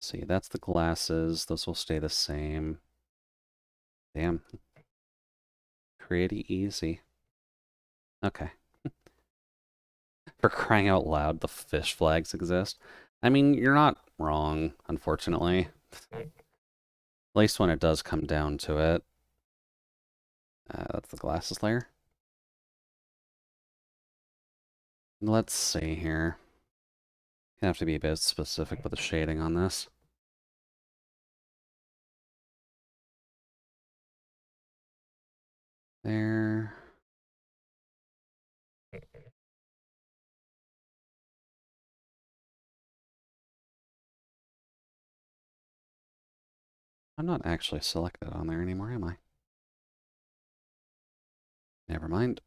See, that's the glasses. Those will stay the same. Damn. Pretty easy. Okay. For crying out loud, the fish flags exist. I mean, you're not wrong, unfortunately. At least when it does come down to it. That's the glasses layer. Let's see here. Gonna have to be a bit specific with the shading on this. There. I'm not actually selected on there anymore, am I? Never mind.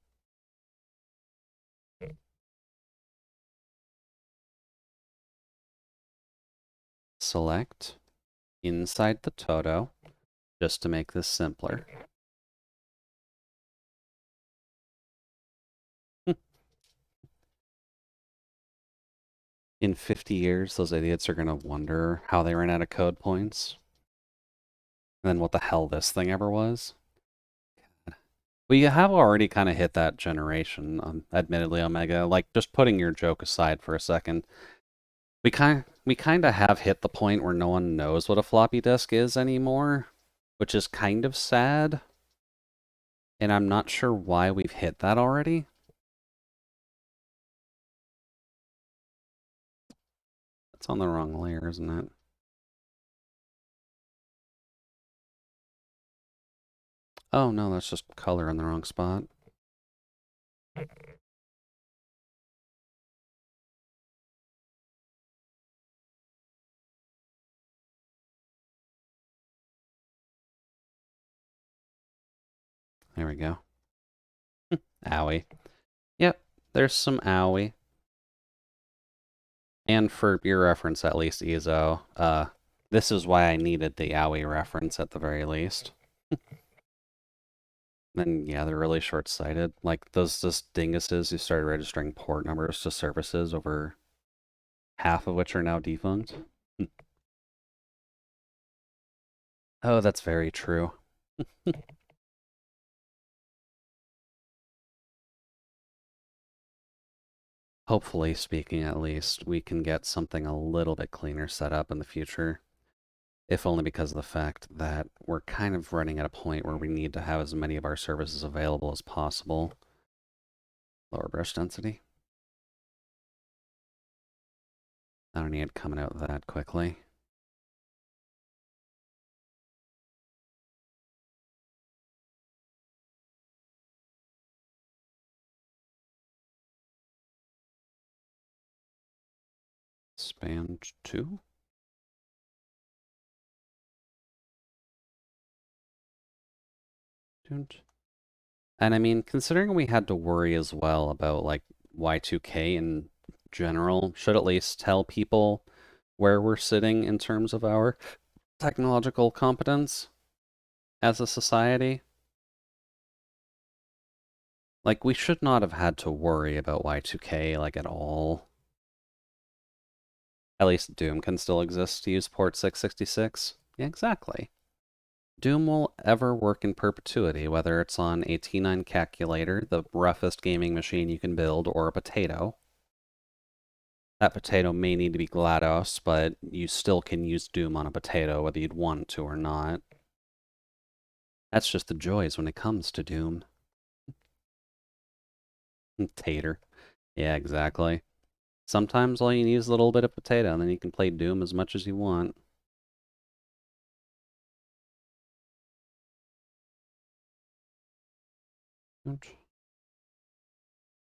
Select inside the Toto, just to make this simpler. In 50 years, those idiots are going to wonder how they ran out of code points. And then what the hell this thing ever was. We have already kind of hit that generation, admittedly, Omega. Like, just putting your joke aside for a second, we kind of have hit the point where no one knows what a floppy disk is anymore, which is kind of sad. And I'm not sure why we've hit that already. That's on the wrong layer, isn't it? Oh no, that's just color in the wrong spot. There we go. Owie. Yep, there's some owie. And for your reference, at least, Ezo, this is why I needed the owie reference at the very least. Then, yeah, they're really short-sighted. Like, those just dinguses who started registering port numbers to services, over half of which are now defunct. Oh, that's very true. Hopefully speaking, at least, we can get something a little bit cleaner set up in the future. If only because of the fact that we're kind of running at a point where we need to have as many of our services available as possible. Lower brush density. I don't need it coming out that quickly. Span 2? And I mean, considering we had to worry as well about like Y2K in general, should at least tell people where we're sitting in terms of our technological competence as a society. Like, we should not have had to worry about Y2K, like, at all. At least Doom can still exist to use port 666. Yeah, exactly. Doom will ever work in perpetuity, whether it's on a T9 calculator, the roughest gaming machine you can build, or a potato. That potato may need to be GLaDOS, but you still can use Doom on a potato whether you'd want to or not. That's just the joys when it comes to Doom. Tater. Yeah, exactly. Sometimes all you need is a little bit of potato, and then you can play Doom as much as you want.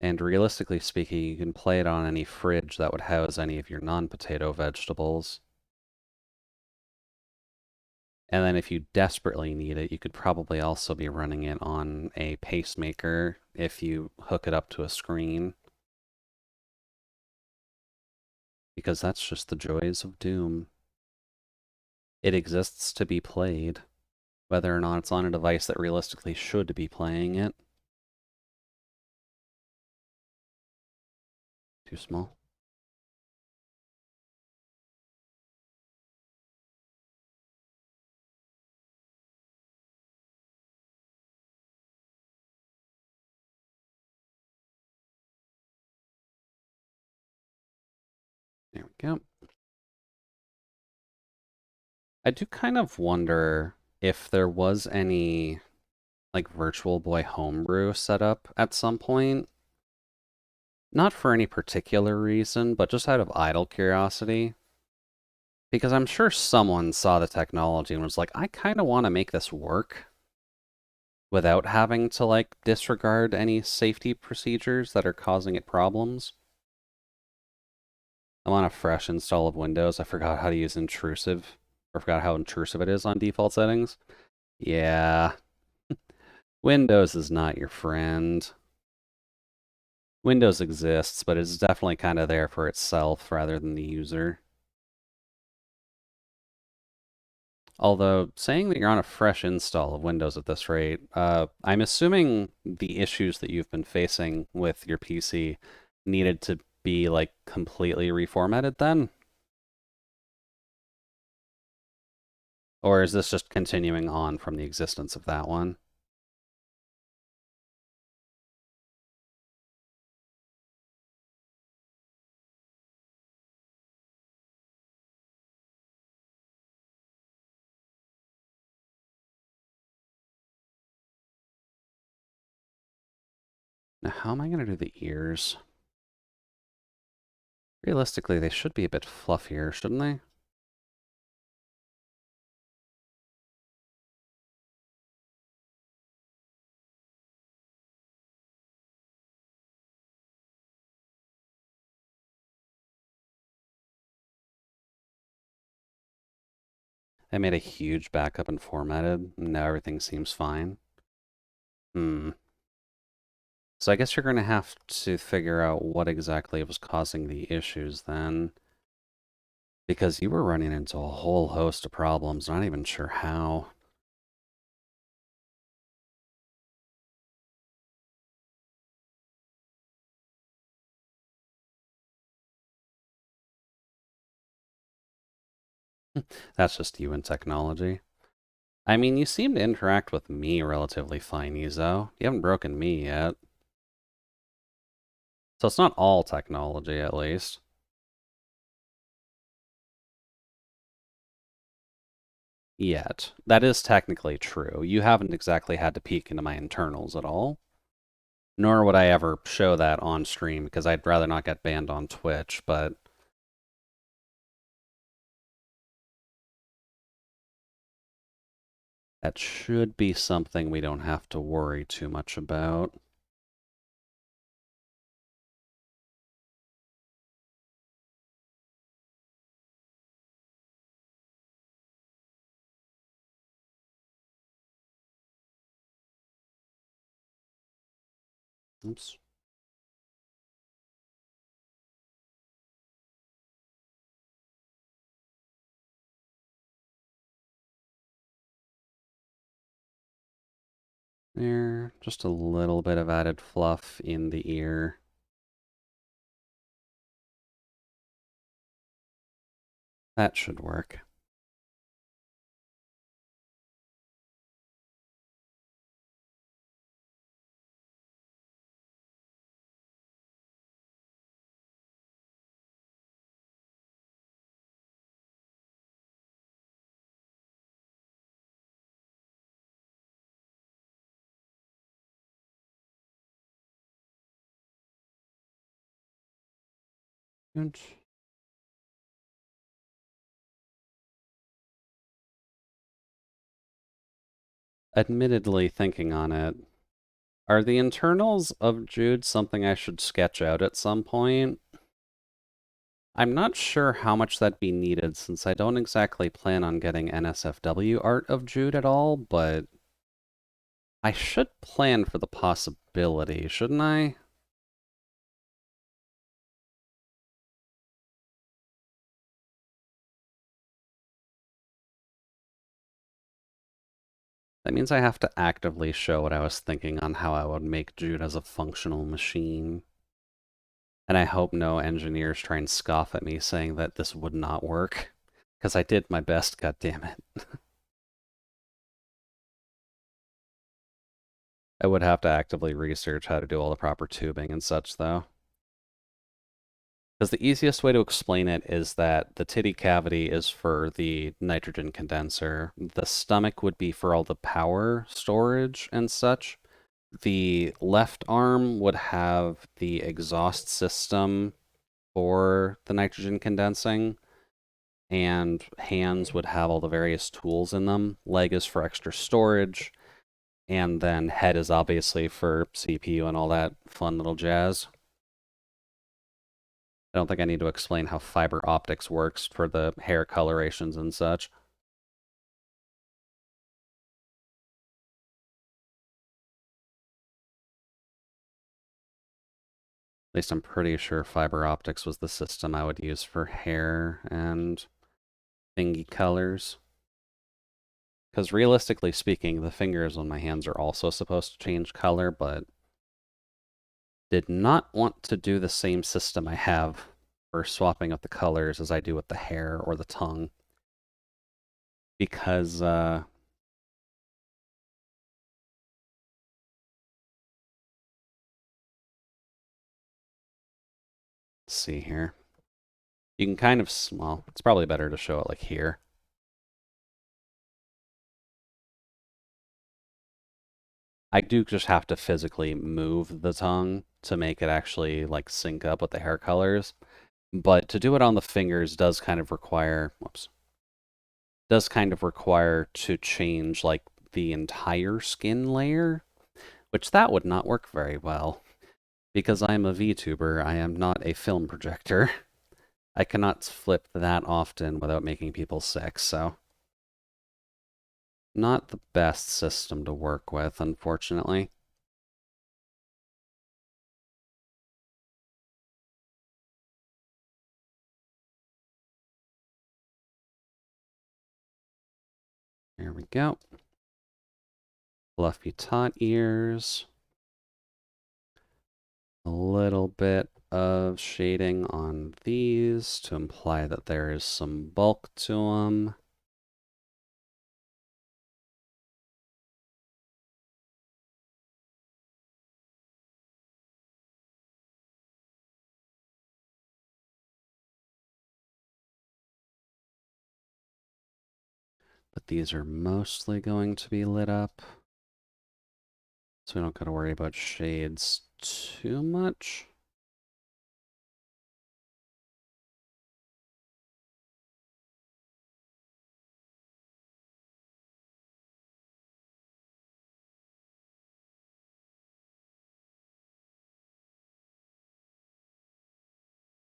And realistically speaking, you can play it on any fridge that would house any of your non-potato vegetables. And then if you desperately need it, you could probably also be running it on a pacemaker if you hook it up to a screen. Because that's just the joys of Doom. It exists to be played, whether or not it's on a device that realistically should be playing it. Too small. There we go. I do kind of wonder if there was any like Virtual Boy homebrew set up at some point. Not for any particular reason, but just out of idle curiosity. Because I'm sure someone saw the technology and was like, I kind of want to make this work without having to like disregard any safety procedures that are causing it problems. I'm on a fresh install of Windows. I forgot how to use intrusive, or forgot how intrusive it is on default settings. Yeah, Windows is not your friend. Windows exists, but it's definitely kind of there for itself rather than the user. Although, saying that you're on a fresh install of Windows at this rate, I'm assuming the issues that you've been facing with your PC needed to be, like, completely reformatted then? Or is this just continuing on from the existence of that one? Now, how am I going to do the ears? Realistically, they should be a bit fluffier, shouldn't they? I made a huge backup and formatted. Now everything seems fine. Hmm. So I guess you're going to have to figure out what exactly was causing the issues then. Because you were running into a whole host of problems, not even sure how. That's just you and technology. I mean, you seem to interact with me relatively fine, Ezo. You haven't broken me yet. So it's not all technology, at least. Yet. That is technically true. You haven't exactly had to peek into my internals at all. Nor would I ever show that on stream, because I'd rather not get banned on Twitch, but that should be something we don't have to worry too much about. Oops. There, just a little bit of added fluff in the ear. That should work. Good. Admittedly, thinking on it, are the internals of Jude something I should sketch out at some point? I'm not sure how much that'd be needed since I don't exactly plan on getting NSFW art of Jude at all, but I should plan for the possibility, shouldn't I? That means I have to actively show what I was thinking on how I would make Jude as a functional machine. And I hope no engineers try and scoff at me saying that this would not work. Because I did my best, goddammit. I would have to actively research how to do all the proper tubing and such, though. Because the easiest way to explain it is that the titty cavity is for the nitrogen condenser. The stomach would be for all the power storage and such. The left arm would have the exhaust system for the nitrogen condensing, and hands would have all the various tools in them. Leg is for extra storage, and then head is obviously for CPU and all that fun little jazz. I don't think I need to explain how fiber optics works for the hair colorations and such. At least I'm pretty sure fiber optics was the system I would use for hair and thingy colors. Because realistically speaking, the fingers on my hands are also supposed to change color, but did not want to do the same system I have for swapping out the colors as I do with the hair or the tongue. Because, let's see here. You can kind of, well, it's probably better to show it like here. I do just have to physically move the tongue to make it actually like sync up with the hair colors. But to do it on the fingers does kind of require, whoops, does kind of require to change like the entire skin layer, which that would not work very well. Because I am a VTuber, I am not a film projector. I cannot flip that often without making people sick, so not the best system to work with, unfortunately. There we go. Fluffy tot ears. A little bit of shading on these to imply that there is some bulk to them. But these are mostly going to be lit up, so we don't got to worry about shades too much.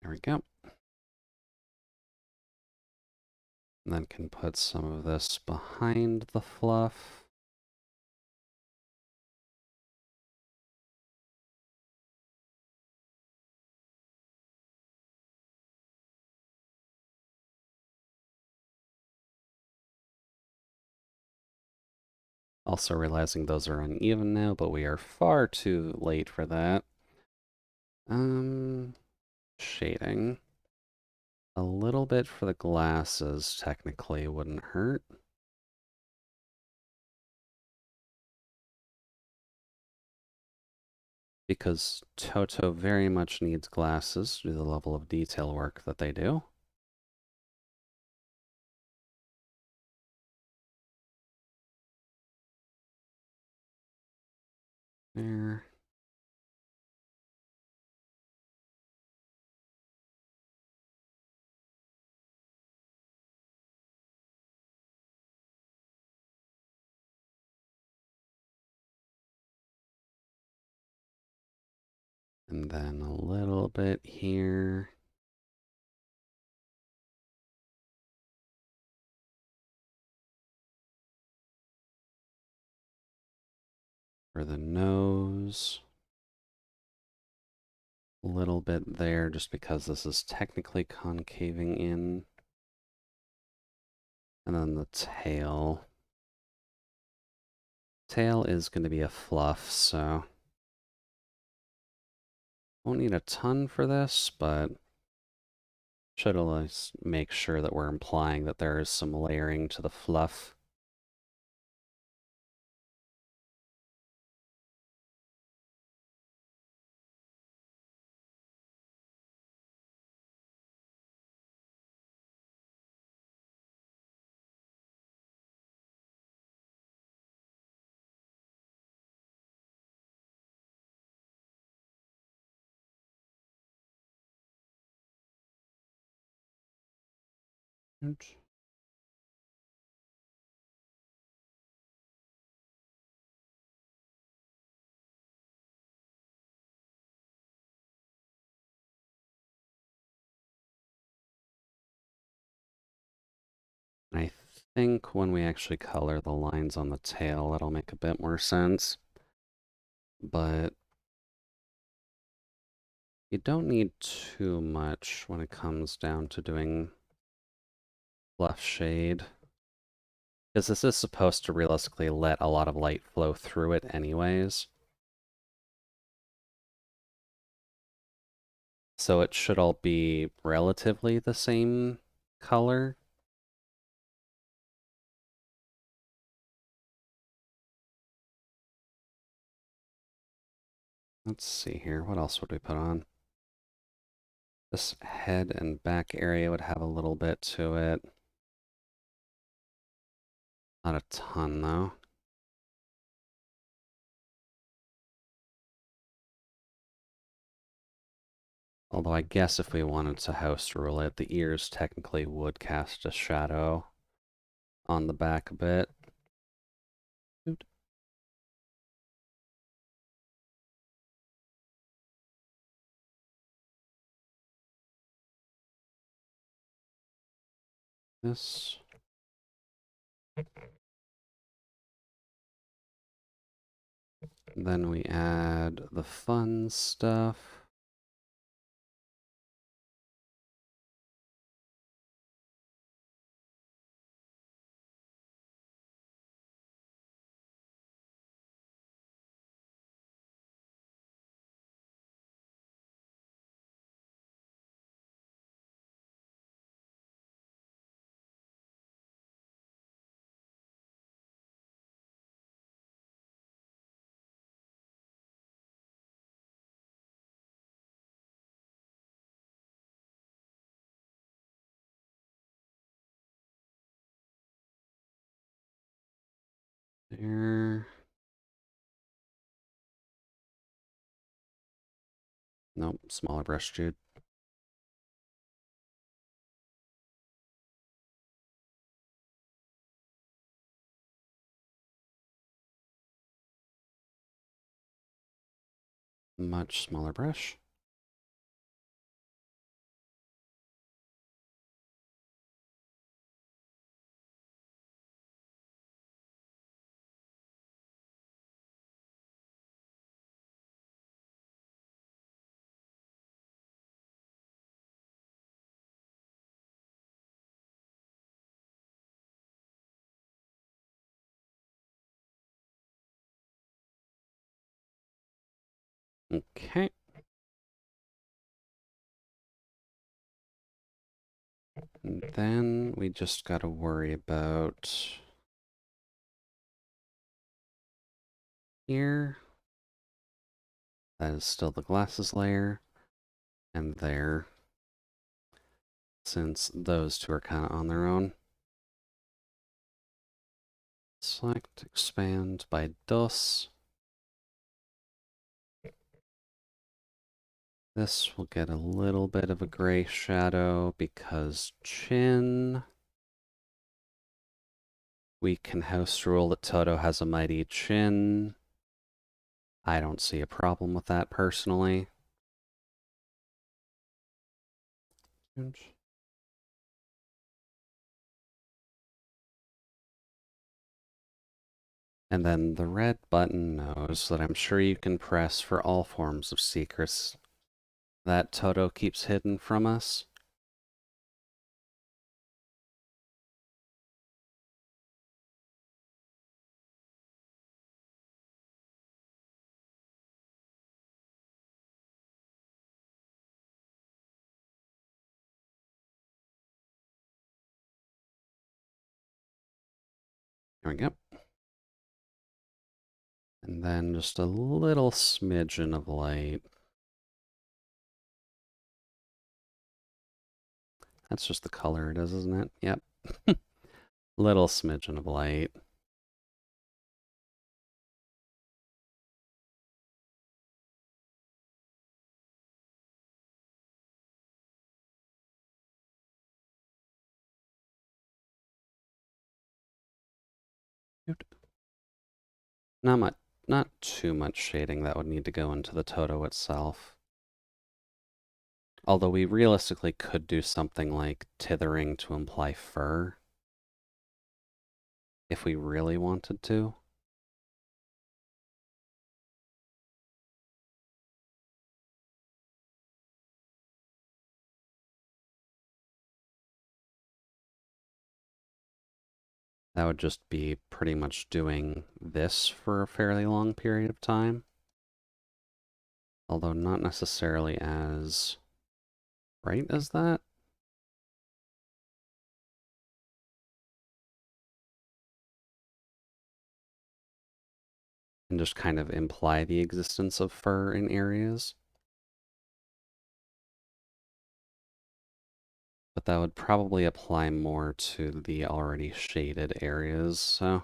There we go. And then can put some of this behind the fluff. Also realizing those are uneven now, but we are far too late for that. Shading. A little bit for the glasses technically wouldn't hurt. Because Toto very much needs glasses to do the level of detail work that they do. There. And then a little bit here. For the nose. A little bit there just because this is technically concaving in. And then the tail. Tail is going to be a fluff, so won't need a ton for this, but should at least make sure that we're implying that there is some layering to the fluff. Oops. I think when we actually color the lines on the tail, that'll make a bit more sense. But you don't need too much when it comes down to doing fluff shade. Because this is supposed to realistically let a lot of light flow through it anyways. So it should all be relatively the same color. Let's see here. What else would we put on? This head and back area would have a little bit to it. Not a ton, though. Although I guess if we wanted to house rule it, the ears technically would cast a shadow on the back a bit. Oot. This. Then we add the fun stuff. There. Nope, smaller brush, Jude. Much smaller brush. Okay. And then we just gotta worry about here. That is still the glasses layer. And there. Since those two are kind of on their own. Select, expand by DOS. This will get a little bit of a gray shadow because chin. We can house rule that Toto has a mighty chin. I don't see a problem with that personally. And then the red button knows that I'm sure you can press for all forms of secrets that Toto keeps hidden from us. There we go. And then just a little smidgen of light. That's just the color it is, isn't it? Yep. Little smidgen of light. Not too much shading that would need to go into the Toto itself. Although we realistically could do something like tithering to imply fur. If we really wanted to. That would just be pretty much doing this for a fairly long period of time. Although not necessarily as bright as that. And just kind of imply the existence of fur in areas. But that would probably apply more to the already shaded areas, so.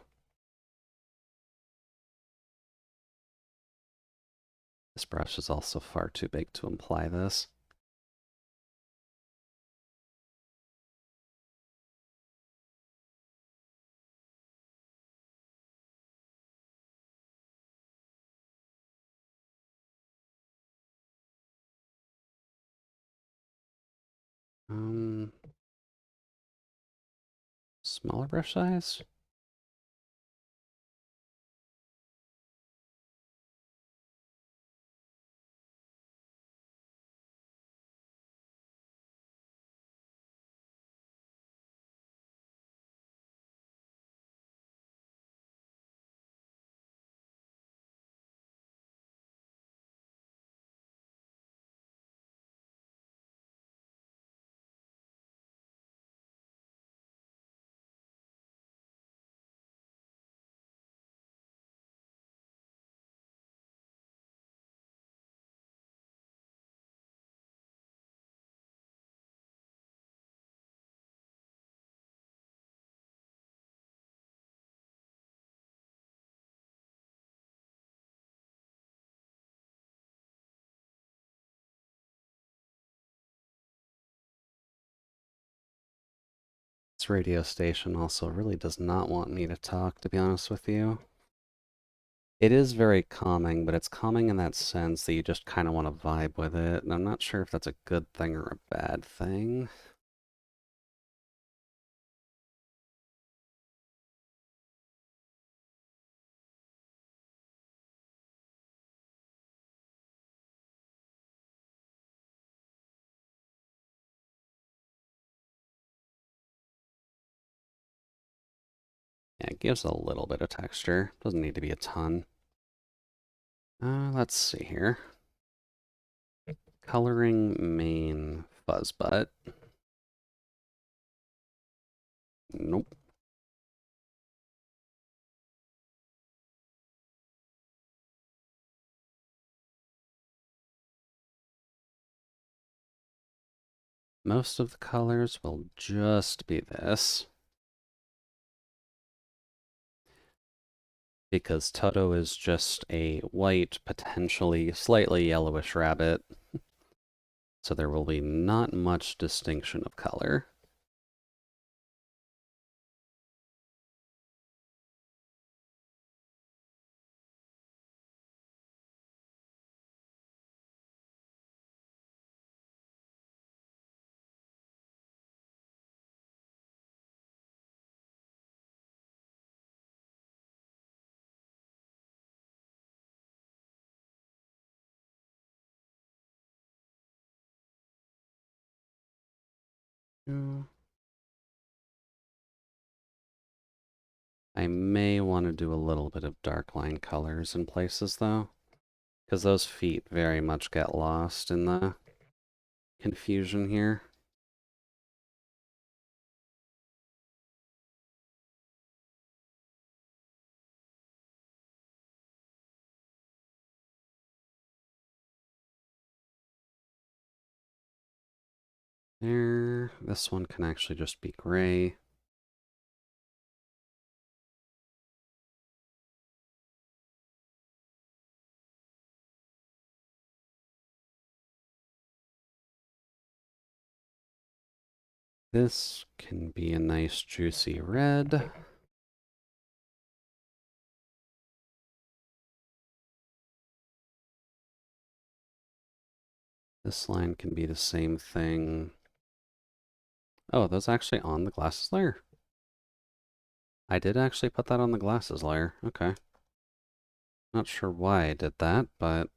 This brush is also far too big to imply this. Smaller brush size? This radio station also really does not want me to talk, to be honest with you. It is very calming, but it's calming in that sense that you just kind of want to vibe with it, and I'm not sure if that's a good thing or a bad thing. Yeah, it gives a little bit of texture. Doesn't need to be a ton. Let's see here. Coloring main fuzz butt. Nope. Most of the colors will just be this. Because Toto is just a white, potentially slightly yellowish rabbit. So there will be not much distinction of color. I may want to do a little bit of dark line colors in places though, because those feet very much get lost in the confusion here. There, this one can actually just be gray. This can be a nice juicy red. This line can be the same thing. Oh, that's actually on the glasses layer. I did actually put that on the glasses layer. Okay. Not sure why I did that, but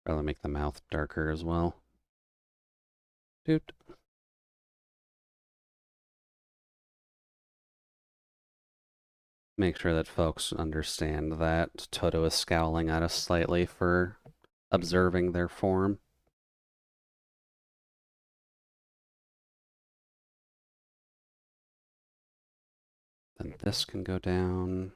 probably make the mouth darker as well. Doot. Make sure that folks understand that Toto is scowling at us slightly for observing their form. Then this can go down.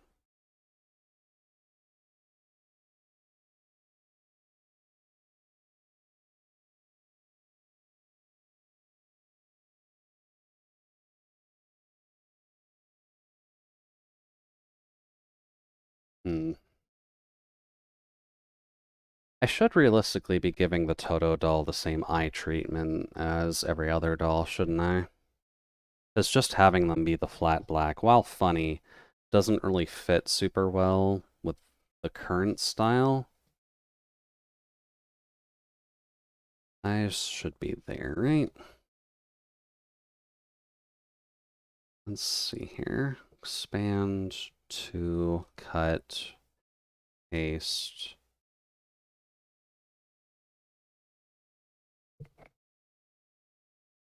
I should realistically be giving the Toto doll the same eye treatment as every other doll, shouldn't I? Because just having them be the flat black, while funny, doesn't really fit super well with the current style. Eyes should be there, right? Let's see here. Expand to cut, paste.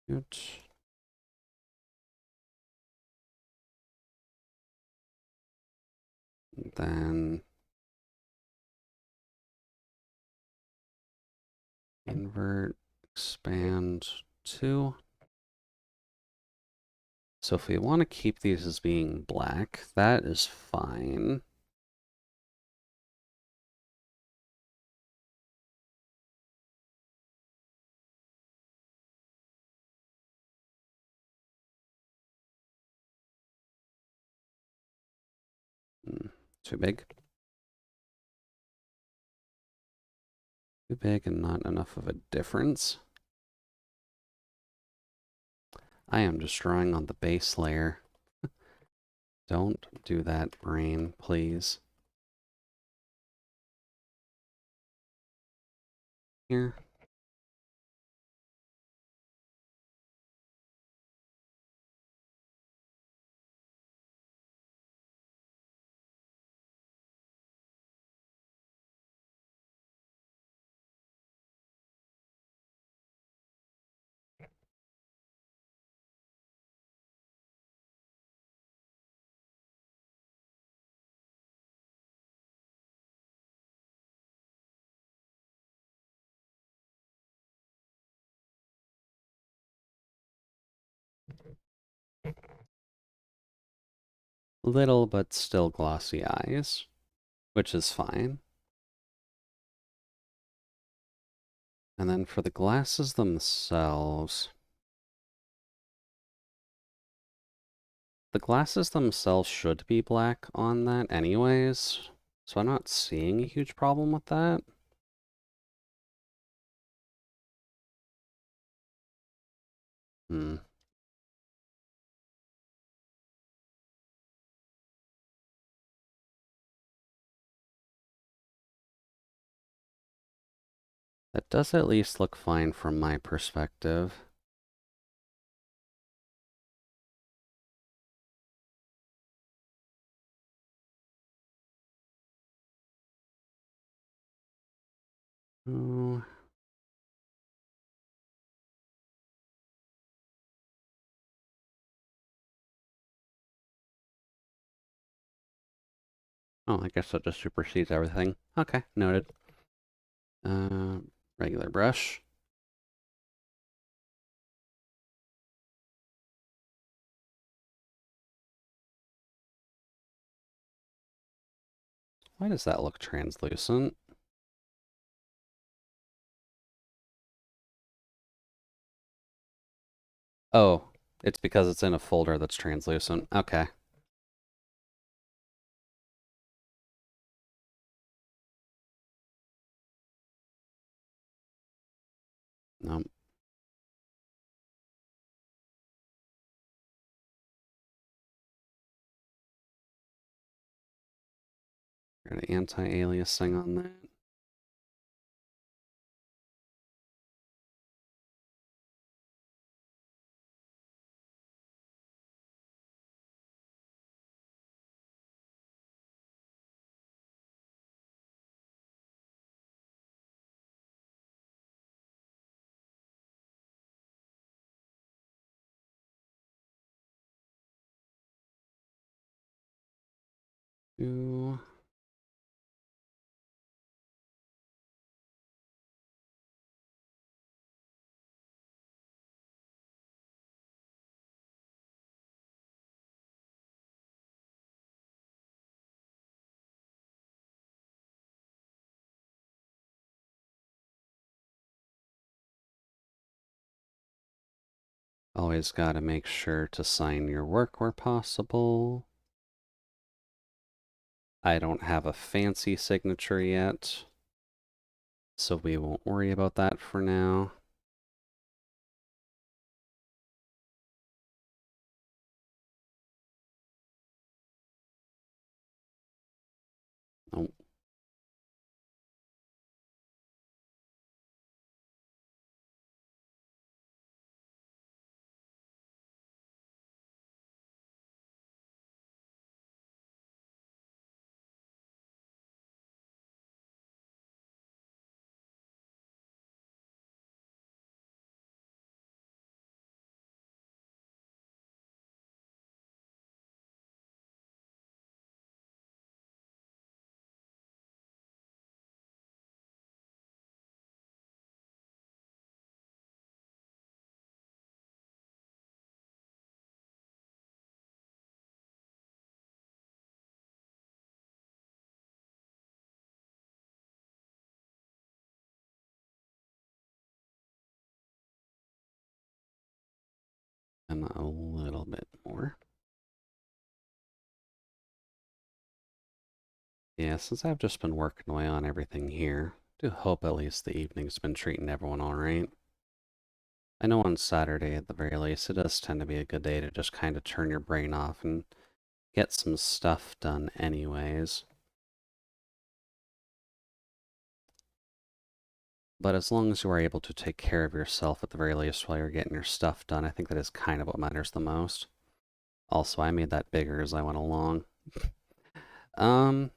Good. Then invert, expand to. So if we want to keep these as being black, that is fine. Too big. Too big and not enough of a difference. I am just drawing on the base layer. Don't do that, brain, please. Here. Little but still glossy eyes, which is fine. And then for the glasses themselves, the glasses themselves should be black on that anyways, so I'm not seeing a huge problem with that. That does at least look fine from my perspective. Oh. Oh, I guess that just supersedes everything. Okay, noted. Regular brush. Why does that look translucent? Oh, it's because it's in a folder that's translucent. Okay. Nope. Got an anti-aliasing on that. Ooh. Always gotta make sure to sign your work where possible. I don't have a fancy signature yet, so we won't worry about that for now. Oh, and a little bit more. Yeah, since I've just been working away on everything here, I do hope at least the evening's been treating everyone all right. I know on Saturday, at the very least, it does tend to be a good day to just kind of turn your brain off and get some stuff done anyways. But as long as you are able to take care of yourself at the very least while you're getting your stuff done, I think that is kind of what matters the most. Also, I made that bigger as I went along. Um,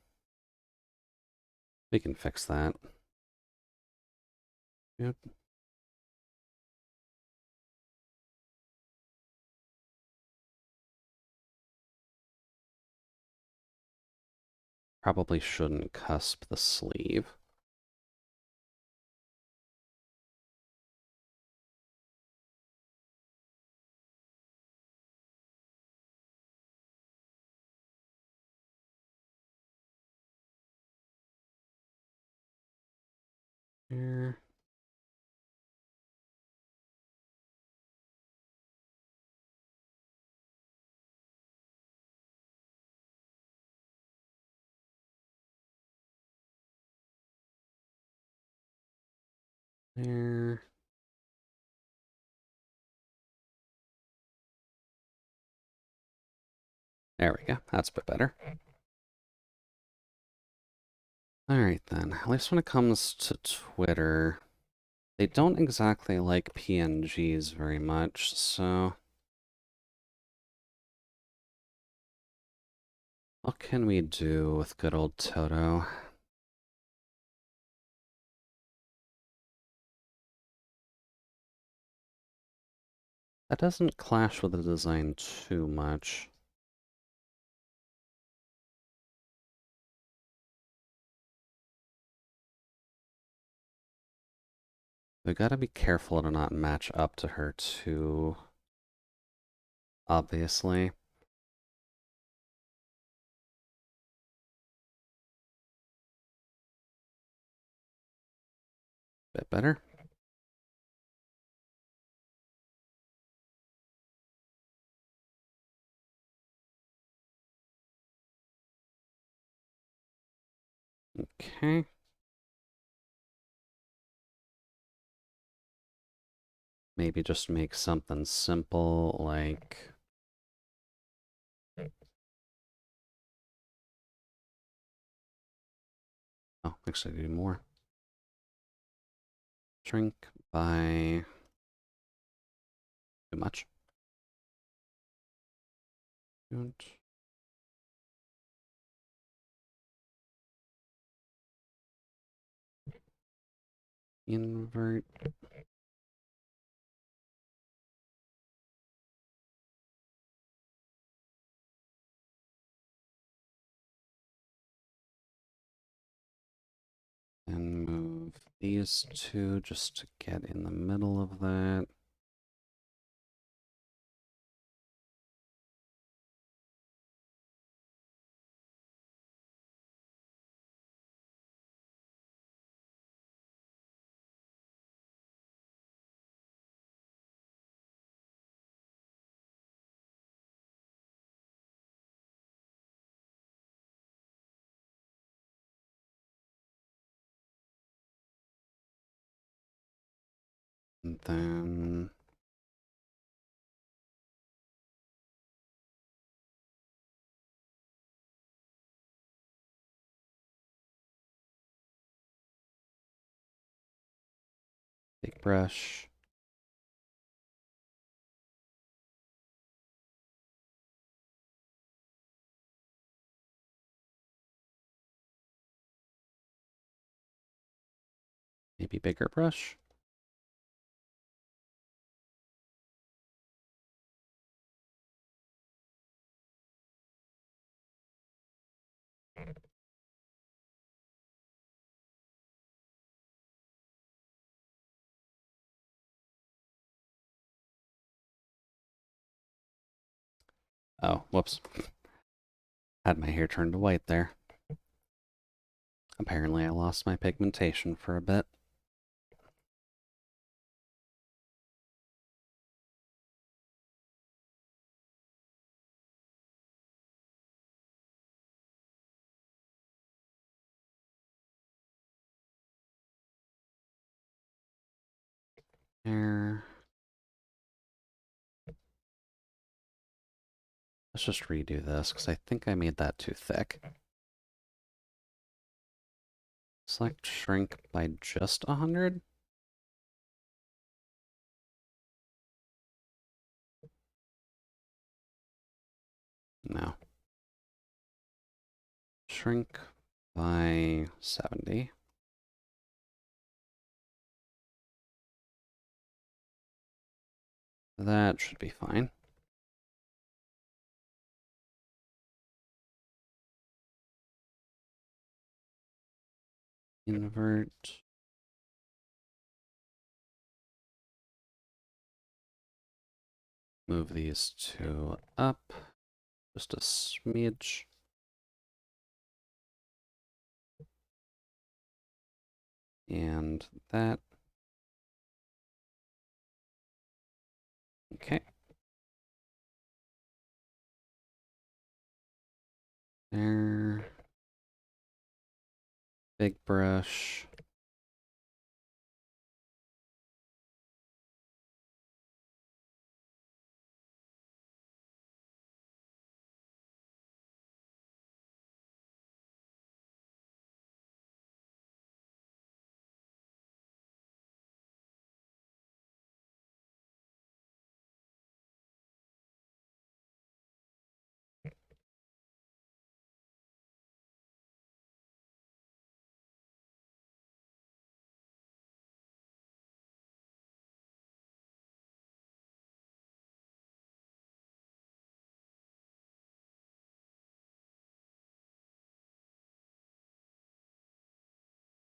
we can fix that. Yep. Probably shouldn't cusp the sleeve. Here. There. There we go. That's a bit better. Alright then. At least when it comes to Twitter, they don't exactly like PNGs very much, so what can we do with good old Toto? That doesn't clash with the design too much. We gotta be careful to not match up to her too, obviously. Bit better. Okay. Maybe just make something simple like... Oh, actually do more. Shrink by... too much. Good. Invert. And move these two just to get in the middle of that. And then... brush. Maybe bigger brush. Oh, whoops. Had my hair turned to white there. Apparently I lost my pigmentation for a bit. There. Let's just redo this, because I think I made that too thick. Select shrink by just 100? No. Shrink by 70. That should be fine. Invert. Move these two up. Just a smidge. And that. Okay. There. Big brush.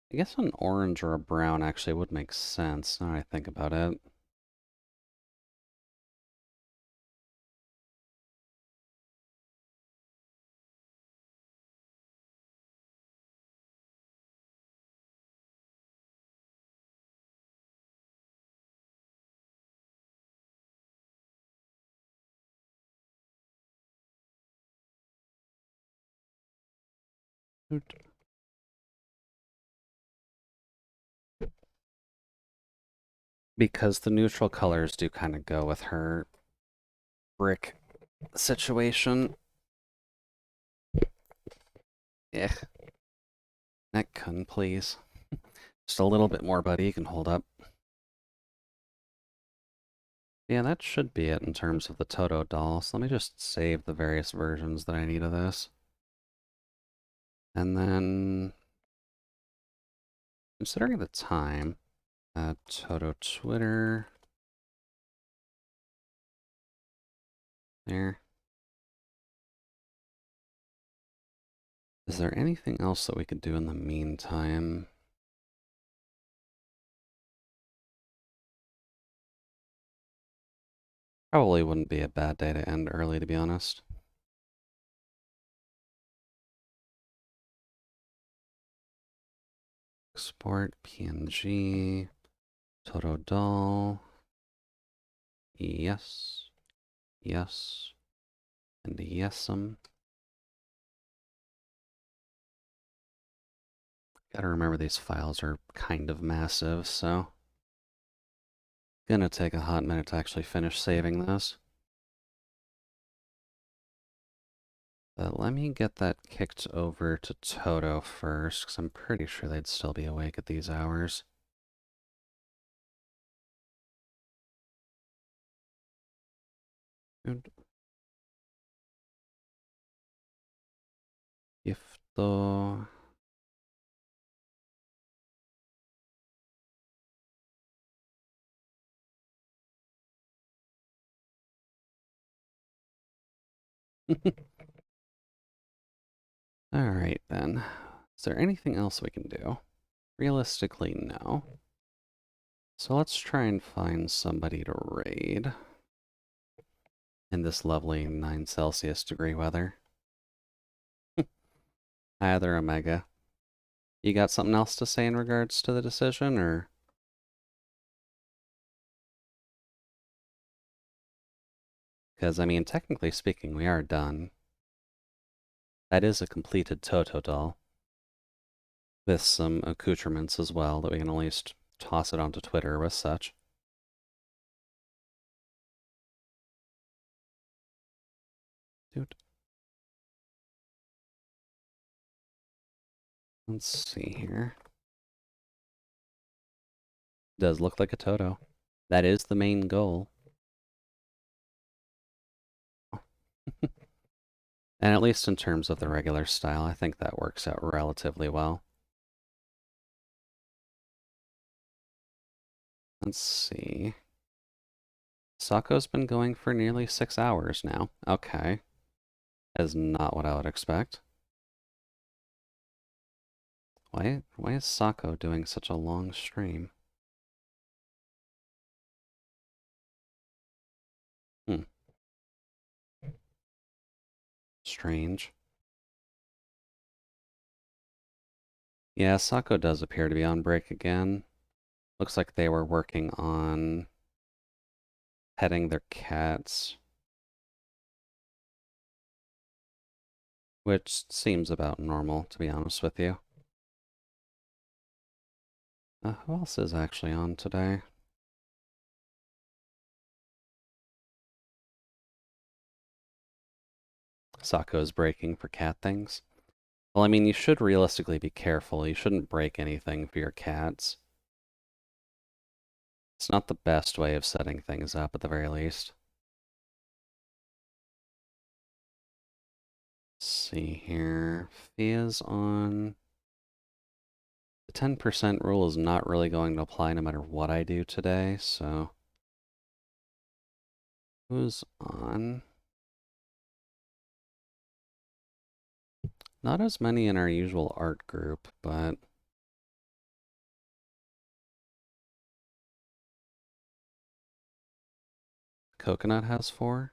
I guess an orange or a brown actually would make sense, now I think about it. Because the neutral colors do kind of go with her brick situation. Eh. Neck-kun, please. Just a little bit more, buddy. You can hold up. Yeah, that should be it in terms of the Toto doll. So let me just save the various versions that I need of this. And then, considering the time, Toto Twitter. There. Is there anything else that we could do in the meantime? Probably wouldn't be a bad day to end early, to be honest. Export PNG, Toto doll. Yes. Yes. And yes'em. Gotta remember these files are kind of massive, so gonna take a hot minute to actually finish saving this. But let me get that kicked over to Toto first, because I'm pretty sure they'd still be awake at these hours. Good. Gifto. Alright then. Is there anything else we can do? Realistically, no. So let's try and find somebody to raid in this lovely 9 Celsius degree weather. Either Omega. You got something else to say in regards to the decision, or? Because, I mean, technically speaking, we are done. That is a completed Toto doll. With some accoutrements as well, that we can at least toss it onto Twitter with such. Dude. Let's see here. Does look like a Toto. That is the main goal. And at least in terms of the regular style, I think that works out relatively well. Let's see. Sako's been going for nearly 6 hours now. Okay. That is not what I would expect. Why is Sako doing such a long stream? Strange. Yeah, Sako does appear to be on break again. Looks like they were working on petting their cats. Which seems about normal, to be honest with you. Who else is actually on today? Sako's breaking for cat things. Well, I mean, you should realistically be careful. You shouldn't break anything for your cats. It's not the best way of setting things up, at the very least. Let's see here. Fia's on. The 10% rule is not really going to apply no matter what I do today, so. Who's on? Not as many in our usual art group, but. Coconut has 4.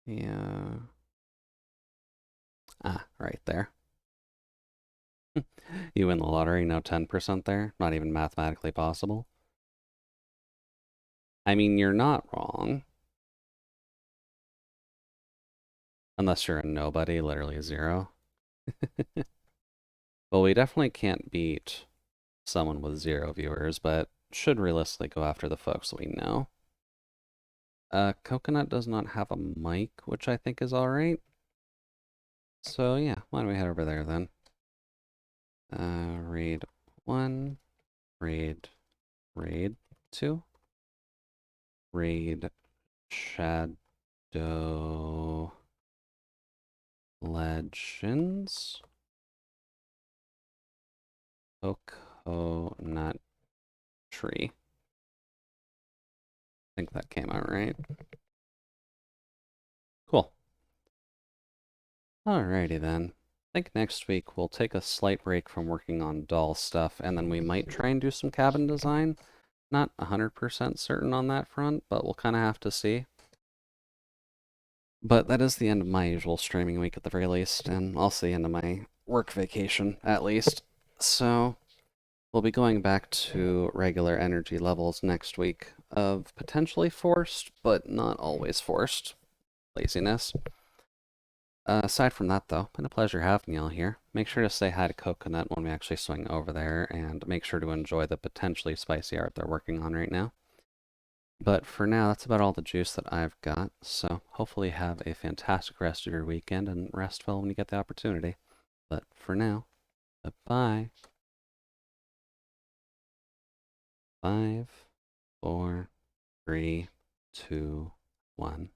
Yeah. Ah, right there. You win the lottery, no 10% there. Not even mathematically possible. I mean, you're not wrong. Unless you're a nobody, literally 0. Well, we definitely can't beat someone with 0 viewers, but should realistically go after the folks that we know. Coconut does not have a mic, which I think is alright. So yeah, why don't we head over there then? Raid 1, raid 2, raid Shadow Legends, Coconut Tree. I think that came out right. Cool. Alrighty then. I think next week we'll take a slight break from working on doll stuff, and then we might try and do some cabin design. Not 100% certain on that front, but we'll kind of have to see. But that is the end of my usual streaming week at the very least, and also the end of my work vacation at least. So we'll be going back to regular energy levels next week of potentially forced, but not always forced laziness. Aside from that, though, been a pleasure having y'all here. Make sure to say hi to Coconut when we actually swing over there, and make sure to enjoy the potentially spicy art they're working on right now. But for now, that's about all the juice that I've got, so hopefully have a fantastic rest of your weekend and rest well when you get the opportunity. But for now, bye-bye. 5, 4, 3, 2, 1.